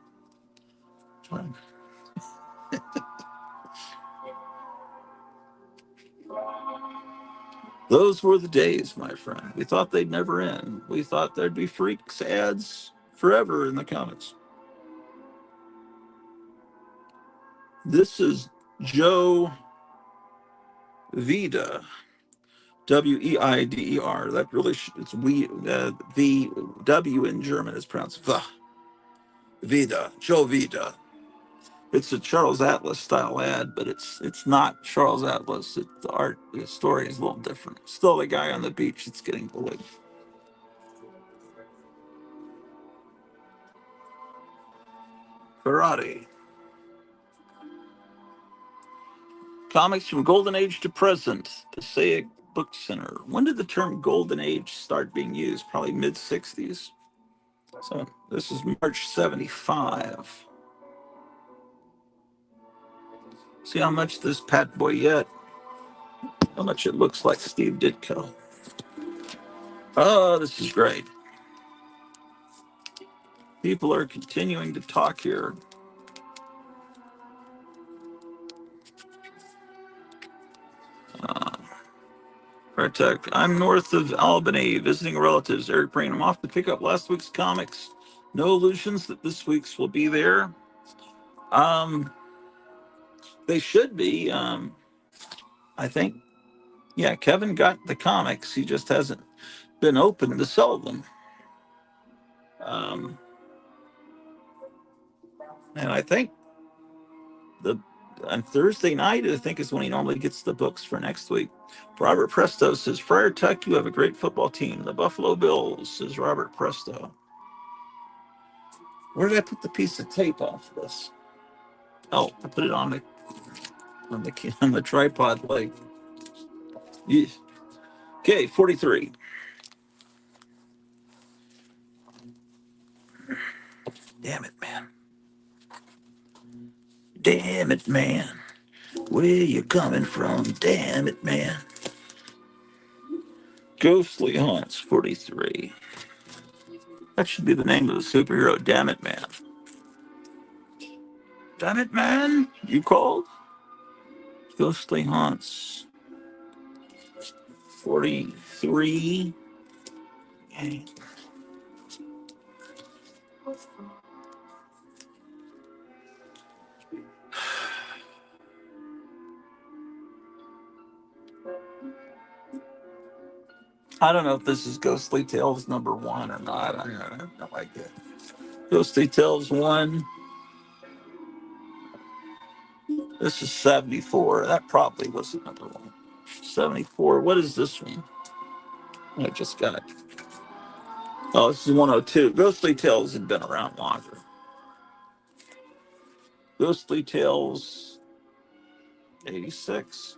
Those were the days, my friend. We thought they'd never end. We thought there'd be freaks ads forever in the comics. This is Joe Vida, Weider. That really it's the W in German is pronounced Vida, Joe Vida. It's a Charles Atlas style ad, but it's not Charles Atlas. The story is a little different. Still the guy on the beach that's getting bullied. Karate. Comics from Golden Age to Present. Passaic Book Center. When did the term Golden Age start being used? Probably mid 60s. So this is March 75. See how much this Pat Boyette, how much it looks like Steve Ditko. Oh, this is great. People are continuing to talk here. Tech. I'm north of Albany visiting relatives. Eric Brain. I'm off to pick up last week's comics. No illusions that this week's will be there. They should be. I think. Yeah, Kevin got the comics. He just hasn't been open to sell them. And I think the on Thursday night, I think, is when he normally gets the books for next week. Robert Presto says, Friar Tuck, you have a great football team. The Buffalo Bills, says Robert Presto. Where did I put the piece of tape off this? Oh, I put it on the tripod leg. Yeah. Okay, 43. Damn it, man. Damn it, man. Where you coming from? Damn it, man. Ghostly Haunts, 43. That should be the name of the superhero. Damn it, man. Damn it, man. You called? Ghostly Haunts, 43. Okay. I don't know if this is Ghostly Tales number 1 or not. I have no idea. Ghostly Tales 1. This is 74. That probably was another one. 74. What is this one? I just got it. Oh, this is 102. Ghostly Tales had been around longer. Ghostly Tales 86.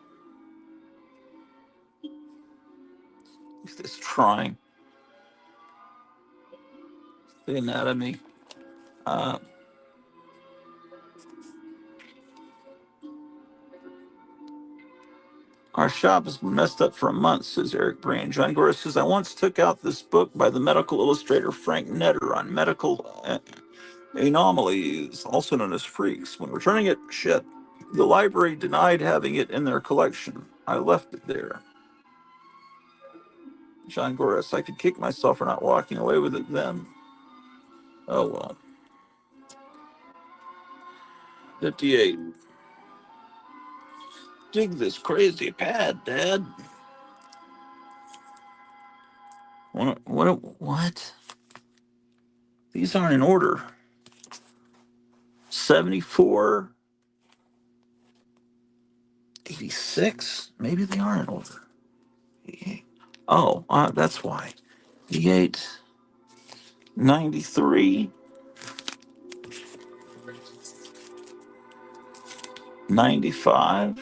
It's trying. The Anatomy. Uh, Our shop has been messed up for a month, says Eric Brand. John Gore says, I once took out this book by the medical illustrator Frank Netter on medical anomalies, also known as freaks. When returning it, shit, the library denied having it in their collection. I left it there. John Goris, I could kick myself for not walking away with it then. Oh well. 58. Dig this crazy pad, Dad. What? These aren't in order. 74, 86. Maybe they are in order. 88. Oh, that's why. 88, 93, 95,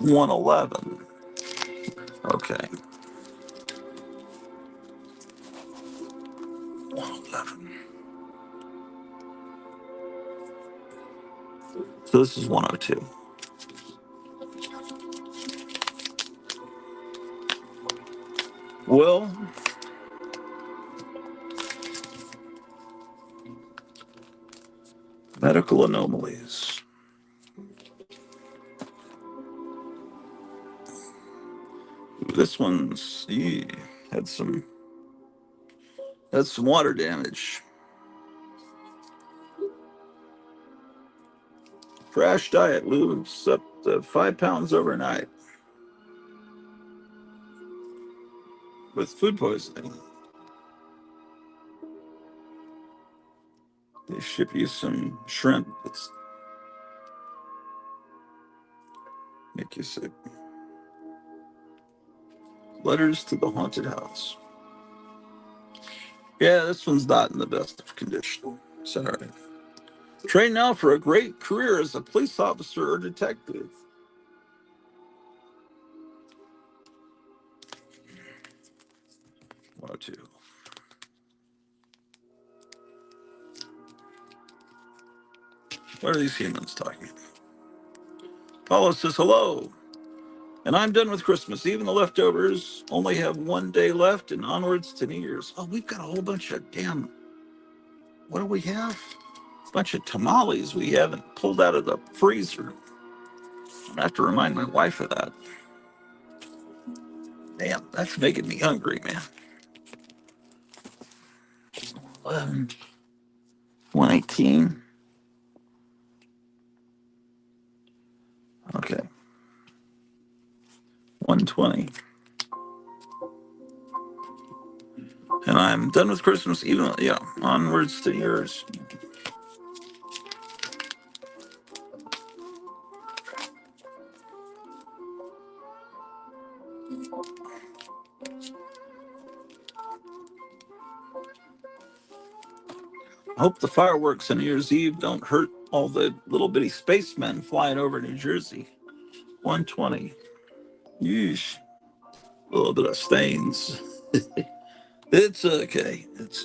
111. Okay. 111. So this is 102. Well, medical anomalies. This one's had some water damage. Crash diet, lose up to 5 pounds overnight with food poisoning. They ship you some shrimp that's make you sick. Letters to the haunted house. Yeah, this one's not in the best of condition. Sorry. Train now for a great career as a police officer or detective. 102. What are these humans talking about? Paulo says hello. And I'm done with Christmas. Even the leftovers only have 1 day left and onwards to New Year's. Oh, we've got a whole bunch of damn. What do we have? A bunch of tamales we haven't pulled out of the freezer. I have to remind my wife of that. Damn, that's making me hungry, man. 11, 118. Okay. 120. And I'm done with Christmas, even, yeah, onwards to yours. I hope the fireworks on New Year's Eve don't hurt all the little bitty spacemen flying over New Jersey. 120. Yeesh. A little bit of stains. It's okay. It's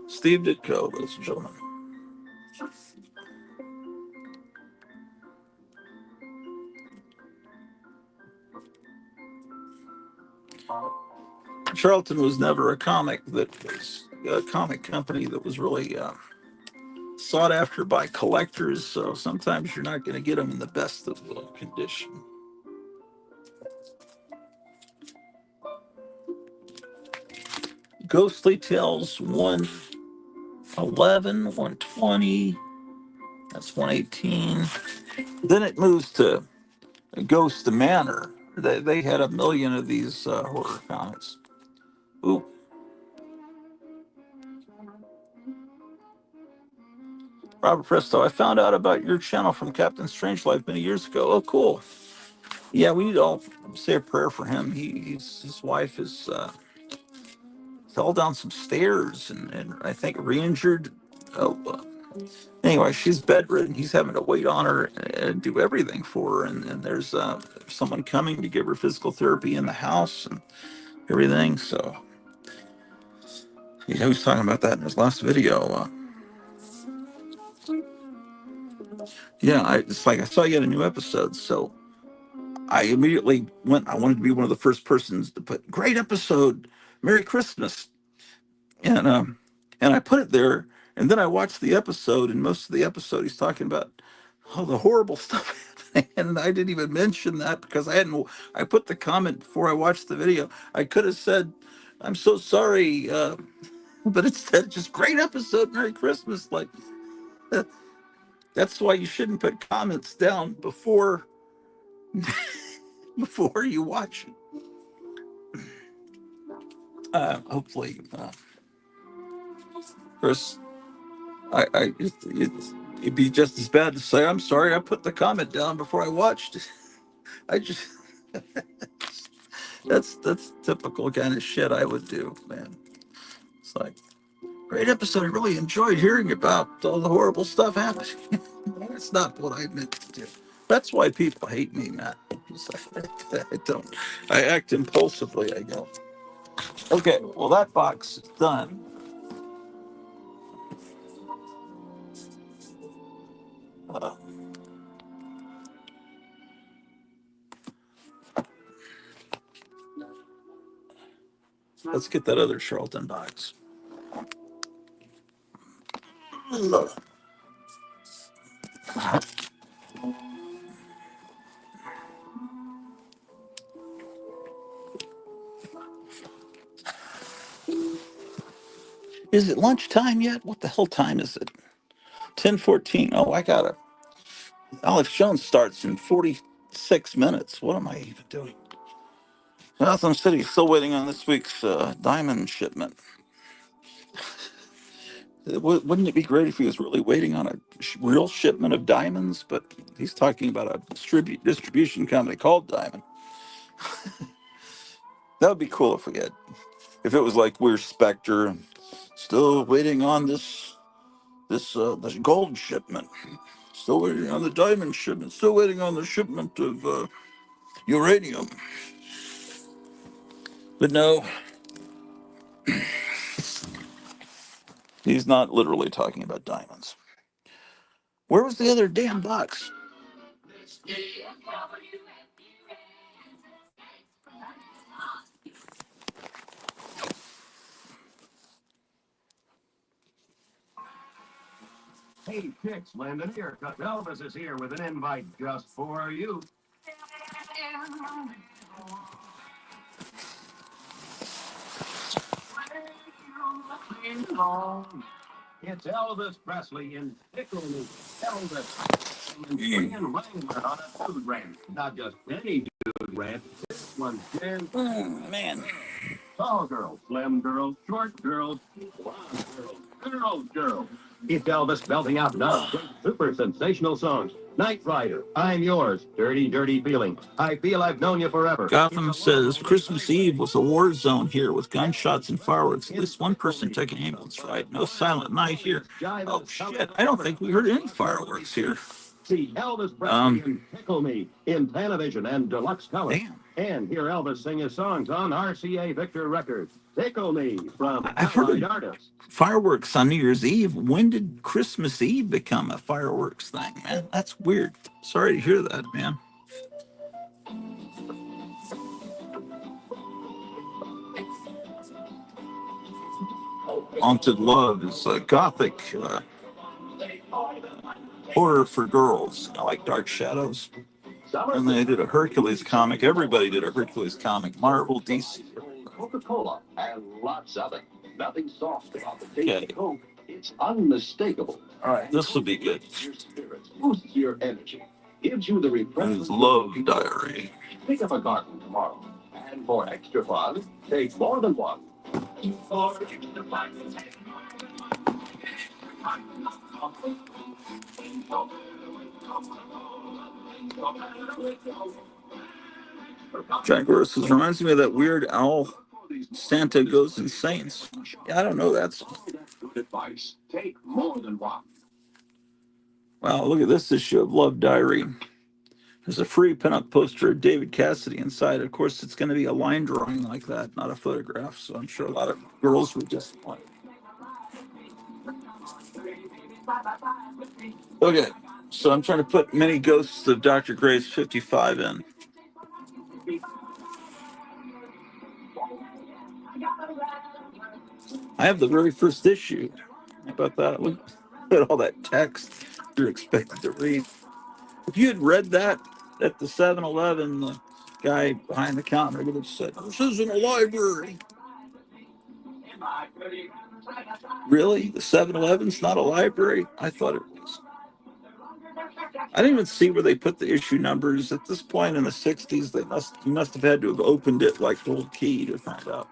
Steve Ditko, ladies and gentlemen. Charlton was never a comic that was a comic company that was really sought after by collectors. So sometimes you're not going to get them in the best of condition. Ghostly Tales 111, 120. That's 118. Then it moves to Ghost Manor. They had a million of these horror comics. Ooh. Robert Presto, I found out about your channel from Captain Strangelove many years ago. Oh, cool. Yeah, we need to all say a prayer for him. His wife is fell down some stairs and I think re-injured. Oh, anyway, she's bedridden. He's having to wait on her and do everything for her. And there's someone coming to give her physical therapy in the house and everything. So, yeah, he was talking about that in his last video. Yeah, it's like I saw you had a new episode. So I immediately went, I wanted to be one of the first persons to put, great episode, Merry Christmas. And I put it there, and then I watched the episode, and most of the episode he's talking about all the horrible stuff happening, and I didn't even mention that because I put the comment before I watched the video. I could have said, "I'm so sorry," but instead, just great episode, Merry Christmas. Like that's why you shouldn't put comments down before you watch it. Hopefully, Chris, it'd be just as bad to say, I'm sorry, I put the comment down before I watched it. I just, that's typical kind of shit I would do, man. It's like, great episode. I really enjoyed hearing about all the horrible stuff happening. That's not what I meant to do. That's why people hate me, Matt. It's like, I don't, I act impulsively, I go. Okay, well, that box is done. Uh, let's get that other Charlton box. Is it lunchtime yet? What the hell time is it? 10:14. Oh, I got it. Alex Jones starts in 46 minutes. What am I even doing? Gotham City still waiting on this week's diamond shipment. Wouldn't it be great if he was really waiting on a real shipment of diamonds? But he's talking about a distribution company called Diamond. That would be cool if it was like we're Spectre and still waiting on this gold shipment. Still waiting on the diamond shipment. Still waiting on the shipment of uranium. But no, he's not literally talking about diamonds. Where was the other damn box? Hey, chicks, lend an ear, 'cause Elvis is here with an invite just for you. It's Elvis Presley in Tickle Me. Elvis. And Ian Wrangler on a dude rant. Not just any dude rant. This one's damn Man. tall girls, slim girls, short girls, blonde girls. It's Elvis belting out non-stop super sensational songs. Knight Rider, I'm Yours, Dirty, Dirty Feeling, I Feel I've Known You Forever. Gotham says Christmas Eve was a war zone here with gunshots and fireworks. At least one person took an ambulance ride. No silent night here. Oh shit! I don't think we heard any fireworks here. See Elvis Presley in Tickle Me in Panavision and Deluxe Color. Damn. And hear Elvis sing his songs on RCA Victor Records. Tickle Me from I've heard Allied of Artists. fireworks on New Year's Eve. When did Christmas Eve become a fireworks thing, man? That's weird. Sorry to hear that, man. Haunted Love is a gothic horror for girls. I like Dark Shadows. And they did a Hercules comic. Everybody did a Hercules comic. Marvel, DC. Coca-Cola and lots of it. Nothing soft about the taste Okay. of Coke. It's unmistakable. All right, this will be good. Your spirits, boosts your energy, gives you the This refreshment. is Love Diary. Pick up a garden tomorrow. And for extra fun, take more than one. Jack Rosses reminds me of that Weird Al Santa Goes and Saints. Yeah, I don't know that song. Good advice. Take more than one. Wow, look at this issue of Love Diary. There's a free pinup poster of David Cassidy inside. Of course, it's going to be a line drawing like that, not a photograph. So I'm sure a lot of girls were disappointed. Okay, so I'm trying to put Many Ghosts of Dr. Gray's 55 in. I have the very first issue. How about that? Look at all that text you're expected to read. If you had read that at the 7-Eleven, the guy behind the counter would have said, "This isn't a library." Really? The 7-Eleven's not a library? I thought it was. I didn't even see where they put the issue numbers. At this point in the 60s, you must have had to have opened it like Gold Key to find out.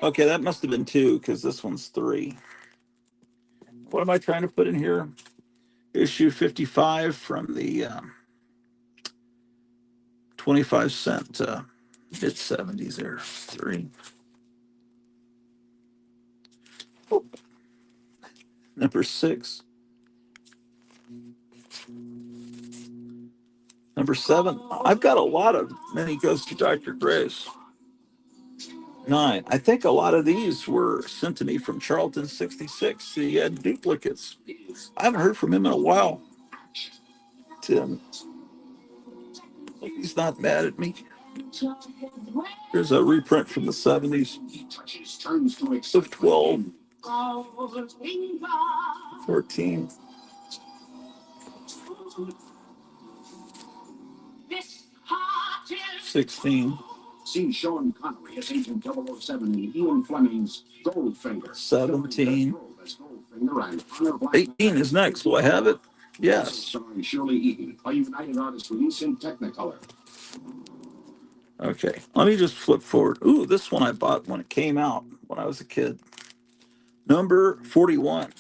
Okay, that must have been 2 because this one's 3. What am I trying to put in here? Issue 55 from the 25-cent mid-70s there. 3. Oh. Number 6. Number 7. I've got a lot of Many Ghosts to Dr. Gray's. 9. I think a lot of these were sent to me from Charlton 66. He had duplicates. I haven't heard from him in a while. Tim. He's not mad at me. Here's a reprint from the 70s of 12, 14, 16, See Sean Connery as Agent 007 in Ian Fleming's Goldfinger. 17. 18 is next. Do I have it? Yes. Starring Shirley Eaton, a United Artists release in Technicolor. Okay, let me just flip forward. Ooh, this one I bought when it came out when I was a kid. Number 41.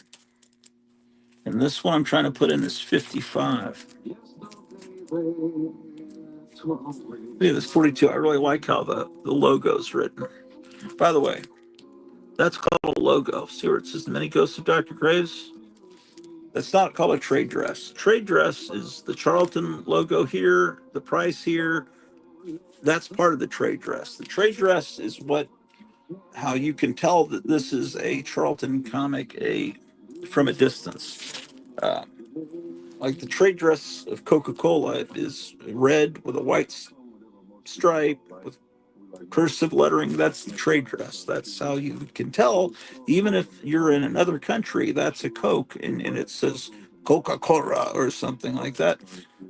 And this one I'm trying to put in is 55. Yeah, this 42. I really like how the logo's written. By the way, that's called a logo. See where it says the Many Ghosts of Dr. Graves? That's not called a trade dress. Trade dress is the Charlton logo here, the price here. That's part of the trade dress. The trade dress is how you can tell that this is a Charlton comic from a distance. Like the trade dress of Coca-Cola is red with a white stripe with cursive lettering, that's the trade dress. That's how you can tell, even if you're in another country, that's a Coke, and it says Coca-Cola or something like that,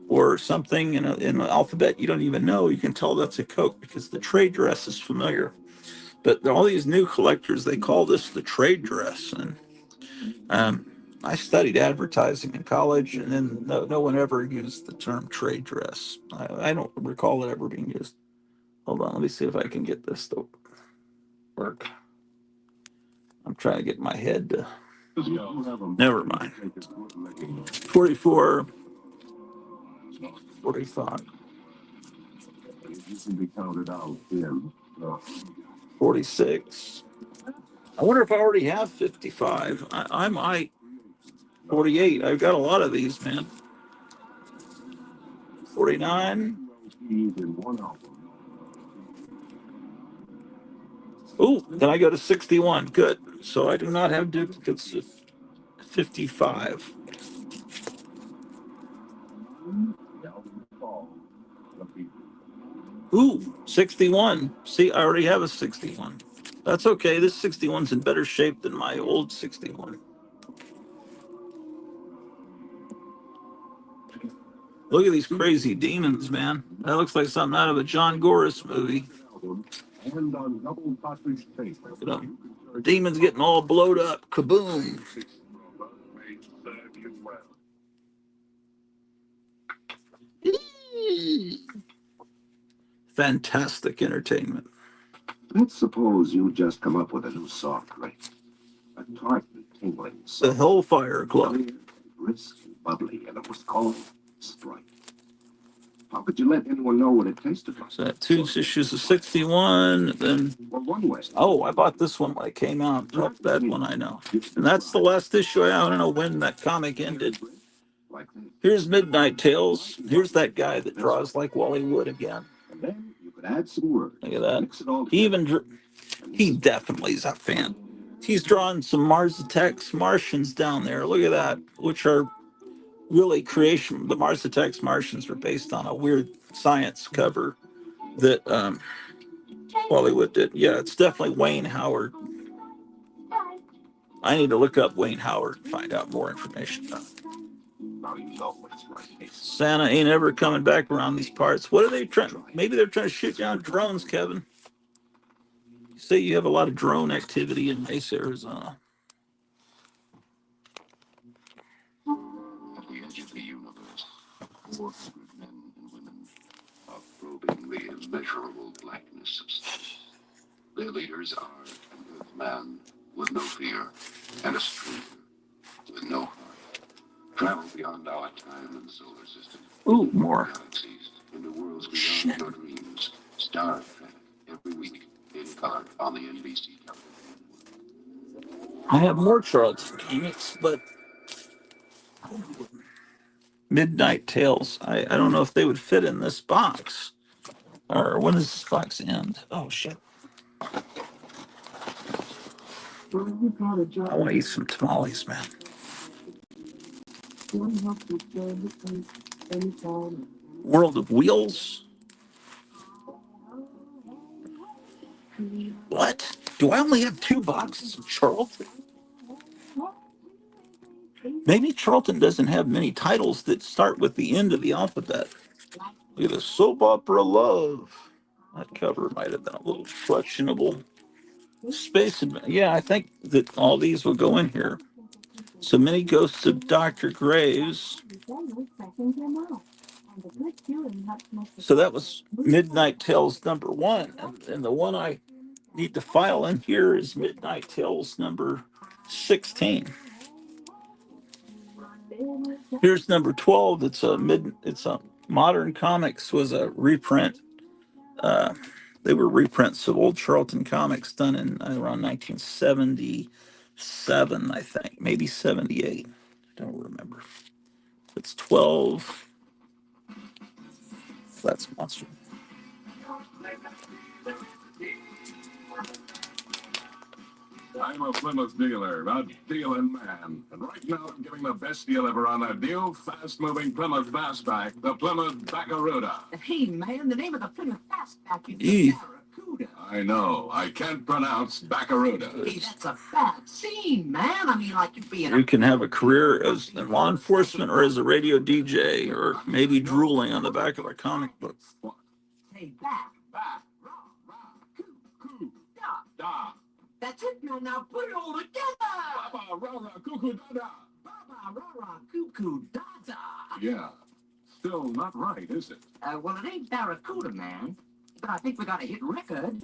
or something in an alphabet you don't even know. You can tell that's a Coke because the trade dress is familiar. But all these new collectors, they call this the trade dress. And I studied advertising in college, and then no one ever used the term trade dress. I don't recall it ever being used. Hold on, let me see if I can get this to work. I'm trying to get my head to. Never mind. 44, 45, 46. I wonder if I already have 55. I might. 48. I've got a lot of these, man. 49. Oh, then I go to 61. Good. So I do not have duplicates of 55. Ooh, 61. See, I already have a 61. That's okay. This 61's in better shape than my old 61. Look at these crazy demons, man. That looks like something out of a John Goris movie. You know, demons getting all blowed up. Kaboom. Fantastic entertainment. Let's suppose you just come up with a new soft drink. A tart and tingling The soft, Hellfire Club. clear, brisk, and bubbly, and it was called Sprite. How could you let anyone know what it tasted like? So that two issues of 61. Then, Well, one way. oh, I bought this one when it came out. Oh, that one I know. And that's the last issue. I don't know when that comic ended. Like this. Here's Midnight Tales. Here's that guy that draws like Wally Wood again. And then you could add some words. Look at that. Mix it all He together. even he definitely is a fan. He's drawing some Mars Attacks Martians down there. Look at that, which are really creation. The Mars Attacks Martians are based on a weird science cover that Wally Wood did. Yeah, it's definitely Wayne Howard. I need to look up Wayne Howard and find out more information about it. Now you know what's right. Santa ain't ever coming back around these parts. What are they trying? Maybe they're trying to shoot down drones, Kevin. You say you have a lot of drone activity in Mesa, Arizona. At the edge of the universe, 400 men and women are probing the immeasurable blackness of space. Their leaders are an Earthman with no fear and a stranger with no heart. Travel beyond our time and solar system. Ooh, more. Galaxies into worlds beyond your dreams. Star Trek every week in color on the NBC television. I have more Charlton Comics, but Midnight Tales. I don't know if they would fit in this box. Or when does this box end? Oh shit. I want to eat some tamales, man. World of Wheels. What? Do I only have 2 boxes of Charlton? Maybe Charlton doesn't have many titles that start with the end of the alphabet. Look at the Soap Opera Love. That cover might have been a little questionable. Space, yeah, I think that all these will go in here. So Many Ghosts of Dr. Graves. So that was Midnight Tales number 1. And the one I need to file in here is Midnight Tales number 16. Here's number 12. It's a Modern Comics was a reprint. They were reprints of old Charlton Comics done in around 1977, I think, maybe 78. I don't remember. It's 12. That's monster. I'm a Plymouth dealer, a dealing man. And right now I'm giving the best deal ever on that new, fast-moving Plymouth Fastback, the Plymouth Barracuda. Hey, man, the name of the Plymouth Fastback is Eee. Barracuda. I know. I can't pronounce Baccaruda. Hey, that's a bad scene, man. I mean, like you'd be in You can have a career as in law enforcement or as a radio DJ or maybe drooling on the back of a comic book. Hey, back. Back. Rah, rah, coo, coo, da, da. That's it, man. Now put it all together. Baba, rah, rah, cuckoo, da, da. Baba, rah, cuckoo, da-da. Yeah. Still not right, is it? Well, it ain't Barracuda, man. But I think we got a hit record.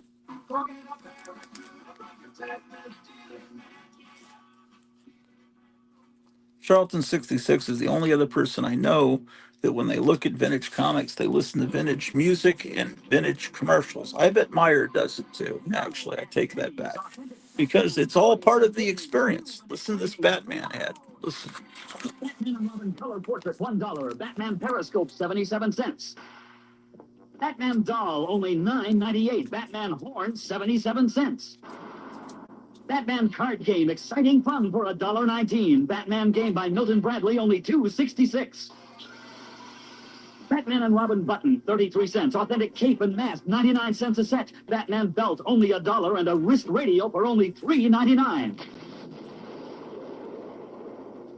Charlton 66 is the only other person I know that when they look at vintage comics, they listen to vintage music and vintage commercials. I bet Meyer does it too. Actually, I take that back because it's all part of the experience. Listen to this Batman ad. Listen. Batman and Robin color portrait, $1. Batman Periscope, 77 cents. Batman doll, only $9.98. Batman horn, 77 cents. Batman card game, exciting fun for $1.19. Batman game by Milton Bradley, only $2.66. Batman and Robin button, 33 cents. Authentic cape and mask, 99 cents a set. Batman belt, only $1, and a wrist radio for only $3.99.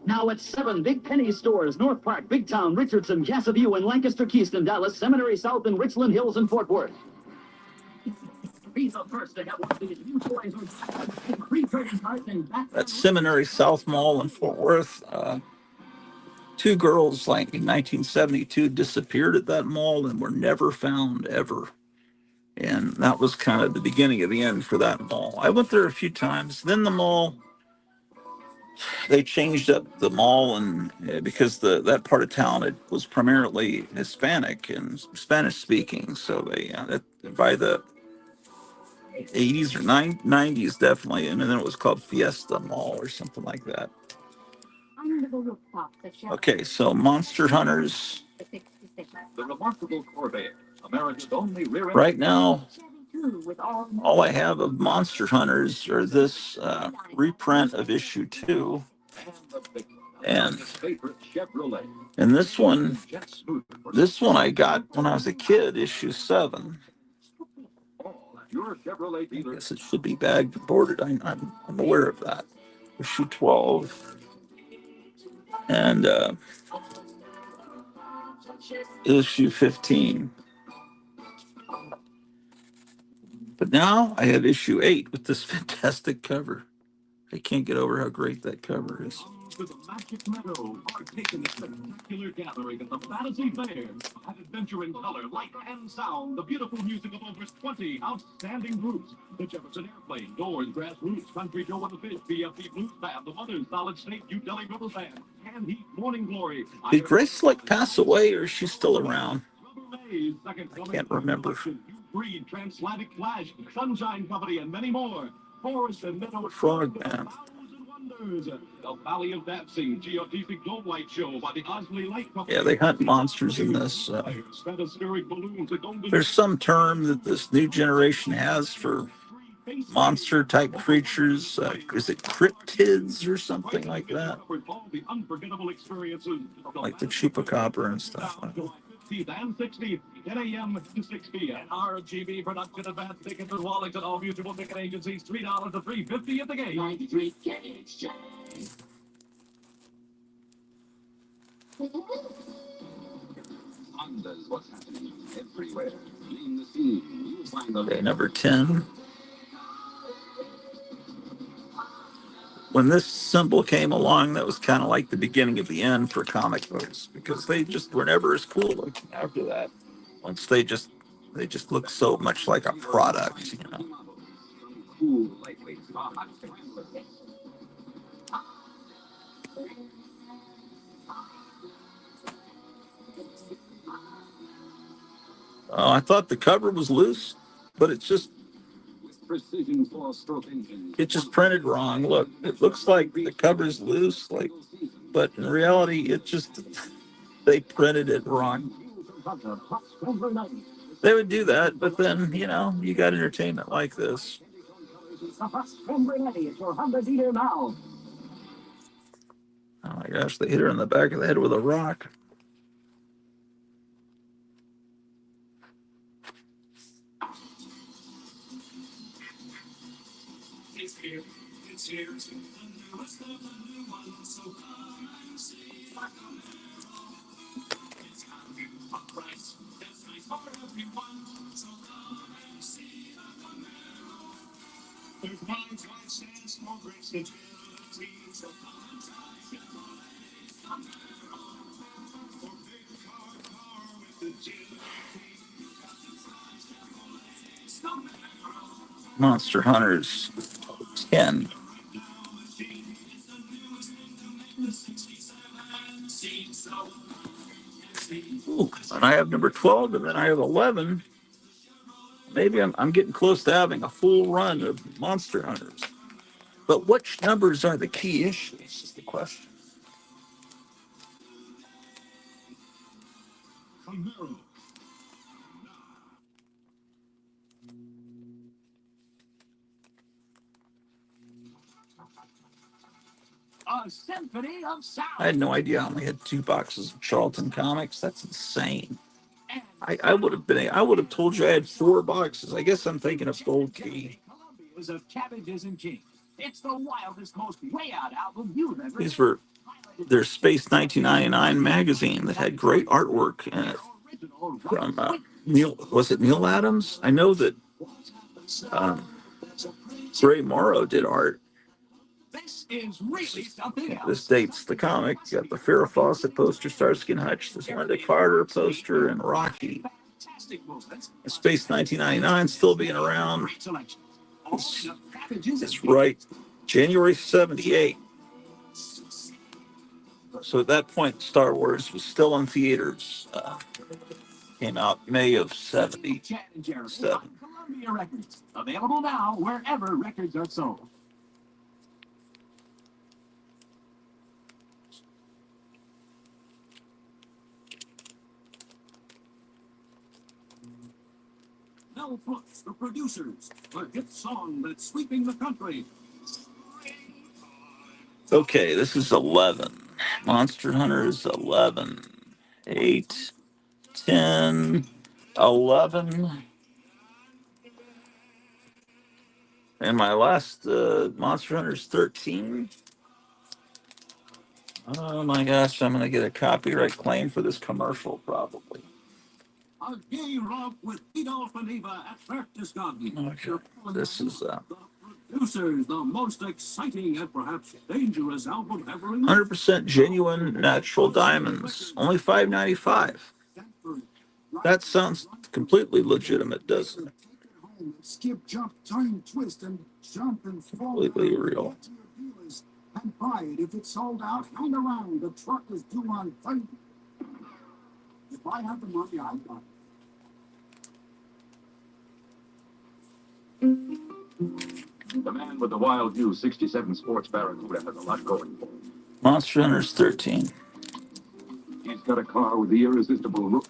Now at 7 Big Penny stores, North Park, Big Town, Richardson, Casa View, and Lancaster, Keyston, Dallas, Seminary South, and Richland Hills, and Fort Worth. Be the first to get one of these new toys with free trading cards and That's Seminary South Mall in Fort Worth. Two girls, like in 1972, disappeared at that mall and were never found ever. And that was kind of the beginning of the end for that mall. I went there a few times. Then the mall, they changed up the mall, and because that part of town it was primarily Hispanic and Spanish speaking, so they by the 80s or 90s definitely, and then it was called Fiesta Mall or something like that. Okay, so Monster Hunters. The remarkable Corvair, America's only rear. Right now, all I have of Monster Hunters are this reprint of issue 2. And this one I got when I was a kid, issue 7. I guess it should be bagged and boarded. I'm aware of that. Issue 12 and issue 15. But now I have issue 8 with this fantastic cover. I can't get over how great that cover is. To the Magic Meadow, partake in the spectacular gathering of the Fantasy Fair. Have adventure in color, light, and sound. The beautiful music of over 20 outstanding groups. The Jefferson Airplane, Doors, Grassroots, Country Joe and the Fish, BFP Blues Band, The Mothers, Solid Snake, New Delhi River Band, Hand Heat, Morning Glory. Did Grace Slick pass away, or is she still around? I can't remember. Breed, Transatlantic Flash, Sunshine Company, and many more. Forest and Meadow Frogman. The Valley of Dancing, Geodesic Dome Light Show by the Osley Light Company. Yeah, they hunt monsters in this. There's some term that this new generation has for monster type creatures. Is it cryptids or something like that? Like the chupacabra and stuff. And 16th, 10 a.m. to 6 p.m. RGB production advance tickets at Wallington, all mutual ticket agencies, $3 to $3.50 at the gate. 93 KHJ. Wonders what's happening everywhere. Lean the scene. You find the Okay, number 10. When this symbol came along, that was kind of like the beginning of the end for comic books, because they just were never as cool looking after that. Once they just look so much like a product, you know. cool, lightweight. I thought the cover was loose, but it's just Precision four-stroke engines. it just printed wrong. Look, it looks like the cover's loose, like, but in reality, it just they printed it wrong. They would do that, but then you know you got entertainment like this. Oh my gosh, they hit her in the back of the head with a rock. Monster Hunters 10. Ooh, and I have number 12, and then I have 11. Maybe I'm getting close to having a full run of Monster Hunters. But which numbers are the key issues is the question. A symphony of sound. I had no idea I only had 2 boxes of Charlton Comics. That's insane. I would have told you I had 4 boxes. I guess I'm thinking of Gold Key. Columbia's of Cabbages and King. It's the wildest, most way out album you've ever. These were their Space 1999 magazine that had great artwork in it from Neil Adams? I know that Ray Morrow did art. This is really something else. This dates the comic. You got the Farrah Fawcett poster, Starsky and Hutch, this Linda Carter poster, and Rocky. Space 1999 still being around. It's right, January 78. So at that point, Star Wars was still in theaters. Came out May of 77. Columbia Records. Available now wherever records are sold. Mel Brooks, the producers, a hit song that's sweeping the country. Okay, this is 11. Monster Hunters 11. 8, 10, 11. And my last Monster Hunters 13. Oh my gosh, I'm going to get a copyright claim for this commercial probably. A gay romp with Adolf and Eva at Berchtesgaden. Okay, this is The producers, the most exciting and perhaps dangerous album ever. 100% genuine natural diamonds. Only $5.95. That sounds completely legitimate, doesn't it? Skip, jump, turn, twist, and jump and fall. Completely real. And buy it. If it's sold out, hang around. The truck is due on Friday. If I have the money, I got it. The man with the wild view 67 Sports Barracuda has a lot going for him. Monster Hunters 13. He's got a car with the irresistible look.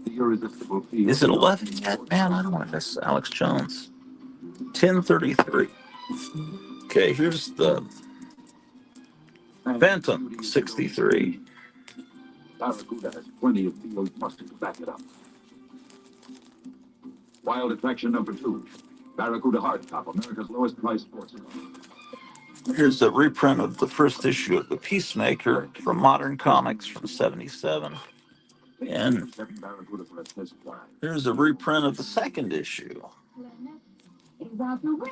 The irresistible feel. Is it 11 yet? Man, I don't want to miss Alex Jones. 1033. Okay, here's the Phantom 63. Barracuda has plenty of field muscle to back it up. Wild attraction number 2. Barracuda Hardtop, America's lowest price sports car. Here's a reprint of the first issue of The Peacemaker from Modern Comics from 77. And here's a reprint of the second issue.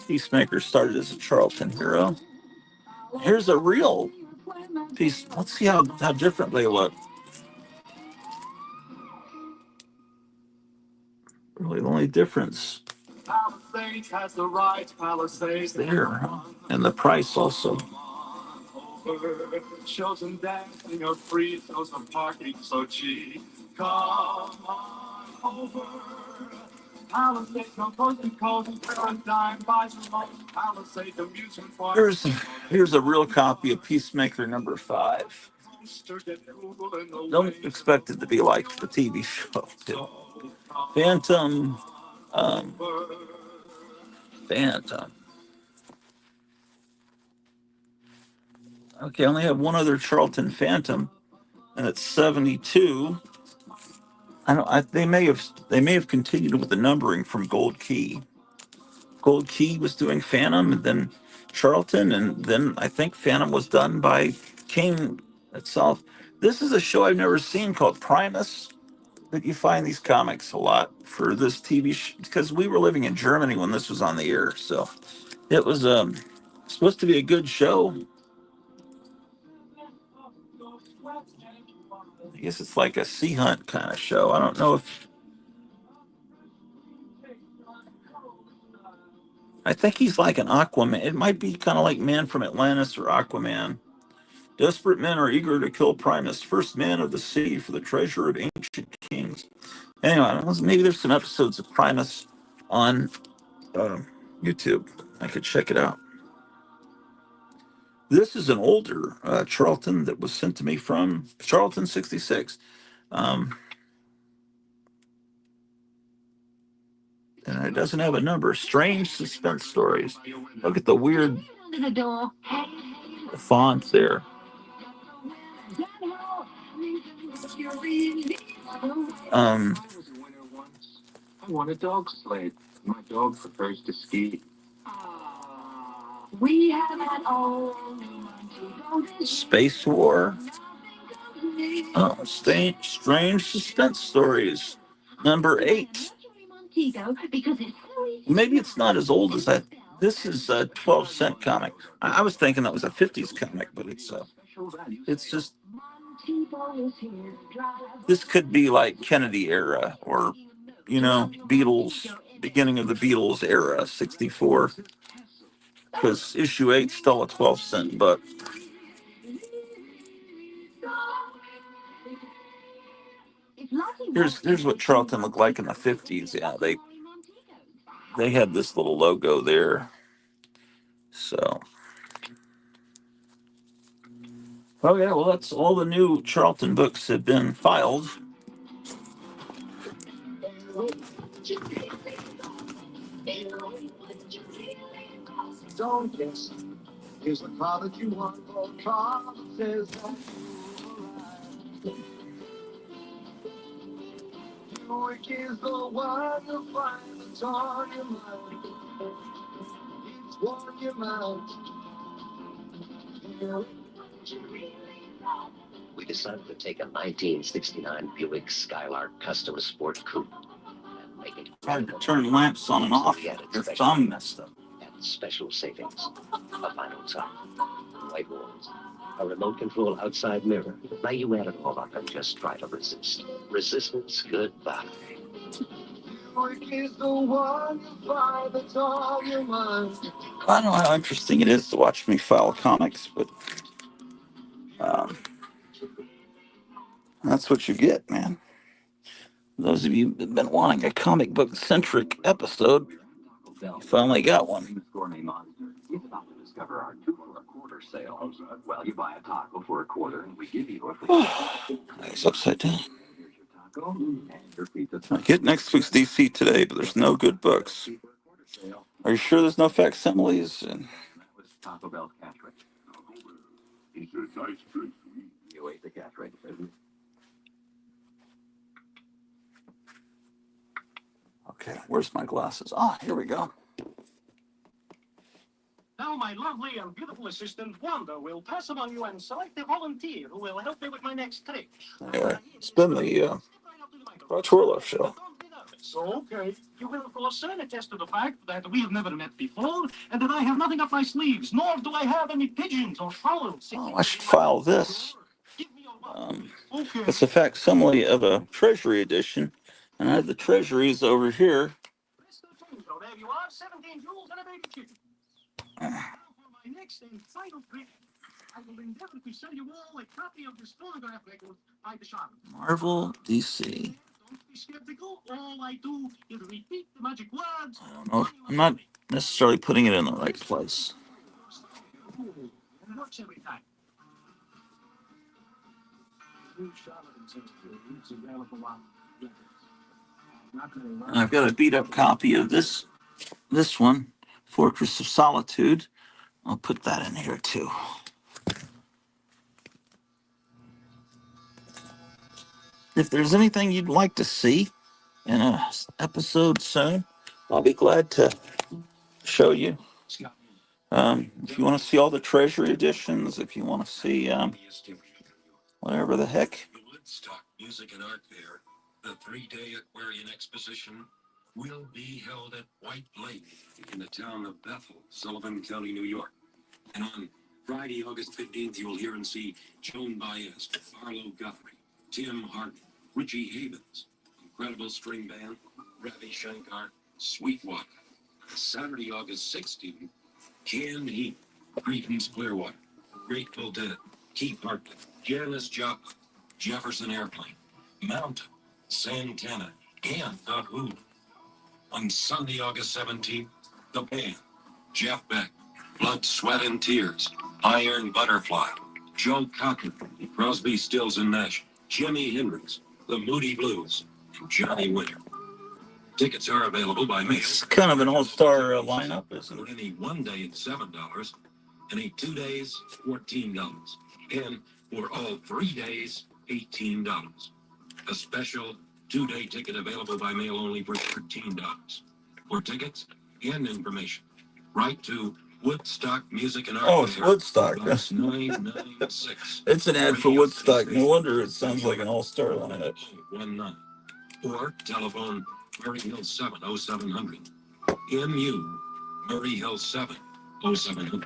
Peacemaker started as a Charlton hero. Here's a real piece. Let's see how different they look. Really, the only difference Palisades has the right, Palisades there, huh? And the price also. Shows and dancing are free, shows and parking so cheap. Come on over. Palisades, no cozy, cozy, and dime, buy some most Palisades amusement park. Here's a real copy of Peacemaker number 5. Don't expect it to be like the TV show. Phantom. Phantom. Okay, I only have one other Charlton Phantom, and it's 72. They may have continued with the numbering from Gold Key. Gold Key was doing Phantom, and then Charlton, and then I think Phantom was done by King itself. This is a show I've never seen called Primus. But you find these comics a lot for this TV because we were living in Germany when this was on the air, so it was supposed to be a good show. I guess it's like a sea hunt kind of show. I don't know if I think he's like an Aquaman. It might be kind of like Man from Atlantis or Aquaman. Desperate men are eager to kill Primus, first man of the sea for the treasure of ancient kings. Anyway, maybe there's some episodes of Primus on YouTube. I could check it out. This is an older Charlton that was sent to me from Charlton 66. And it doesn't have a number. Strange suspense stories. Look at the weird font there. I want a dog sled. My dog prefers to ski. We have had all Space War. Oh, strange suspense stories. Number 8. Maybe it's not as old as that. This is a 12-cent comic. I was thinking that was a 50s comic, but it's just, this could be like Kennedy era or, Beatles, beginning of the Beatles era, 64. Because issue 8's still a 12-cent book. Here's what Charlton looked like in the 50s. Yeah, they had this little logo there. So, oh yeah, well that's all the new Charlton books have been filed. Don't guess. Here's the car that you want. For a car that says that Buick is the one you find that's on your mind. It's on your mind. We decided to take a 1969 Buick Skylark Custom Sport Coupe and make it Hard to turn lamps on and off. Your thumb messed up. and special savings. A vinyl top, white walls, a remote control outside mirror. Now you add it all up and just try to resist. Resistance, goodbye. Buick is the one you find that's on your mind. I don't know how interesting it is to watch me file comics, but that's what you get, man. Those of you who've been wanting a comic book centric episode, you finally got one. He's about to discover our 2 for a $1 sale. Well, you buy a taco for $1 and we give you a free. It's upside down. Here's your taco and your pizza. I get next week's DC today, but there's no good books. Are you sure there's no facsimiles? And That was Taco Bell cash register. It's a nice drink. You ate the cash register. okay, where's my glasses? Ah, here we go. Now my lovely and beautiful assistant, Wanda, will pass among you and select a volunteer who will help me with my next trick. Anyway, it's been the Orloff show. So, okay, you will for certain attest to the fact that we have never met before, and that I have nothing up my sleeves, nor do I have any pigeons or fowls. Oh, I should file this. Give me your okay. It's a facsimile of a Treasury edition, and I have the Treasuries over here. So there you are, 17 jewels and a baby chicken. Now for my next and final trick, I will endeavor to sell you all a copy of this phonograph record by the shop. Marvel, DC. Don't be skeptical. All I do is repeat the magic words. I don't know. I'm not necessarily putting it in the right place. And it works every time. I've got a beat up copy of this one, Fortress of Solitude. I'll put that in here too. If there's anything you'd like to see in an episode soon, I'll be glad to show you. If you want to see all the Treasury editions, if you want to see whatever the heck. The Woodstock Music and Art Fair, the 3-day Aquarian Exposition, will be held at White Lake in the town of Bethel, Sullivan County, New York. And on Friday, August 15th, you will hear and see Joan Baez, Arlo Guthrie, Tim Harden, Richie Havens, Incredible String Band, Ravi Shankar, Sweetwater. Saturday, August 16th, Canned Heat, Creedence Clearwater, Grateful Dead, Keith Hartley, Janis Joplin, Jefferson Airplane, Mountain, Santana, and The Who. On Sunday, August 17th, The Band, Jeff Beck, Blood, Sweat, and Tears, Iron Butterfly, Joe Cocker, Crosby, Stills, and Nash, Jimi Hendrix, The Moody Blues, and Johnny Winter. Tickets are available by mail. It's kind of an all-star lineup, isn't For it? any 1 day, it's $7. Any 2 days, $14. And for all 3 days, $18. A special 2-day ticket available by mail only for $13. For tickets and information, write to Woodstock Music and Art Oh, it's Fair, Woodstock. Box 996. It's an ad for Radio Woodstock. No Station wonder it sounds like an all-star lineup. 19, or telephone Murray Hill 70700. MU Murray Hill 70700.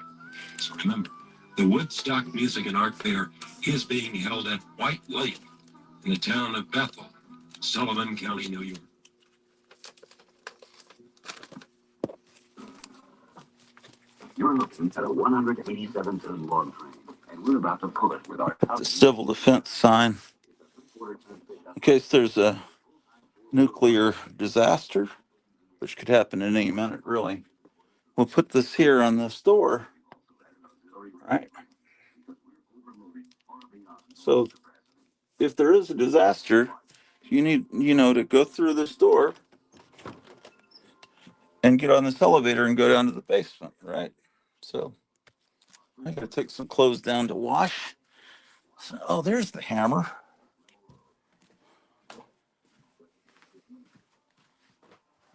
So remember, the Woodstock Music and Art Fair is being held at White Lake in the town of Bethel, Sullivan County, New York. You're looking at a 187-ton log train, and we're about to pull it with our The civil defense sign. In case there's a nuclear disaster, which could happen at any minute, really. We'll put this here on this door, right? So if there is a disaster, you need, to go through this door and get on this elevator and go down to the basement, right? So I gotta take some clothes down to wash. So, oh, there's the hammer. I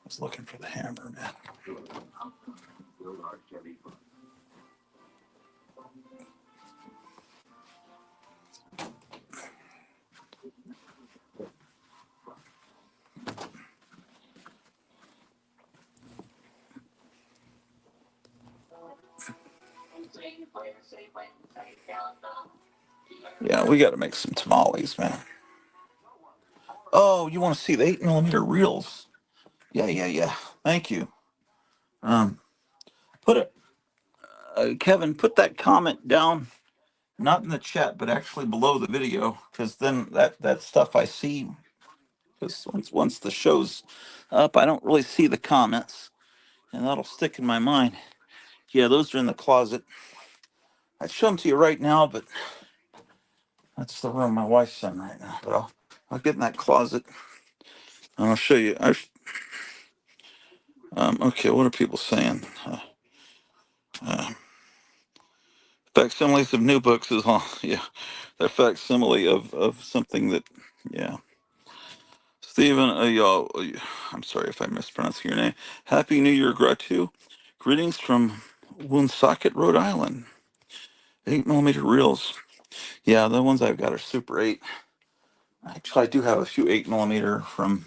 was looking for the hammer, man. Yeah, we got to make some tamales, man. Oh, you want to see the 8mm reels? Yeah. Thank you. Um, put it, Kevin. Put that comment down, not in the chat, but actually below the video, because then that stuff I see. Because once the show's up, I don't really see the comments, and that'll stick in my mind. Yeah, those are in the closet. I'd show them to you right now, but that's the room my wife's in right now. But I'll get in that closet and I'll show you. Okay, what are people saying? Uh, Facsimiles of new books is all, yeah. They're facsimile of something that, yeah. Stephen, y'all, I'm sorry if I mispronounced your name. Happy New Year, Gratu. Greetings from Woonsocket, Rhode Island. 8mm reels. Yeah, the ones I've got are Super 8. Actually, I do have a few 8mm from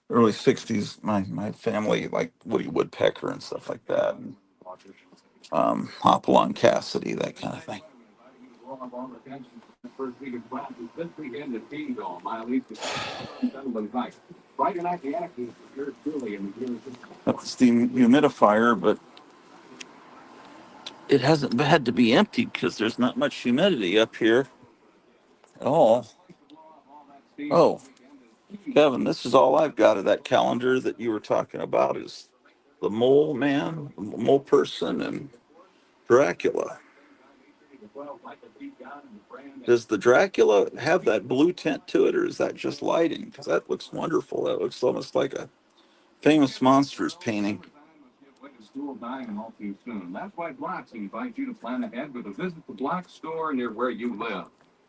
early 60s. My family, like Woody Woodpecker and stuff like that. And, Hopalong Cassidy, that kind of thing. That's the humidifier, but it hasn't had to be emptied because there's not much humidity up here at all. Oh, Kevin, this is all I've got of that calendar that you were talking about is the mole man, the mole person, and Dracula. Does the Dracula have that blue tint to it, or is that just lighting? Because that looks wonderful. That looks almost like a famous monsters painting. School dying all too soon. That's why Block's invites you to plan ahead with a visit to Block's store near where you live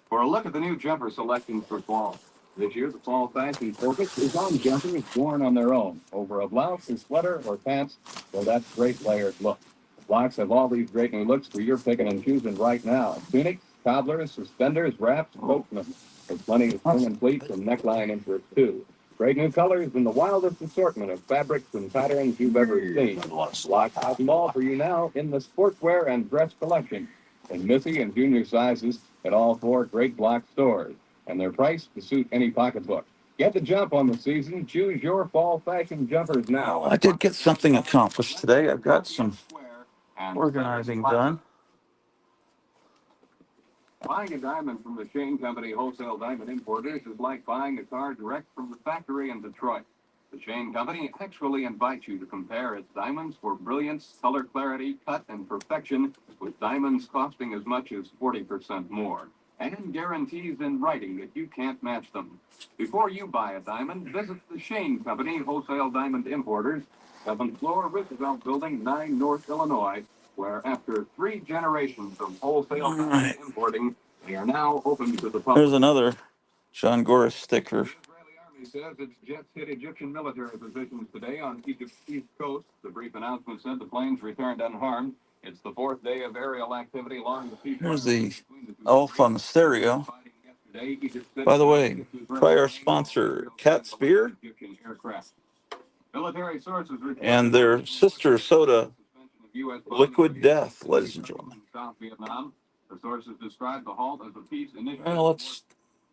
for a look at the new jumper selections for fall. This year, the fall fashion focus is on jumpers worn on their own, over a blouse, a sweater, or pants, so that's great layered look. Blocks have all these great new looks for your picking and choosing right now. Tunics, cobblers, suspenders, wraps, coatmen. There's plenty of swing and pleats and neckline interests, too. Great new colors and the wildest assortment of fabrics and patterns you've ever seen. Blocks has them all for you now in the sportswear and dress collection. In Missy and junior sizes at all 4 great block stores. And they're priced to suit any pocketbook. Get the jump on the season. Choose your fall fashion jumpers now. I did get something accomplished today. I've got some organizing done. Buying a diamond from the Shane Company Wholesale Diamond Importers is like buying a car direct from the factory in Detroit. The Shane Company actually invites you to compare its diamonds for brilliance, color clarity, cut, and perfection, with diamonds costing as much as 40% more, and guarantees in writing that you can't match them. Before you buy a diamond, visit the Shane Company Wholesale Diamond Importers, 7th floor, Roosevelt Building, 9 North, Illinois, where after 3 generations of wholesale diamond importing, they are now open to the public. There's another John Gora sticker. The Israeli army says its jets hit Egyptian military positions today on Egypt's east coast. The brief announcement said the planes returned unharmed. It's the 4th day of aerial activity along the ceasefire. Here's the elf on the stereo. By the way, try our sponsor, Cat Spear, and their sister soda, Liquid Death, ladies and gentlemen. Well, let's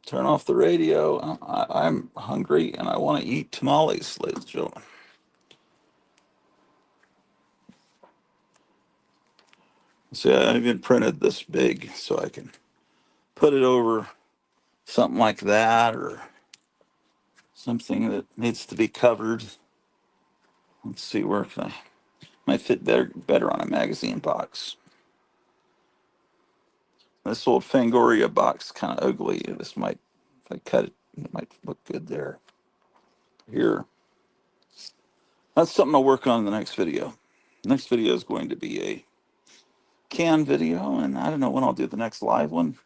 turn off the radio. I'm hungry and I want to eat tamales, ladies and gentlemen. See, I even printed this big so I can put it over something like that or something that needs to be covered. Let's see, where can I might fit better on a magazine box. This old Fangoria box kind of ugly. This might, if I cut it, it might look good there. Here. That's something I'll work on in the next video. The next video is going to be a can video, and I don't know when I'll do the next live one.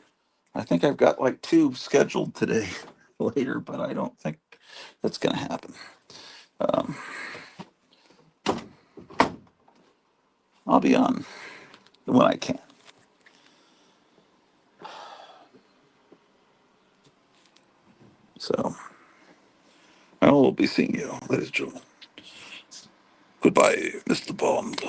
I think I've got like 2 scheduled today later, but I don't think that's going to happen. I'll be on when I can. So I will be seeing you, ladies and gentlemen. Goodbye, Mr. Bond.